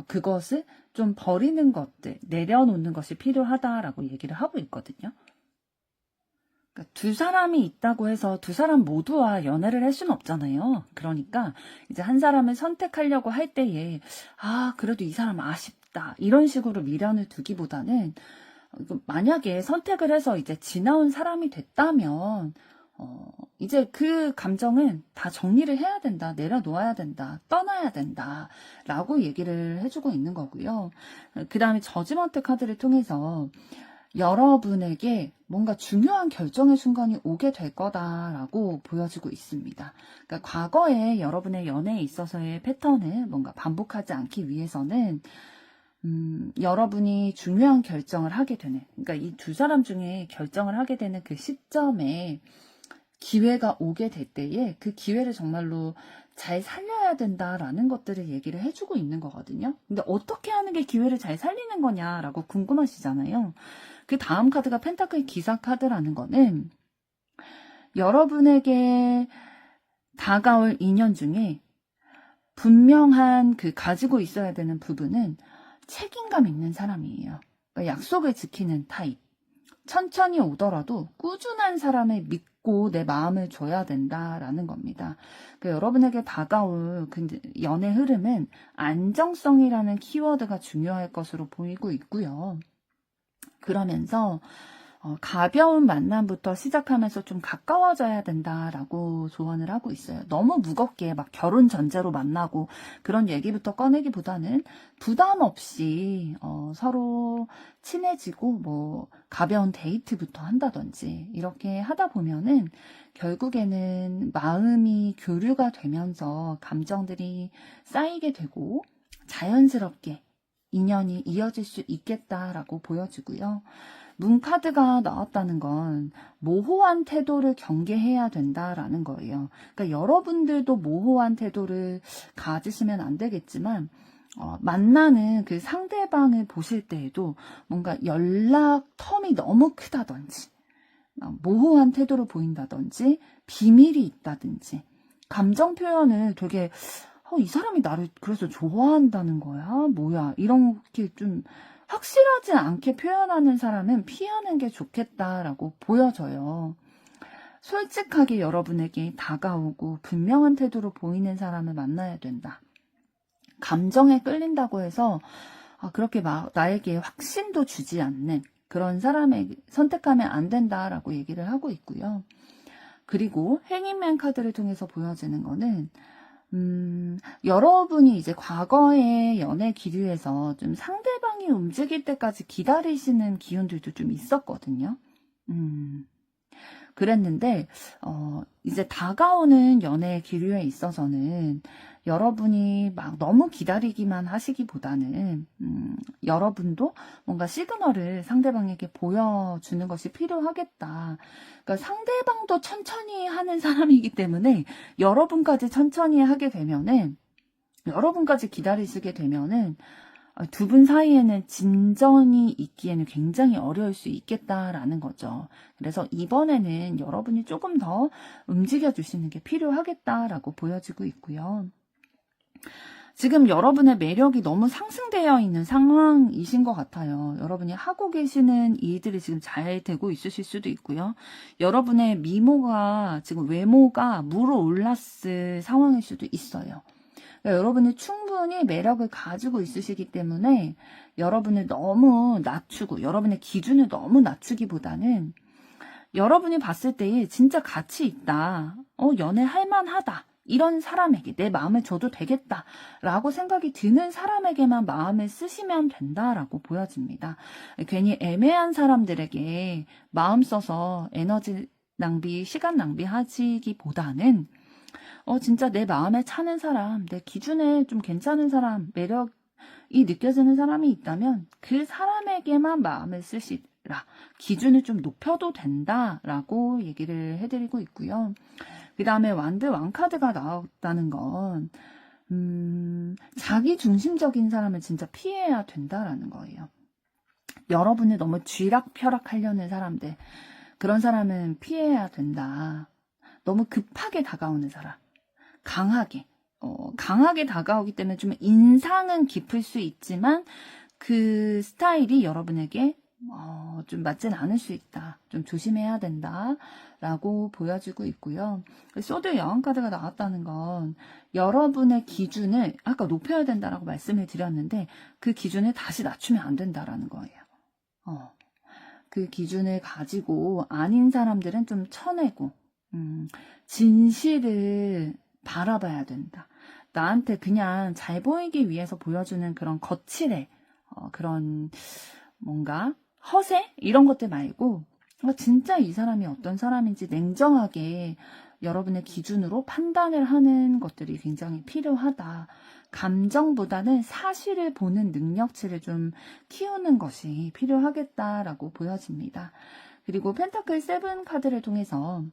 그것을 좀 버리는 것들, 내려놓는 것이 필요하다라고 얘기를 하고 있거든요. 그러니까 두 사람이 있다고 해서 두 사람 모두와 연애를 할 수는 없잖아요. 그러니까 이제 한 사람을 선택하려고 할 때에 그래도 이 사람 아쉽다 이런 식으로 미련을 두기보다는 만약에 선택을 해서 이제 지나온 사람이 됐다면 이제 그 감정은 다 정리를 해야 된다, 내려놓아야 된다, 떠나야 된다 라고 얘기를 해주고 있는 거고요. 그 다음에 저지먼트 카드를 통해서 여러분에게 뭔가 중요한 결정의 순간이 오게 될 거다라고 보여지고 있습니다. 그러니까 과거에 여러분의 연애에 있어서의 패턴을 뭔가 반복하지 않기 위해서는 여러분이 중요한 결정을 하게 되는, 그러니까 이 두 사람 중에 결정을 하게 되는 그 시점에 기회가 오게 될 때에 그 기회를 정말로 잘 살려야 된다라는 것들을 얘기를 해주고 있는 거거든요. 근데 어떻게 하는 게 기회를 잘 살리는 거냐라고 궁금하시잖아요. 그 다음 카드가 펜타클 기사 카드라는 거는 여러분에게 다가올 인연 중에 분명한 그 가지고 있어야 되는 부분은 책임감 있는 사람이에요. 그러니까 약속을 지키는 타입. 천천히 오더라도 꾸준한 사람을 믿고 내 마음을 줘야 된다라는 겁니다. 그러니까 여러분에게 다가올 그 연애 흐름은 안정성이라는 키워드가 중요할 것으로 보이고 있고요. 그러면서 가벼운 만남부터 시작하면서 좀 가까워져야 된다라고 조언을 하고 있어요. 너무 무겁게 막 결혼 전제로 만나고 그런 얘기부터 꺼내기보다는 부담 없이 서로 친해지고 뭐 가벼운 데이트부터 한다든지 이렇게 하다 보면은 결국에는 마음이 교류가 되면서 감정들이 쌓이게 되고 자연스럽게 인연이 이어질 수 있겠다라고 보여지고요. 문카드가 나왔다는 건 모호한 태도를 경계해야 된다라는 거예요. 그러니까 여러분들도 모호한 태도를 가지시면 안 되겠지만 만나는 그 상대방을 보실 때에도 뭔가 연락 텀이 너무 크다든지 모호한 태도를 보인다든지 비밀이 있다든지 감정 표현을 되게 이 사람이 나를 그래서 좋아한다는 거야? 뭐야? 이렇게 좀 확실하지 않게 표현하는 사람은 피하는 게 좋겠다라고 보여져요. 솔직하게 여러분에게 다가오고 분명한 태도로 보이는 사람을 만나야 된다. 감정에 끌린다고 해서 그렇게 막 나에게 확신도 주지 않는 그런 사람에게 선택하면 안 된다라고 얘기를 하고 있고요. 그리고 행인맨 카드를 통해서 보여지는 거는 여러분이 이제 과거의 연애 기류에서 좀 상대방이 움직일 때까지 기다리시는 기운들도 좀 있었거든요. 그랬는데, 이제 다가오는 연애 기류에 있어서는 여러분이 막 너무 기다리기만 하시기보다는, 여러분도 뭔가 시그널을 상대방에게 보여주는 것이 필요하겠다. 그러니까 상대방도 천천히 하는 사람이기 때문에 여러분까지 천천히 하게 되면은, 여러분까지 기다리시게 되면은, 두 분 사이에는 진전이 있기에는 굉장히 어려울 수 있겠다라는 거죠. 그래서 이번에는 여러분이 조금 더 움직여 주시는 게 필요하겠다라고 보여지고 있고요. 지금 여러분의 매력이 너무 상승되어 있는 상황이신 것 같아요. 여러분이 하고 계시는 일들이 지금 잘 되고 있으실 수도 있고요. 여러분의 미모가 지금 외모가 물어올랐을 상황일 수도 있어요. 그러니까 여러분이 충분히 매력을 가지고 있으시기 때문에 여러분을 너무 낮추고 여러분의 기준을 너무 낮추기보다는 여러분이 봤을 때에 진짜 가치 있다. 연애할 만하다. 이런 사람에게 내 마음을 줘도 되겠다라고 생각이 드는 사람에게만 마음을 쓰시면 된다라고 보여집니다. 괜히 애매한 사람들에게 마음 써서 에너지 낭비, 시간 낭비하시기보다는 진짜 내 마음에 차는 사람, 내 기준에 좀 괜찮은 사람, 매력이 느껴지는 사람이 있다면 그 사람에게만 마음을 쓰시라. 기준을 좀 높여도 된다라고 얘기를 해드리고 있고요. 그 다음에 완드 왕카드가 나왔다는 건 자기 중심적인 사람을 진짜 피해야 된다라는 거예요. 여러분을 너무 쥐락펴락하려는 사람들, 그런 사람은 피해야 된다. 너무 급하게 다가오는 사람, 강하게 다가오기 때문에 좀 인상은 깊을 수 있지만 그 스타일이 여러분에게 좀 맞진 않을 수 있다. 좀 조심해야 된다. 라고 보여주고 있고요. 소드 여왕 카드가 나왔다는 건 여러분의 기준을 아까 높여야 된다라고 말씀을 드렸는데 그 기준을 다시 낮추면 안 된다라는 거예요. 그 기준을 가지고 아닌 사람들은 좀 쳐내고 진실을 바라봐야 된다. 나한테 그냥 잘 보이기 위해서 보여주는 그런 거칠애, 그런 뭔가 허세? 이런 것들 말고 진짜 이 사람이 어떤 사람인지 냉정하게 여러분의 기준으로 판단을 하는 것들이 굉장히 필요하다. 감정보다는 사실을 보는 능력치를 좀 키우는 것이 필요하겠다라고 보여집니다. 그리고 펜타클 7 카드를 통해서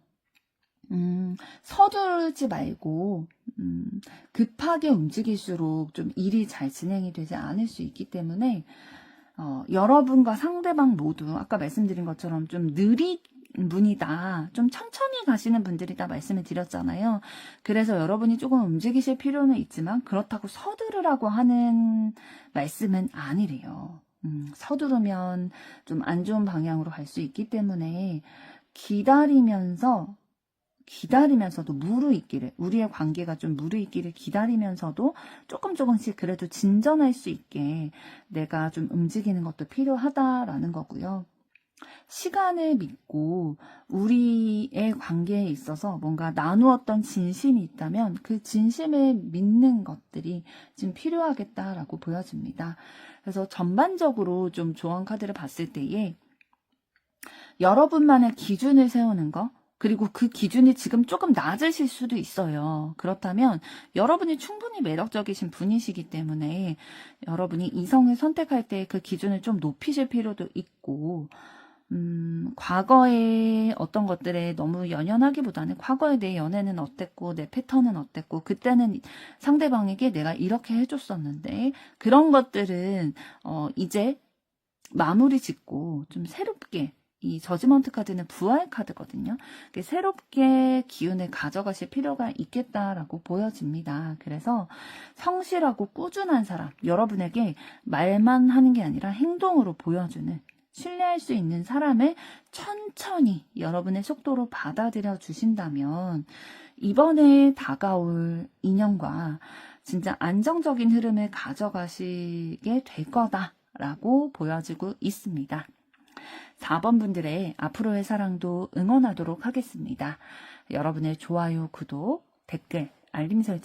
서두르지 말고 급하게 움직일수록 좀 일이 잘 진행이 되지 않을 수 있기 때문에 여러분과 상대방 모두 아까 말씀드린 것처럼 좀 느린 분이다. 좀 천천히 가시는 분들이다 말씀을 드렸잖아요. 그래서 여러분이 조금 움직이실 필요는 있지만 그렇다고 서두르라고 하는 말씀은 아니래요. 서두르면 좀 안 좋은 방향으로 갈 수 있기 때문에 기다리면서도 무르익기를, 우리의 관계가 좀 무르익기를 기다리면서도 조금씩 그래도 진전할 수 있게 내가 좀 움직이는 것도 필요하다라는 거고요. 시간을 믿고 우리의 관계에 있어서 뭔가 나누었던 진심이 있다면 그 진심을 믿는 것들이 지금 필요하겠다라고 보여집니다. 그래서 전반적으로 좀 조언 카드를 봤을 때에 여러분만의 기준을 세우는 거, 그리고 그 기준이 지금 조금 낮으실 수도 있어요. 그렇다면 여러분이 충분히 매력적이신 분이시기 때문에 여러분이 이성을 선택할 때 그 기준을 좀 높이실 필요도 있고 과거의 어떤 것들에 너무 연연하기보다는 과거에 내 연애는 어땠고 내 패턴은 어땠고 그때는 상대방에게 내가 이렇게 해줬었는데 그런 것들은 이제 마무리 짓고 좀 새롭게, 이 저지먼트 카드는 부활 카드거든요. 새롭게 기운을 가져가실 필요가 있겠다라고 보여집니다. 그래서 성실하고 꾸준한 사람, 여러분에게 말만 하는 게 아니라 행동으로 보여주는, 신뢰할 수 있는 사람을 천천히 여러분의 속도로 받아들여 주신다면 이번에 다가올 인연과 진짜 안정적인 흐름을 가져가시게 될 거다라고 보여지고 있습니다. 4번 분들의 앞으로의 사랑도 응원하도록 하겠습니다. 여러분의 좋아요, 구독, 댓글, 알림 설정